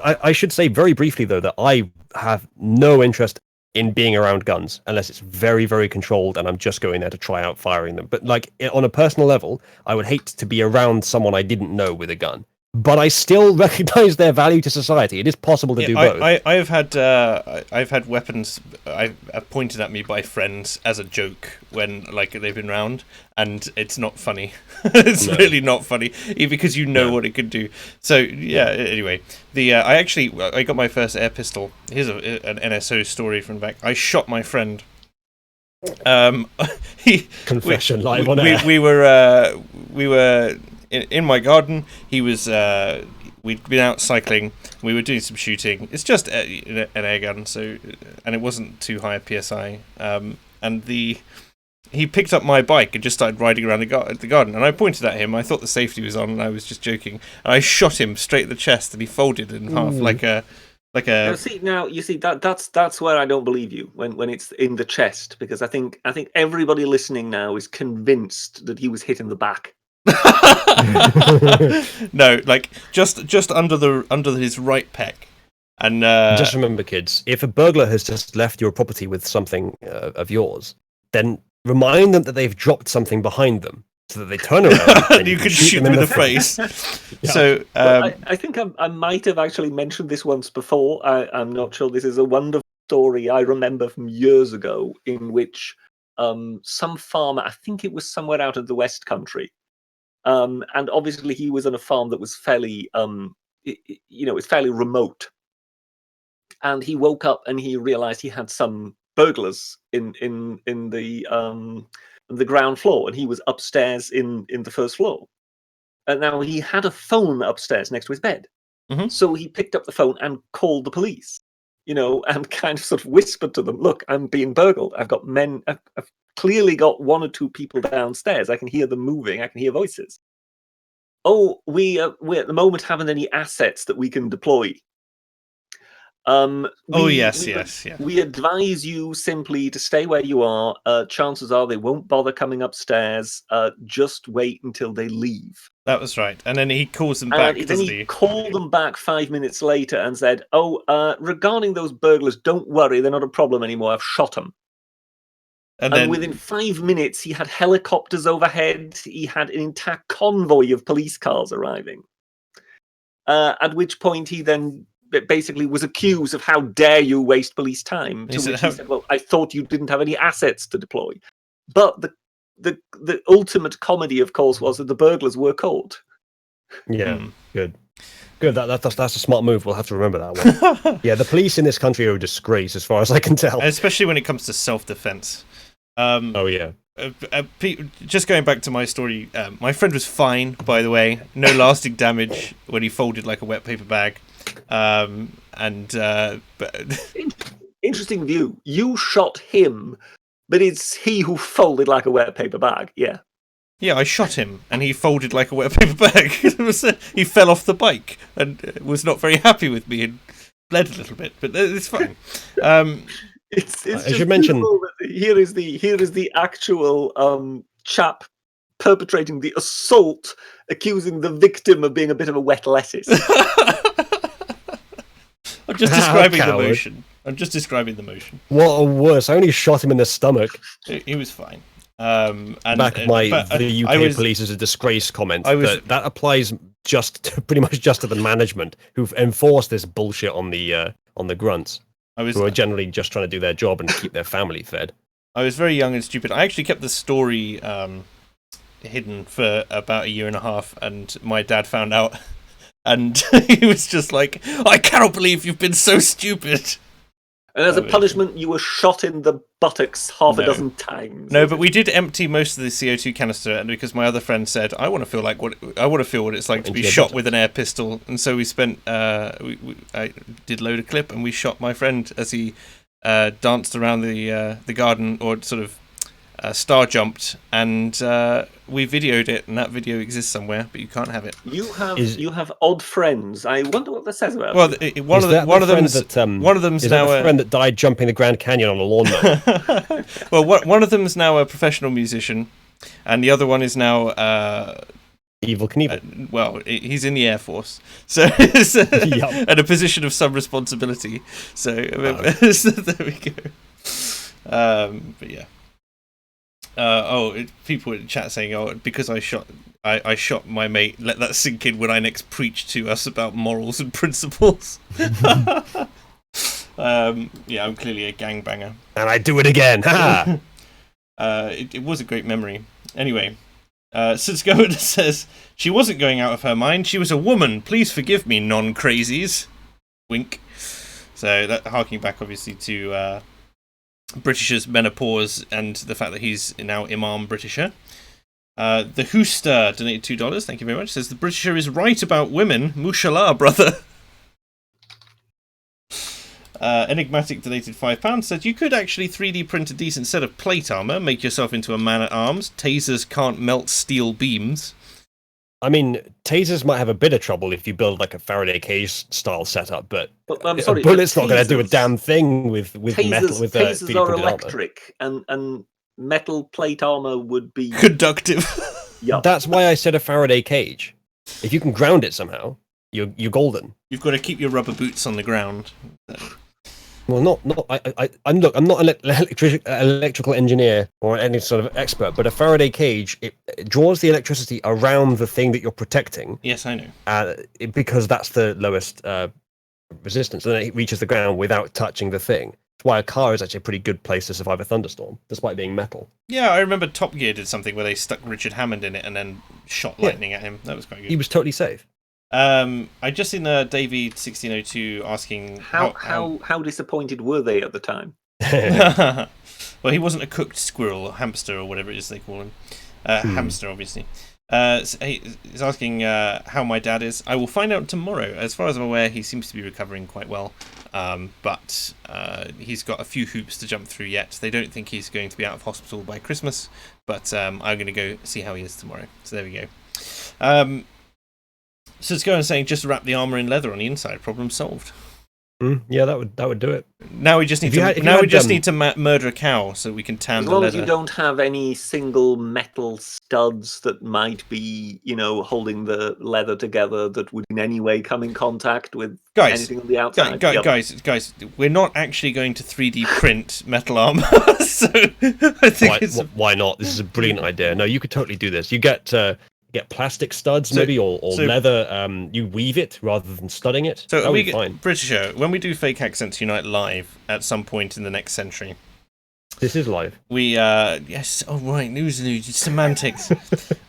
I should say very briefly, though, that I have no interest in being around guns unless it's very, very controlled and I'm just going there to try out firing them. But like on a personal level, I would hate to be around someone I didn't know with a gun. But I still recognize their value to society. It is possible to do both. I've had weapons pointed at me by friends as a joke when they've been round, and it's not funny. It's really not funny, because you know what it could do. So anyway, I got my first air pistol. Here's an NSO story from back. I shot my friend. Confession live on air. We were in my garden. He was we'd been out cycling, we were doing some shooting. It's just an air gun, and it wasn't too high a PSI, and he picked up my bike and just started riding around the garden, and I pointed at him. I thought the safety was on and I was just joking, and I shot him straight in the chest, and he folded in half like a Now you see that's where I don't believe you when it's in the chest, because I think everybody listening now is convinced that he was hit in the back. No, just under his right pec, and just remember, kids, if a burglar has just left your property with something of yours, then remind them that they've dropped something behind them, so that they turn around and you can shoot them in the face. So I think I might have actually mentioned this once before. I'm not sure. This is a wonderful story I remember from years ago, in which some farmer, I think it was somewhere out of the West Country, and obviously he was on a farm that was fairly, it's fairly remote. And he woke up and he realized he had some burglars in the ground floor, and he was upstairs in the first floor. And now he had a phone upstairs next to his bed. Mm-hmm. So he picked up the phone and called the police, and kind of sort of whispered to them, "Look, I'm being burgled. I've got men. I've clearly got one or two people downstairs. I can hear them moving. I can hear voices. Oh, we at the moment haven't any assets that we can deploy. Yes. We advise you simply to stay where you are. Chances are they won't bother coming upstairs. Just wait until they leave." That was right. And then he calls them back, doesn't he? Called them back 5 minutes later and said, regarding those burglars, don't worry, they're not a problem anymore. I've shot them. And then within 5 minutes, he had helicopters overhead. He had an entire convoy of police cars arriving. At which point he then basically was accused of, "How dare you waste police time?" To which he said, "Well, I thought you didn't have any assets to deploy." But the ultimate comedy, of course, was that the burglars were caught. Yeah, good. That's a smart move. We'll have to remember that one. Yeah, the police in this country are a disgrace, as far as I can tell. Especially when it comes to self-defense. Just going back to my story, my friend was fine, by the way. No lasting damage when he folded like a wet paper bag. Interesting view. You shot him, but it's he who folded like a wet paper bag. Yeah, I shot him, and he folded like a wet paper bag. He fell off the bike and was not very happy with me. And bled a little bit, but it's fine. It's As just you mentioned- beautiful that here is the actual chap perpetrating the assault, accusing the victim of being a bit of a wet lettuce. I'm just describing the motion. I'm just describing the motion. What a worse! I only shot him in the stomach. He was fine. And Back of my the UK was, police is a disgrace comment. was, that applies pretty much just to the management who've enforced this bullshit on the grunts. Who are generally just trying to do their job and keep their family fed. I was very young and stupid. I actually kept the story hidden for about a year and a half, and my dad found out, and he was just like, "I cannot believe you've been so stupid." And as a punishment, you were shot in the buttocks half a dozen times. No, but we did empty most of the CO2 canister, and because my other friend said, "I want to feel what it's like to be shot with an air pistol," and so we spent. I did load a clip, and we shot my friend as he danced around the garden, or sort of star jumped, and we videoed it, and that video exists somewhere, but you can't have it. You have odd friends. I wonder what that says about. Well, one of them's now a friend that died jumping the Grand Canyon on a lawnmower. Well, one of them's now a professional musician, and the other one is now Evel Knievel. Well, he's in the Air Force, so at a position of some responsibility. So, so there we go. But yeah. People in chat saying, "Oh, because I shot my mate. Let that sink in when I next preach to us about morals and principles." Yeah, I'm clearly a gangbanger, and I do it again. It was a great memory. Anyway, Sitzgoen says she wasn't going out of her mind. She was a woman. Please forgive me, non-crazies. Wink. So that harking back obviously to. British's menopause and the fact that he's now Imam Britisher. The Hooster donated $2. Thank you very much. Says the Britisher is right about women. Mushallah, brother. Enigmatic donated £5. Said you could actually 3D print a decent set of plate armor, make yourself into a man at arms. Tasers can't melt steel beams. I mean, tasers might have a bit of trouble if you build like a Faraday cage style setup, but I'm sorry, a bullet's not going to do a damn thing with metal. With tasers are electric, and metal plate armor would be conductive. Yeah, that's why I said a Faraday cage. If you can ground it somehow, you're golden. You've got to keep your rubber boots on the ground. Well, I'm not an electrical engineer or any sort of expert, but a Faraday cage, it draws the electricity around the thing that you're protecting. Yes, I know. Because that's the lowest resistance, and then it reaches the ground without touching the thing. That's why a car is actually a pretty good place to survive a thunderstorm, despite being metal. Yeah, I remember Top Gear did something where they stuck Richard Hammond in it and then shot lightning at him. That was quite good. He was totally safe. I just seen David1602 asking how disappointed were they at the time? Well, he wasn't a cooked squirrel or hamster or whatever it is they call him. Hamster, obviously. He's asking how my dad is. I will find out tomorrow. As far as I'm aware, he seems to be recovering quite well, but he's got a few hoops to jump through yet. They don't think he's going to be out of hospital by Christmas, but I'm going to go see how he is tomorrow. So there we go. So let's go and saying just wrap the armor in leather on the inside. Problem solved. Yeah, that would do it. Now we just need need to murder a cow so we can tan the leather. As long as you don't have any single metal studs that might be, holding the leather together that would in any way come in contact with anything on the outside. Guys, we're not actually going to 3D print metal armor. So I think why not? This is a brilliant idea. No, you could totally do this. You get plastic studs, maybe, or leather. You weave it rather than studding it. So that would be fine. Britisher, when we do Fake Accents Unite live at some point in the next century. This is live. We yes. Oh right, news, semantics.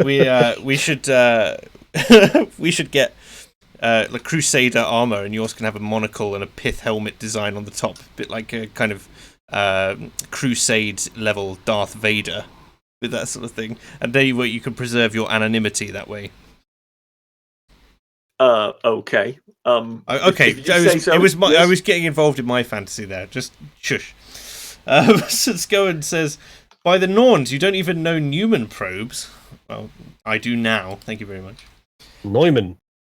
we should get the Crusader armor, and yours can have a monocle and a pith helmet design on the top, a bit like a kind of Crusade level Darth Vader. With that sort of thing, and there you can preserve your anonymity that way. Okay. Okay. I was getting involved in my fantasy there. Just shush. Sitzgoen says, by the Norns, you don't even know Newman probes. Well, I do now. Thank you very much. Neumann.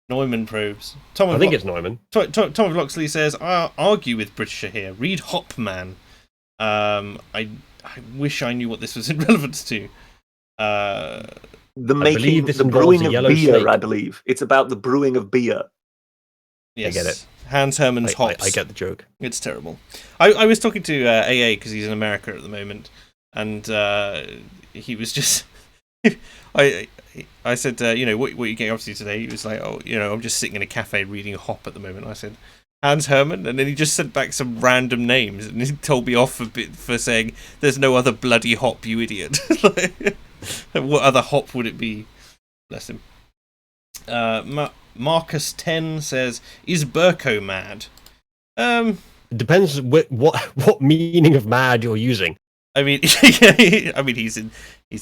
Neumann probes. Tom I of think it's Neumann. Tom of Loxley says, "I'll argue with Britisher here. Read Hopman." I wish I knew what this was in relevance to. The brewing of beer, snake. I believe. It's about the brewing of beer. Yes. I get it. Hans Hermann's hops. I get the joke. It's terrible. I was talking to AA because he's in America at the moment, and he was just... I said, what are you getting up to today? He was like, I'm just sitting in a cafe reading Hop at the moment. I said, Hans Hermann, and then he just sent back some random names, and he told me off for saying, "There's no other bloody Hop, you idiot." What other Hop would it be? Bless him. Marcus 10 says, "Is Burko mad?" It depends what meaning of mad you're using. I mean, he's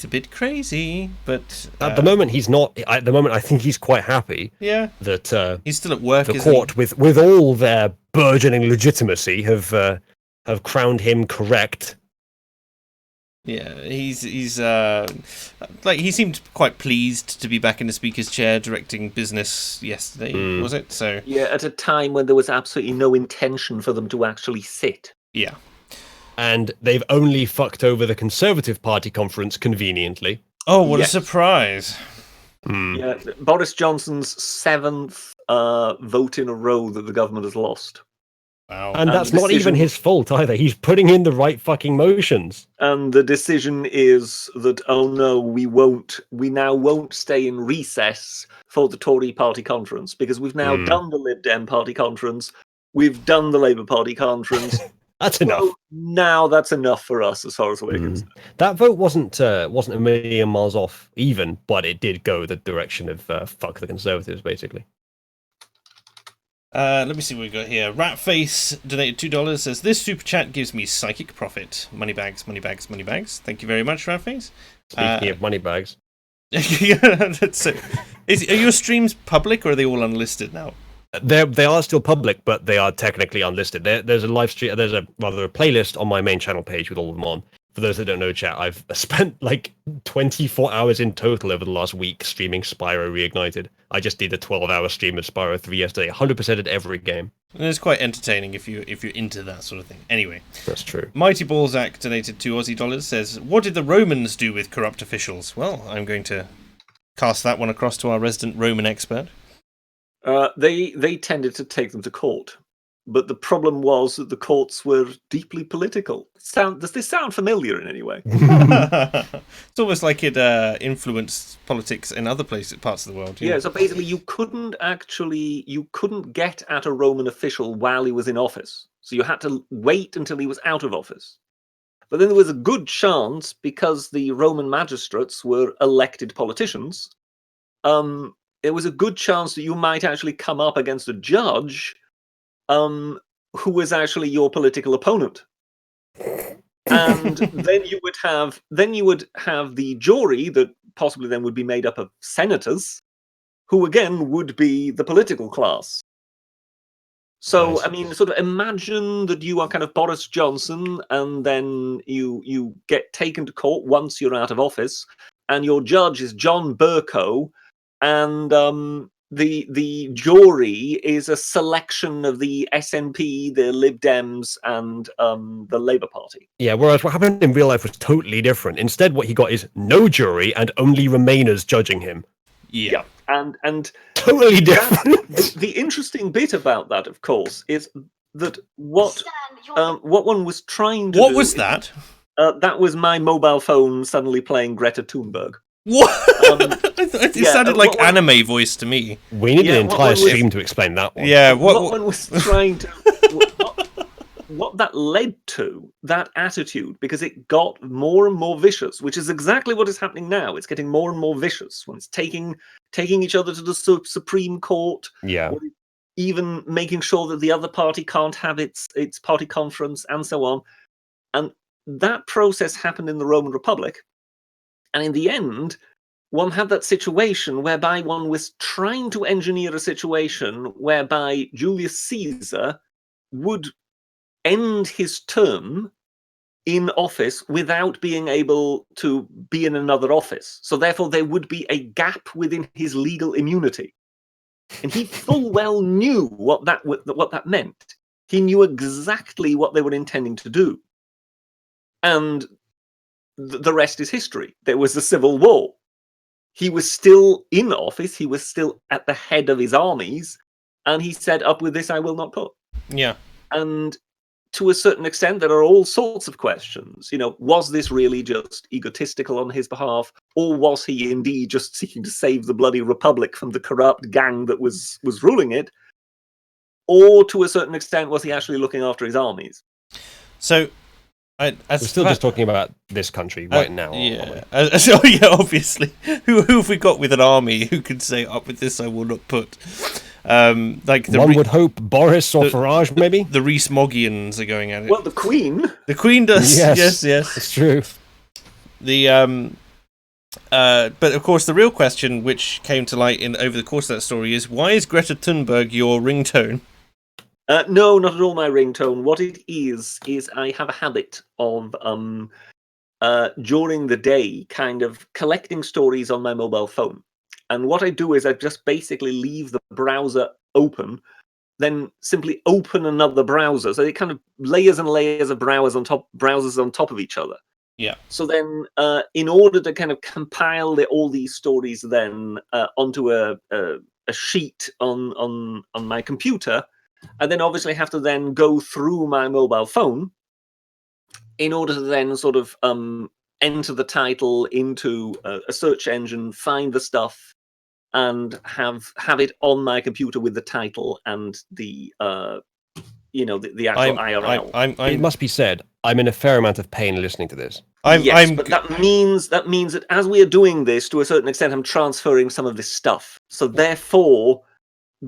a bit crazy, but at the moment he's not. At the moment, I think he's quite happy. Yeah, that he's still at work. The court, with all their burgeoning legitimacy, have crowned him correct. Yeah, he's like, he seemed quite pleased to be back in the speaker's chair directing business yesterday. Was it? So yeah, at a time when there was absolutely no intention for them to actually sit. Yeah. And they've only fucked over the Conservative Party conference conveniently. Oh, what a surprise. Yeah, Boris Johnson's 7th vote in a row that the government has lost. Wow. And that's not even his fault either. He's putting in the right fucking motions. And the decision is that, oh no, we now won't stay in recess for the Tory Party conference, because we've now done the Lib Dem Party conference, we've done the Labour Party conference. That's enough. Now that's enough for us, as far as we're concerned. That vote wasn't a million miles off even, but it did go the direction of fuck the Conservatives, basically. Let me see what we got here. Ratface donated $2, says, "This super chat gives me psychic profit. Money bags, money bags, money bags." Thank you very much, Ratface. Speaking of money bags. That's it. Are your streams public, or are they all unlisted now? They are still public, but they are technically unlisted. There's a live stream. There's a playlist on my main channel page with all of them on. For those that don't know, chat, I've spent like 24 hours in total over the last week streaming Spyro Reignited. I just did a 12-hour stream of Spyro 3 yesterday. 100%ed every game. And it's quite entertaining if you're into that sort of thing. Anyway, that's true. Mighty Balzac donated $2 Aussie, says, "What did the Romans do with corrupt officials?" Well, I'm going to cast that one across to our resident Roman expert. They tended to take them to court, but the problem was that the courts were deeply political. Does this sound familiar in any way? It's almost like it influenced politics in other parts of the world. Yeah, so basically you couldn't get at a Roman official while he was in office. So you had to wait until he was out of office. But then there was a good chance, because the Roman magistrates were elected politicians, there was a good chance that you might actually come up against a judge who was actually your political opponent. And then you would have the jury that possibly then would be made up of senators, who again would be the political class. So, nice. I mean, sort of imagine that you are kind of Boris Johnson, and then you get taken to court once you're out of office, and your judge is John Burko, and the jury is a selection of the SNP, the Lib Dems, and the Labour Party. Yeah, whereas what happened in real life was totally different. Instead, what he got is no jury and only Remainers judging him. Yeah. And totally different. The interesting bit about that, of course, is that what one was trying to do... What was that? That was my mobile phone suddenly playing Greta Thunberg. What? It sounded like anime voice to me. We need an entire stream to explain that one. Yeah, what one was trying to... what that led to, that attitude, because it got more and more vicious, which is exactly what is happening now. It's getting more and more vicious when it's taking each other to the Supreme Court. Yeah. Even making sure that the other party can't have its party conference and so on. And that process happened in the Roman Republic. And in the end, one had that situation whereby one was trying to engineer a situation whereby Julius Caesar would end his term in office without being able to be in another office. So therefore, there would be a gap within his legal immunity. And he full well knew what that meant. He knew exactly what they were intending to do. And the rest is history. There was a civil war. He was still in office. He was still at the head of his armies. And he said, up with this, I will not put. Yeah. And to a certain extent, there are all sorts of questions. Was this really just egotistical on his behalf? Or was he indeed just seeking to save the bloody republic from the corrupt gang that was ruling it? Or to a certain extent, was he actually looking after his armies? So, we're still just talking about this country right now. Yeah. Yeah, obviously. Who have we got with an army who can say, up with this, I will not put? Like one would hope Boris or Farage, maybe? The Rees-Moggians are going at it. Well, the Queen. The Queen does. Yes. It's true. But of course, the real question which came to light over the course of that story is, why is Greta Thunberg your ringtone? No, not at all my ringtone. What it is I have a habit of, during the day, kind of collecting stories on my mobile phone. And what I do is I just basically leave the browser open, then simply open another browser. So it kind of layers and layers of browsers on top of each other. Yeah. So then, in order to kind of compile all these stories then onto a sheet on my computer, I then obviously have to then go through my mobile phone in order to then sort of enter the title into a search engine, find the stuff, and have it on my computer with the title and the actual IRL. It must be said, I'm in a fair amount of pain listening to this. But that means that as we are doing this, to a certain extent, I'm transferring some of this stuff. So therefore,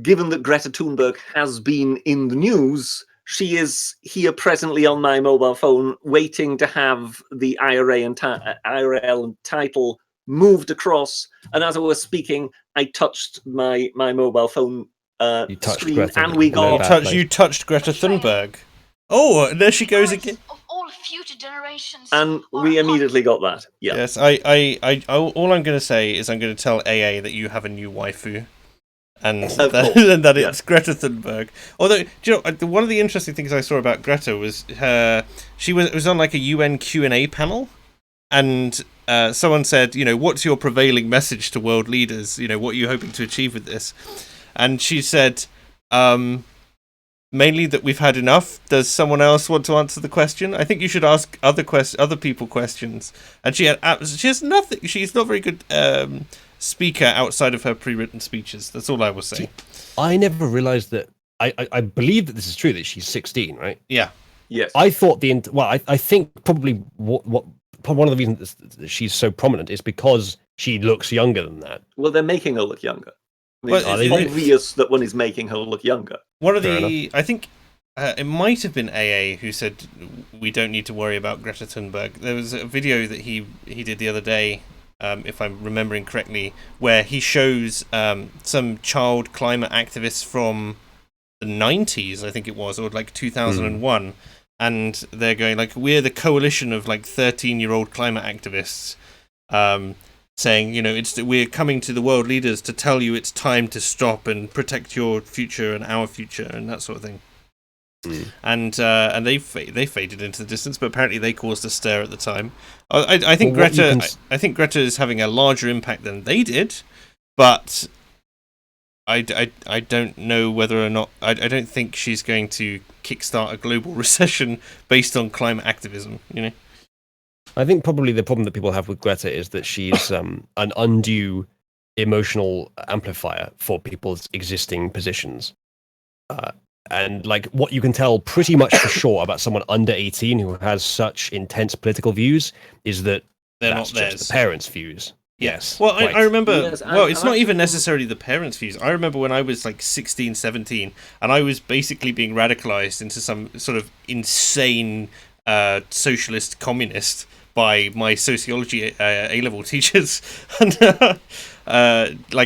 given that Greta Thunberg has been in the news, she is here presently on my mobile phone, waiting to have the IRL and title moved across. And as I was speaking, I touched my mobile phone screen, Greta, and we got. You touched Greta Thunberg. Oh, there she goes again. Of all future generations. And we immediately got that. Yeah. Yes, all I'm going to say is I'm going to tell AA that you have a new waifu. And that it's Greta Thunberg. Although, do you know, one of the interesting things I saw about Greta was it was on like a UN Q&A panel, and someone said, what's your prevailing message to world leaders? What are you hoping to achieve with this? And she said, mainly that we've had enough. Does someone else want to answer the question? I think you should ask other people questions. And she has nothing. She's not very good speaker outside of her pre-written speeches. That's all I will say. I never realized that. I believe that this is true, that she's 16, right? Yeah. Yes. I thought I think probably what one of the reasons that she's so prominent is because she looks younger than that. Well, they're making her look younger. I mean, Well, it's obvious that one is making her look younger. One of I think it might have been AA who said we don't need to worry about Greta Thunberg. There was a video that he did the other day, if I'm remembering correctly, where he shows some child climate activists from the 90s, I think it was, or like 2001, and they're going like, we're the coalition of like 13-year-old climate activists, saying, we're coming to the world leaders to tell you it's time to stop and protect your future and our future and that sort of thing. And they faded into the distance, but apparently they caused a stir at the time. I think Greta is having a larger impact than they did, but I don't know whether or not I don't think she's going to kickstart a global recession based on climate activism. I think probably the problem that people have with Greta is that she's an undue emotional amplifier for people's existing positions. And like what you can tell pretty much for sure about someone under 18 who has such intense political views is that that's not just the parents' views. Yes. Well, I remember, it's not even necessarily the parents' views. I remember when I was like 16, 17, and I was basically being radicalized into some sort of insane socialist communist by my sociology A-level teachers. And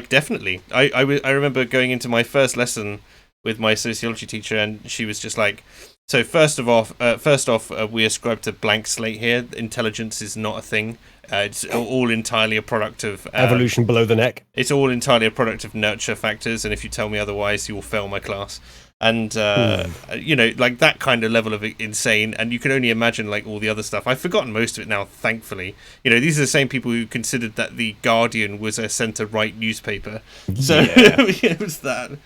definitely. I remember going into my first lesson with my sociology teacher, and she was just like, So first off, we ascribe to blank slate here. Intelligence is not a thing. It's all entirely a product of Evolution below the neck. It's all entirely a product of nurture factors, and if you tell me otherwise, you will fail my class. And like that kind of level of insane, and you can only imagine like all the other stuff. I've forgotten most of it now, thankfully. These are the same people who considered that the Guardian was a centre-right newspaper. So it was that.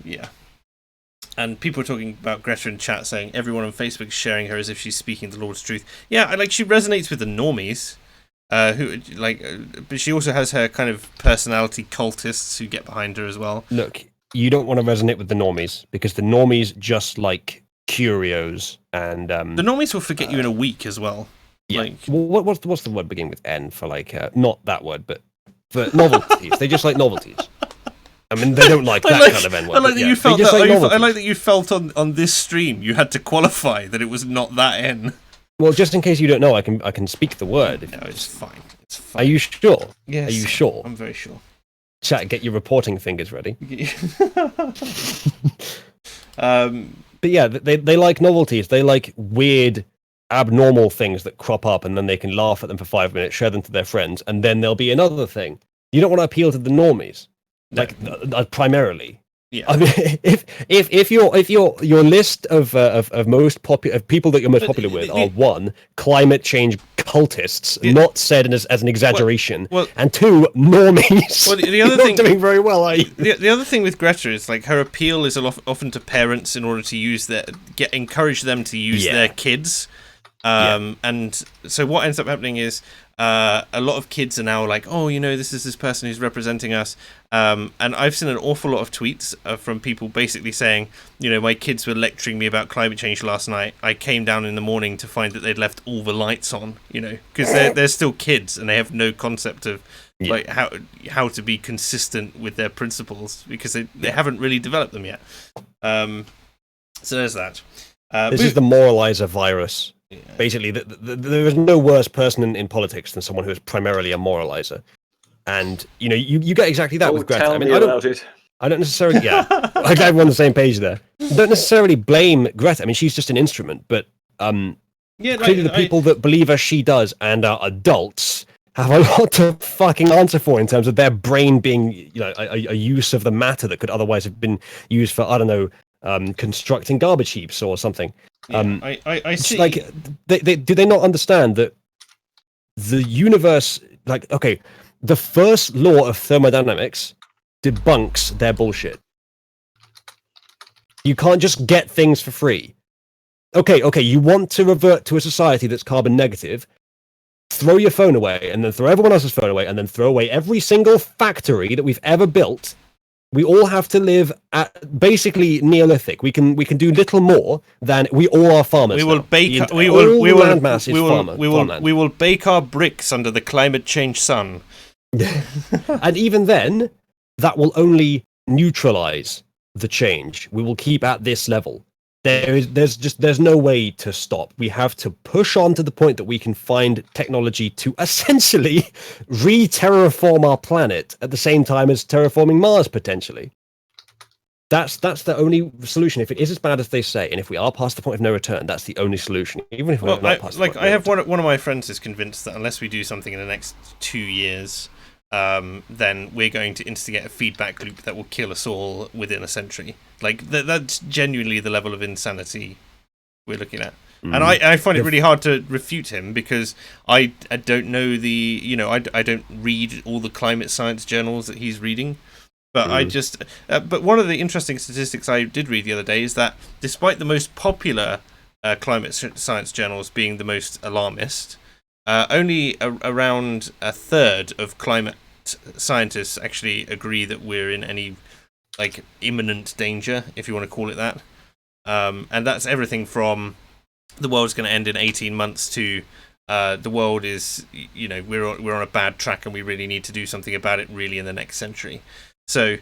Yeah. And people are talking about Greta in chat saying everyone on Facebook is sharing her as if she's speaking the Lord's truth. Yeah, she resonates with the normies, but she also has her kind of personality cultists who get behind her as well. Look, you don't want to resonate with the normies because the normies just like curios and the normies will forget you in a week as well. Yeah. What's the word beginning with N for not that word, but for novelties? They just like novelties. I mean, they don't like that kind of N word. I like that you felt that. I like that you felt on this stream you had to qualify that it was not that N. Well, just in case you don't know, I can speak the word. No, it's fine. It's fine. Are you sure? Yes. Are you sure? I'm very sure. Chat, get your reporting fingers ready. But yeah, they like novelties. They like weird, abnormal things that crop up, and then they can laugh at them for 5 minutes, share them to their friends, and then there'll be another thing. You don't want to appeal to the normies. Primarily, yeah. I mean, if your list of most popular of people that you're most popular with are one, climate change cultists, not said as an exaggeration, and two, normies. Well, the other thing, not doing very well, are you? The other thing with Greta is her appeal is often to parents in order to use encourage them to use their kids. And so what ends up happening is a lot of kids are now like, oh, this is this person who's representing us. And I've seen an awful lot of tweets from people basically saying, my kids were lecturing me about climate change last night. I came down in the morning to find that they'd left all the lights on, because they're still kids and they have no concept of like how to be consistent with their principles because they haven't really developed them yet. So there's that. This is the moralizer virus. Yeah. Basically, there is no worse person in politics than someone who is primarily a moralizer. And, you get exactly that with Greta. Tell me about it. I don't necessarily, I glad we're on the same page there. I don't necessarily blame Greta. I mean, she's just an instrument, but clearly the people that believe as she does and are adults have a lot to fucking answer for in terms of their brain being, a use of the matter that could otherwise have been used for, I don't know, constructing garbage heaps or something. I see. Do they not understand that the universe, the first law of thermodynamics debunks their bullshit. You can't just get things for free. Okay, you want to revert to a society that's carbon negative, throw your phone away, and then throw everyone else's phone away, and then throw away every single factory that we've ever built. We all have to live at basically Neolithic. We can do little more than we all are farmers. We will bake. We will bake our bricks under the climate change sun. And even then, that will only neutralize the change. We will keep at this level. There's no way to stop. We have to push on to the point that we can find technology to essentially re-terraform our planet at the same time as terraforming Mars potentially. That's the only solution. If it is as bad as they say, and if we are past the point of no return, that's the only solution. Even if we're not past the point of no return. One of my friends is convinced that unless we do something in the next 2 years, then we're going to instigate a feedback loop that will kill us all within a century. That's genuinely the level of insanity we're looking at. And I find it really hard to refute him because I don't know I don't read all the climate science journals that he's reading. But but one of the interesting statistics I did read the other day is that despite the most popular climate science journals being the most alarmist, only around a third of climate scientists actually agree that we're in any imminent danger, if you want to call it that. And that's everything from the world's going to end in 18 months to the world is, we're on a bad track and we really need to do something about it really in the next century. So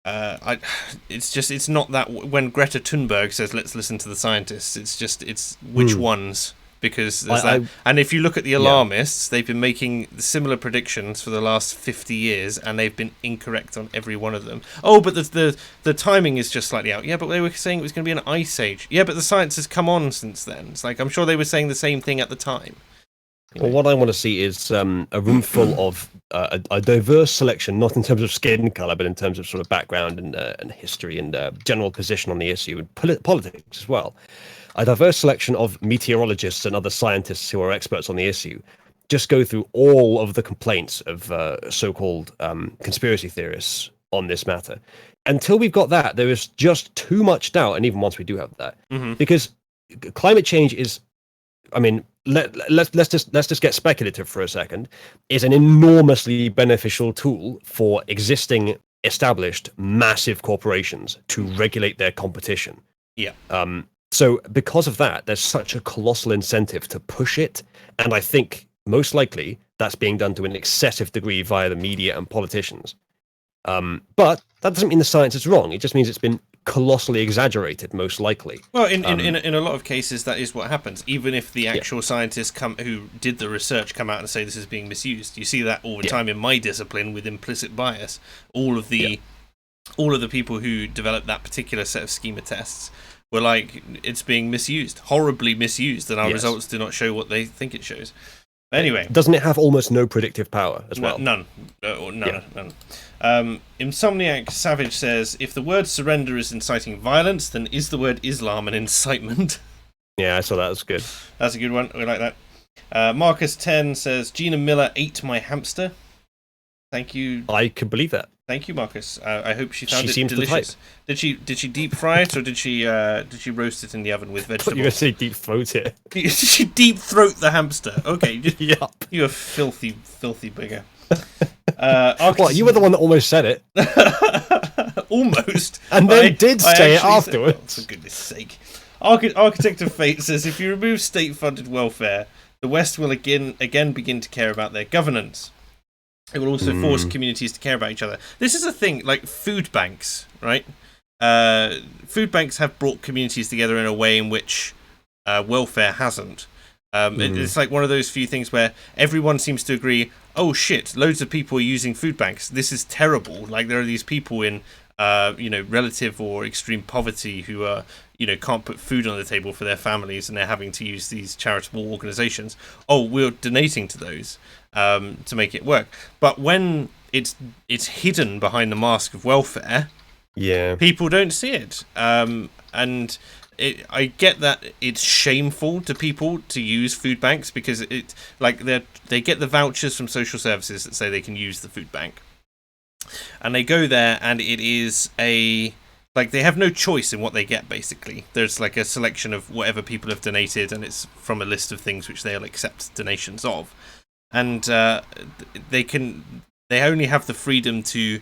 it's not that when Greta Thunberg says let's listen to the scientists, it's which ones. because there's that. And if you look at the alarmists, they've been making similar predictions for the last 50 years, and they've been incorrect on every one of them. Oh, but the timing is just slightly out. Yeah, but they were saying it was going to be an ice age. Yeah, but the science has come on since then. It's like, I'm sure they were saying the same thing at the time. Well, what I want to see is a room full of a diverse selection, not in terms of skin color, but in terms of sort of background and history and general position on the issue and politics as well. A diverse selection of meteorologists and other scientists who are experts on the issue just go through all of the complaints of so-called conspiracy theorists on this matter. Until we've got that, there is just too much doubt, and even once we do have that, because climate change is, I mean, let's just get speculative for a second, is an enormously beneficial tool for existing established massive corporations to regulate their competition. Yeah. So because of that, there's such a colossal incentive to push it, and I think most likely that's being done to an excessive degree via the media and politicians. But that doesn't mean the science is wrong. It just means it's been colossally exaggerated, most likely. Well, in a lot of cases, that is what happens. Even if the actual scientists who did the research come out and say this is being misused, you see that all the time in my discipline with implicit bias. All of the people who developed that particular set of schema tests were like, it's being misused, horribly misused, and our results do not show what they think it shows. Anyway, doesn't it have almost no predictive power as well? None. Insomniac Savage says, if the word surrender is inciting violence, then is the word Islam an incitement? Yeah, I saw that. That's good. That's a good one. We like that. Marcus 10 says, Gina Miller ate my hamster. Thank you. I can believe that. Thank you, Marcus. I hope she found it seems delicious. Did she deep fry it, or did she roast it in the oven with vegetables? You're going to say deep throat it. Did she deep throat the hamster? Okay. Yup. You a filthy bigger. What? You were the one that almost said it. Almost. And then did say it afterwards. For goodness sake. Architect of Fate says, if you remove state-funded welfare, the West will again begin to care about their governance. It will also force communities to care about each other. This is a thing, like food banks, right? Food banks have brought communities together in a way in which welfare hasn't. It's like one of those few things where everyone seems to agree, oh shit, loads of people are using food banks. This is terrible. Like, there are these people in relative or extreme poverty who are, can't put food on the table for their families, and they're having to use these charitable organizations. Oh, we're donating to those to make it work. But when it's hidden behind the mask of welfare, people don't see it. And I get that it's shameful to people to use food banks, because they get the vouchers from social services that say they can use the food bank, and they go there, and it is they have no choice in what they get. Basically, there's like a selection of whatever people have donated, and it's from a list of things which they'll accept donations of, and they only have the freedom to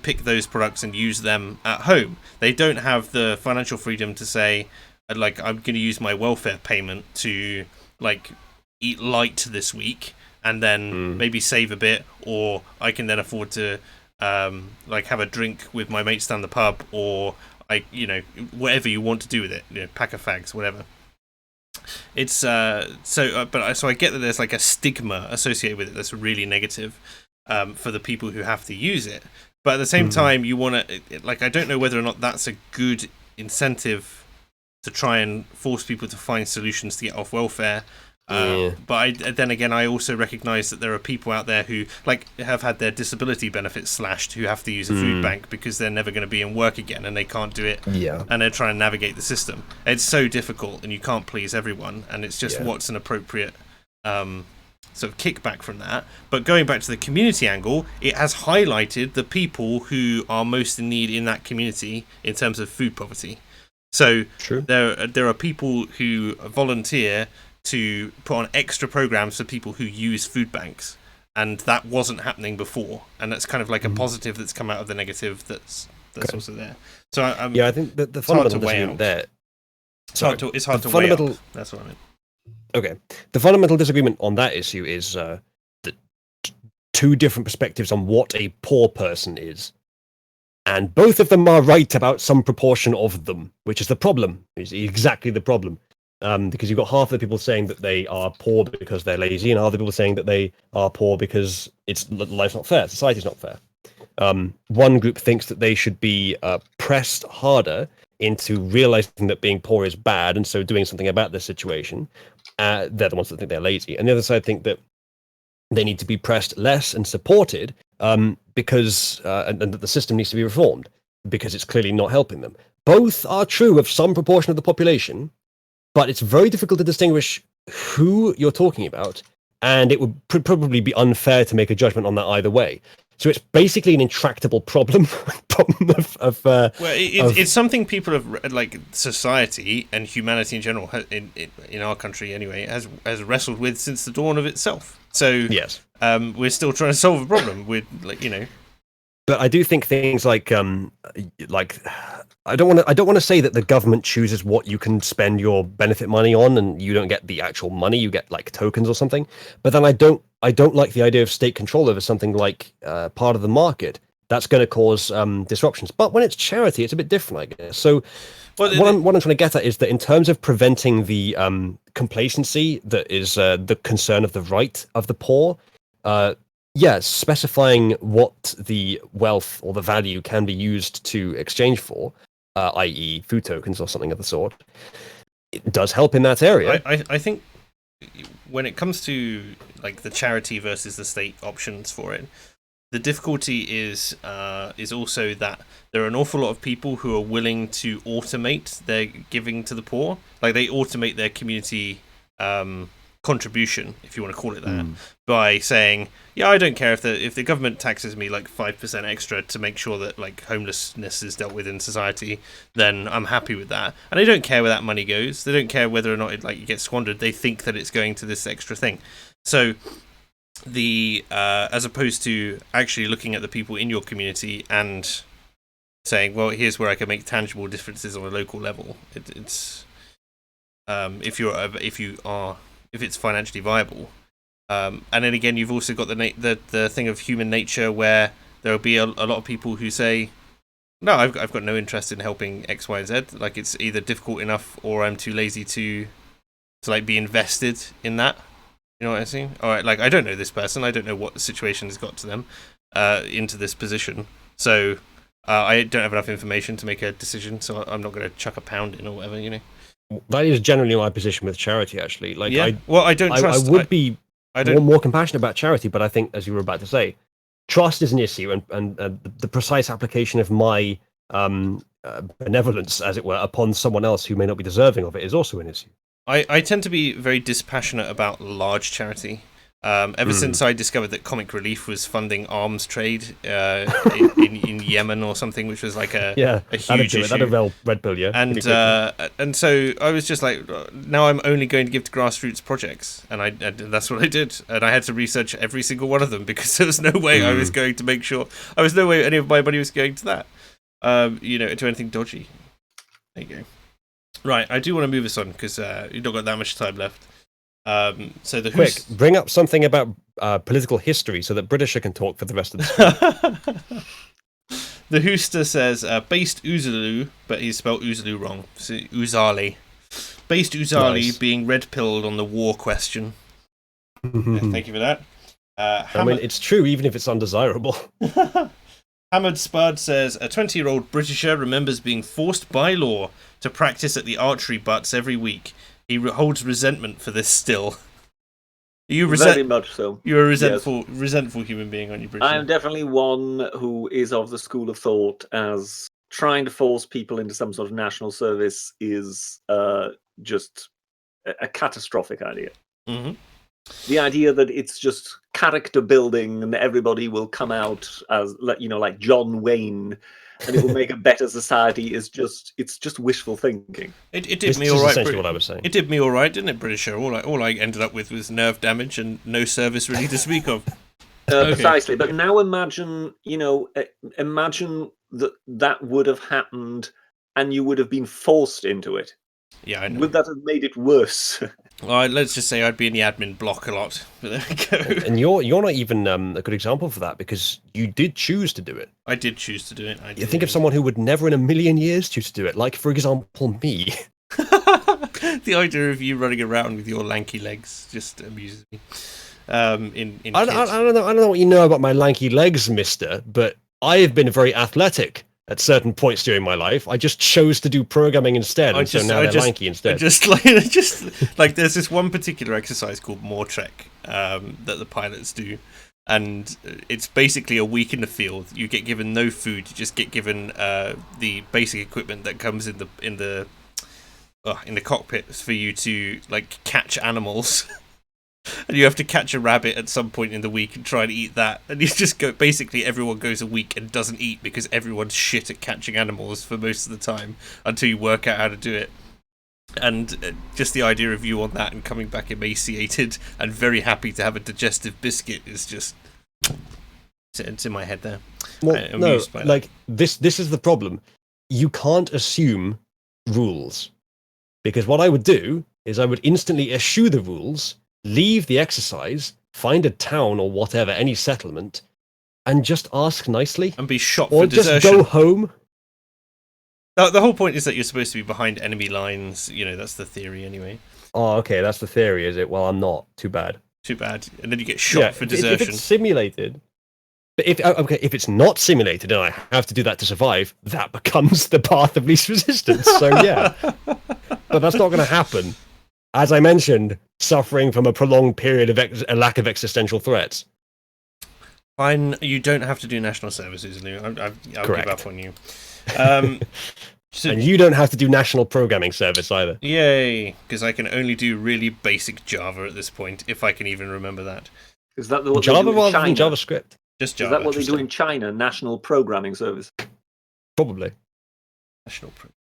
pick those products and use them at home. They don't have the financial freedom to say, like, I'm going to use my welfare payment to eat light this week and then maybe save a bit, or I can then afford to have a drink with my mates down the pub, or whatever you want to do with it, pack of fags, whatever. It's so I get that there's like a stigma associated with it that's really negative for the people who have to use it. But at the same time, you want to, I don't know whether or not that's a good incentive to try and force people to find solutions to get off welfare. But then again, I also recognise that there are people out there who have had their disability benefits slashed, who have to use a food bank because they're never going to be in work again and they can't do it. And they're trying to navigate the system. It's so difficult, and you can't please everyone. And it's just what's an appropriate sort of kickback from that. But going back to the community angle, it has highlighted the people who are most in need in that community in terms of food poverty. So there are people who volunteer to put on extra programs for people who use food banks, and that wasn't happening before, and that's kind of like a positive that's come out of the negative that's also there. So I think that the fundamental disagreement there, it's hard to weigh up. That's what I mean. Okay, the fundamental disagreement on that issue is the two different perspectives on what a poor person is, and both of them are right about some proportion of them, which is the problem. Is exactly the problem. because you've got half the people saying that they are poor because they're lazy, and half the people saying that they are poor because life's not fair, society's not fair. One group thinks that they should be pressed harder into realizing that being poor is bad, and so doing something about this situation. They're the ones that think they're lazy, and the other side think that they need to be pressed less and supported because and that the system needs to be reformed because it's clearly not helping them. Both are true of some proportion of the population, but it's very difficult to distinguish who you're talking about, and it would probably be unfair to make a judgment on that either way. So it's basically an intractable problem. It's something people have, like society and humanity in general, in our country anyway, has wrestled with since the dawn of itself. So yes, we're still trying to solve a problem with, But I do think things like I don't want to say that the government chooses what you can spend your benefit money on, and you don't get the actual money, you get like tokens or something. But then I don't like the idea of state control over something like part of the market. That's going to cause disruptions. But when it's charity, it's a bit different, I guess. So what I'm trying to get at is that in terms of preventing the complacency that is the concern of the right of the poor, specifying what the wealth or the value can be used to exchange for, i.e. food tokens or something of the sort, it does help in that area. I think when it comes to like the charity versus the state options for it, the difficulty is also that there are an awful lot of people who are willing to automate their giving to the poor. Like they automate their community contribution, if you want to call it that, by saying, yeah, I don't care if the government taxes me like 5% extra to make sure that like homelessness is dealt with in society, then I'm happy with that. And they don't care where that money goes. They don't care whether or not it gets squandered. They think that it's going to this extra thing. So the as opposed to actually looking at the people in your community and saying, well, here's where I can make tangible differences on a local level. It's if it's financially viable, and then again, you've also got the thing of human nature where there will be a lot of people who say, no, I've got no interest in helping X, Y, and Z. Like it's either difficult enough or I'm too lazy to like be invested in that. You know what I mean? All right, like I don't know this person. I don't know what the situation has got to them into this position. So I don't have enough information to make a decision. So I'm not going to chuck a pound in or whatever. You know. That is generally my position with charity. Actually, like yeah. I don't trust. I would be more compassionate about charity, but I think, as you were about to say, trust is an issue, and the precise application of my benevolence, as it were, upon someone else who may not be deserving of it is also an issue. I tend to be very dispassionate about large charity. Ever since I discovered that Comic Relief was funding arms trade in Yemen or something, which was like a huge issue. That'd a red pill, yeah. And so I was just like, now I'm only going to give to grassroots projects, and that's what I did. And I had to research every single one of them because there was no way I was going to make sure. There was no way any of my money was going to that. To anything dodgy. There you go. Right, I do want to move us on because you've not got that much time left. So bring up something about political history so that Britisher can talk for the rest of the The Hooster says, based Uzalu, but he's spelled Uzalu wrong. So Uzali. Based Uzali Nice. being red-pilled on the war question. Thank you for that. I mean, it's true, even if it's undesirable. Hamad Spud says, a 20-year-old Britisher remembers being forced by law to practice at the archery butts every week. He holds resentment for this still. Very much so. You're a resentful human being, aren't you, Britisher? I am definitely one who is of the school of thought as trying to force people into some sort of national service is just a catastrophic idea. Mm-hmm. The idea that it's just character building and everybody will come out as, like John Wayne, and it will make a better society it's just wishful thinking. It did me all right. Essentially what I was saying. It did me all right, didn't it, Britisher? All I ended up with was nerve damage and no service really to speak of. Precisely. But now imagine that would have happened and you would have been forced into it. Yeah, I know. Would that have made it worse? Well, let's just say I'd be in the admin block a lot. But there we go. And you're not even a good example for that because you did choose to do it. I did choose to do it. You think of someone who would never in a million years choose to do it, like, for example, me. The idea of you running around with your lanky legs just amuses me. In I kids. don't know what you know about my lanky legs, mister, but I have been very athletic at certain points during my life. I just chose to do programming instead, and so now they're lanky instead. Just like there's this one particular exercise called Moretrek that the pilots do, and it's basically a week in the field. You get given no food. You just get given the basic equipment that comes in the cockpit for you to like catch animals. And you have to catch a rabbit at some point in the week and try and eat that. And you just go, basically everyone goes a week and doesn't eat because everyone's shit at catching animals for most of the time until you work out how to do it. And just the idea of you on that and coming back emaciated and very happy to have a digestive biscuit is just, it's in my head there. Well, no, like this is the problem. You can't assume rules. Because what I would do is I would instantly eschew the rules, leave the exercise, find a town or whatever, any settlement, and just ask nicely. And be shot or for desertion. Or just go home. The whole point is that you're supposed to be behind enemy lines. You know, that's the theory anyway. Oh, okay, that's the theory, is it? Well, I'm not. Too bad. Too bad. And then you get shot for desertion. If it's simulated... But if it's not simulated and I have to do that to survive, that becomes the path of least resistance. So, yeah. But that's not going to happen. As I mentioned, suffering from a prolonged period of a lack of existential threats. Fine, you don't have to do national service, Uzalu. I'll give up on you. And you don't have to do national programming service either. Yay, because I can only do really basic Java at this point, if I can even remember that. Is that what Java they do in rather China? than JavaScript? Just Java. Is that what they do in China? National Programming Service? Probably.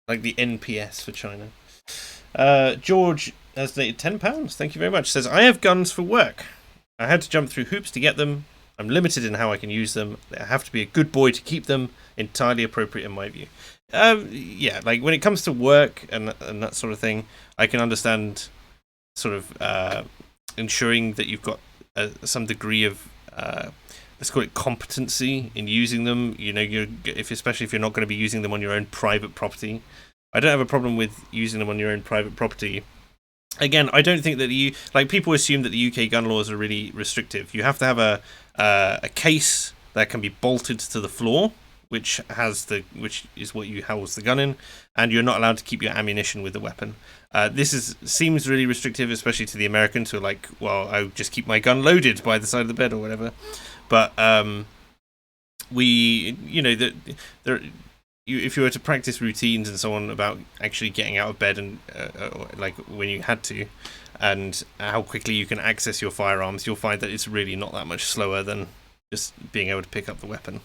Like the NPS for China. George has donated £10. Thank you very much. Says, I have guns for work. I had to jump through hoops to get them. I'm limited in how I can use them. I have to be a good boy to keep them. Entirely appropriate in my view. Yeah, like when it comes to work and that sort of thing, I can understand sort of ensuring that you've got some degree of let's call it competency in using them. You know, especially if you're not going to be using them on your own private property. I don't have a problem with using them on your own private property. Again, I don't think that people assume that the UK gun laws are really restrictive. You have to have a case that can be bolted to the floor, which is what you house the gun in, and you're not allowed to keep your ammunition with the weapon. This seems really restrictive, especially to the Americans who are like, well, I'll just keep my gun loaded by the side of the bed or whatever. But if you were to practice routines and so on about actually getting out of bed and like when you had to, and how quickly you can access your firearms, you'll find that it's really not that much slower than just being able to pick up the weapon.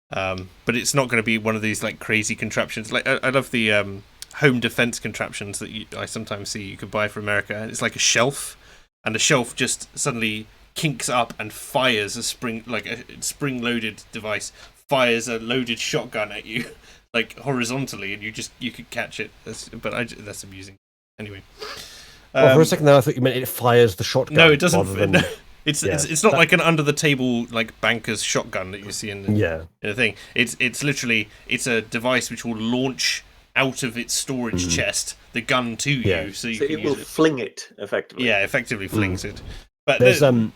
But it's not going to be one of these like crazy contraptions. Like I love the home defense contraptions that I sometimes see you could buy for America. It's like a shelf, and the shelf just suddenly kinks up and fires a spring-loaded device, fires a loaded shotgun at you, like horizontally, and you could catch it. That's amusing. Anyway. Well, for a second there, I thought you meant it fires the shotgun. No, it doesn't. Than... It's not like an under the table like banker's shotgun that you see in the thing. It's literally a device which will launch out of its storage chest the gun to you, so it will fling it effectively. Yeah, effectively flings it. But there's an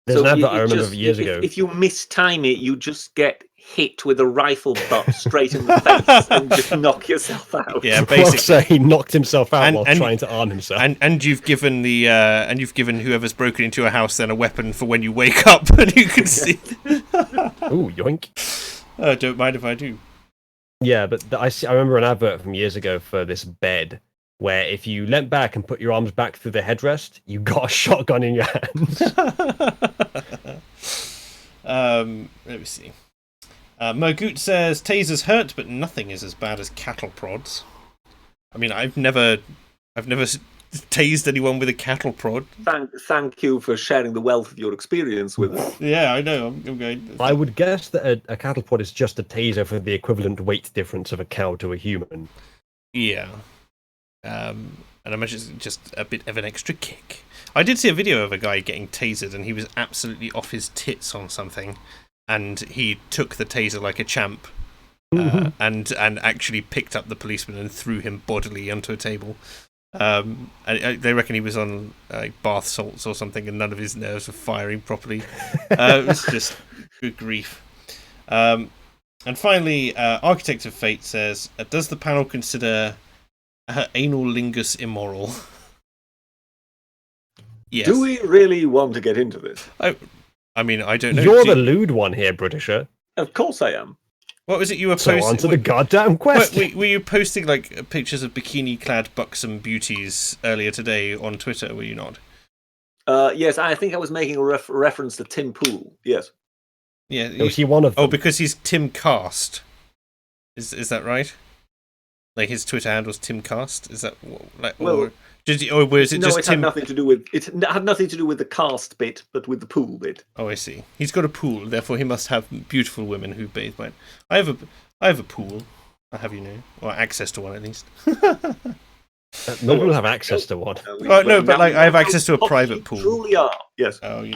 advert I remember years ago. If you mistime it, you just get hit with a rifle butt straight in the face and just knock yourself out. Yeah, basically. So he knocked himself out while trying to arm himself. And you've given whoever's broken into a house then a weapon for when you wake up and you can see. Ooh, yoink! Don't mind if I do. Yeah, but I remember an advert from years ago for this bed where if you leant back and put your arms back through the headrest, you got a shotgun in your hands. Let me see. Mogoot says tasers hurt, but nothing is as bad as cattle prods. I mean, I've never tased anyone with a cattle prod. Thank you for sharing the wealth of your experience with us. Yeah, I know. I'm going. I would guess that a cattle prod is just a taser for the equivalent weight difference of a cow to a human. Yeah. And I imagine it's just a bit of an extra kick. I did see a video of a guy getting tasered, and he was absolutely off his tits on something, and he took the taser like a champ, and actually picked up the policeman and threw him bodily onto a table. They reckon he was on bath salts or something, and none of his nerves were firing properly. It was just good grief. And finally, Architect of Fate says, does the panel consider anal lingus immoral? Yes. Do we really want to get into this? I mean, I don't know. You're the lewd one here, Britisher. Of course I am. What was it you were So posting? answer the goddamn question. Were you posting like pictures of bikini-clad buxom beauties earlier today on Twitter? Were you not? Yes, I think I was making a reference to Tim Pool. Yes. Yeah. Was he one of them? Oh, because he's Tim Cast. Is that right? Like his Twitter handle's Tim Cast. Is that like? Well, or was it no, just it Tim? had nothing to do with it. Had nothing to do with the cast bit, but with the pool bit. Oh, I see. He's got a pool, therefore he must have beautiful women who bathe by it. I have a pool. I have, or access to one at least. No people have access to one. No, but like I have access to a private pool. Truly are. Yes. Oh,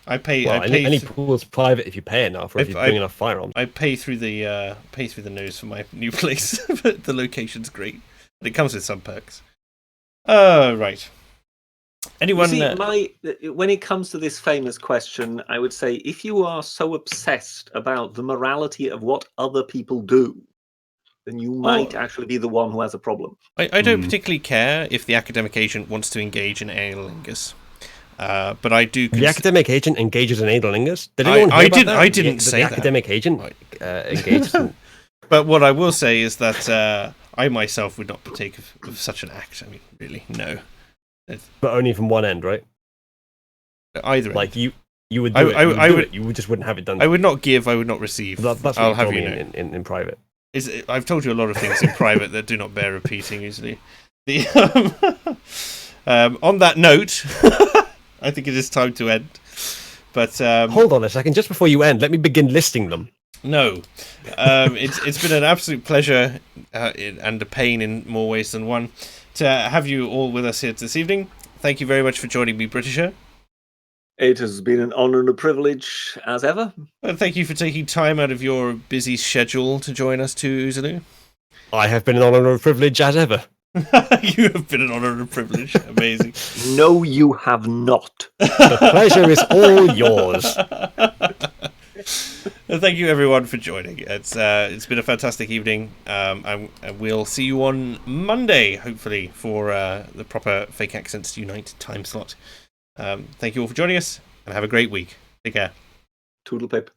I pay. Well, I pay. any pool's private if you pay enough, or if you bring enough firearms. I pay through the nose for my new place, but the location's great. But it comes with some perks. Right. Anyone? When it comes to this famous question, I would say if you are so obsessed about the morality of what other people do, then you might actually be the one who has a problem. I don't particularly care if the academic agent wants to engage in analingus, but I do. The academic agent engages in analingus. Did anyone hear about that? I didn't say the that. Academic agent engages. But what I will say is that I myself would not partake of such an act. I mean, really, no. But only from one end, right? Either end. Like you would do it. You just wouldn't have it done. I would not give. I would not receive. That's what I'll you have told you me know. in private. I've told you a lot of things in private that do not bear repeating usually. On that note, I think it is time to end. But hold on a second, just before you end, let me begin listing them. No, it's been an absolute pleasure and a pain in more ways than one to have you all with us here this evening. Thank you very much for joining me, Britisher. It has been an honour and a privilege, as ever. Well, thank you for taking time out of your busy schedule to join us too, Uzalu. I have been an honour and a privilege as ever. You have been an honour and a privilege. Amazing. No, you have not. The pleasure is all yours. Thank you, everyone, for joining. It's been a fantastic evening. And we'll see you on Monday, hopefully, for the proper Fake Accents Unite time slot. Thank you all for joining us, and have a great week. Take care. Toodle pip.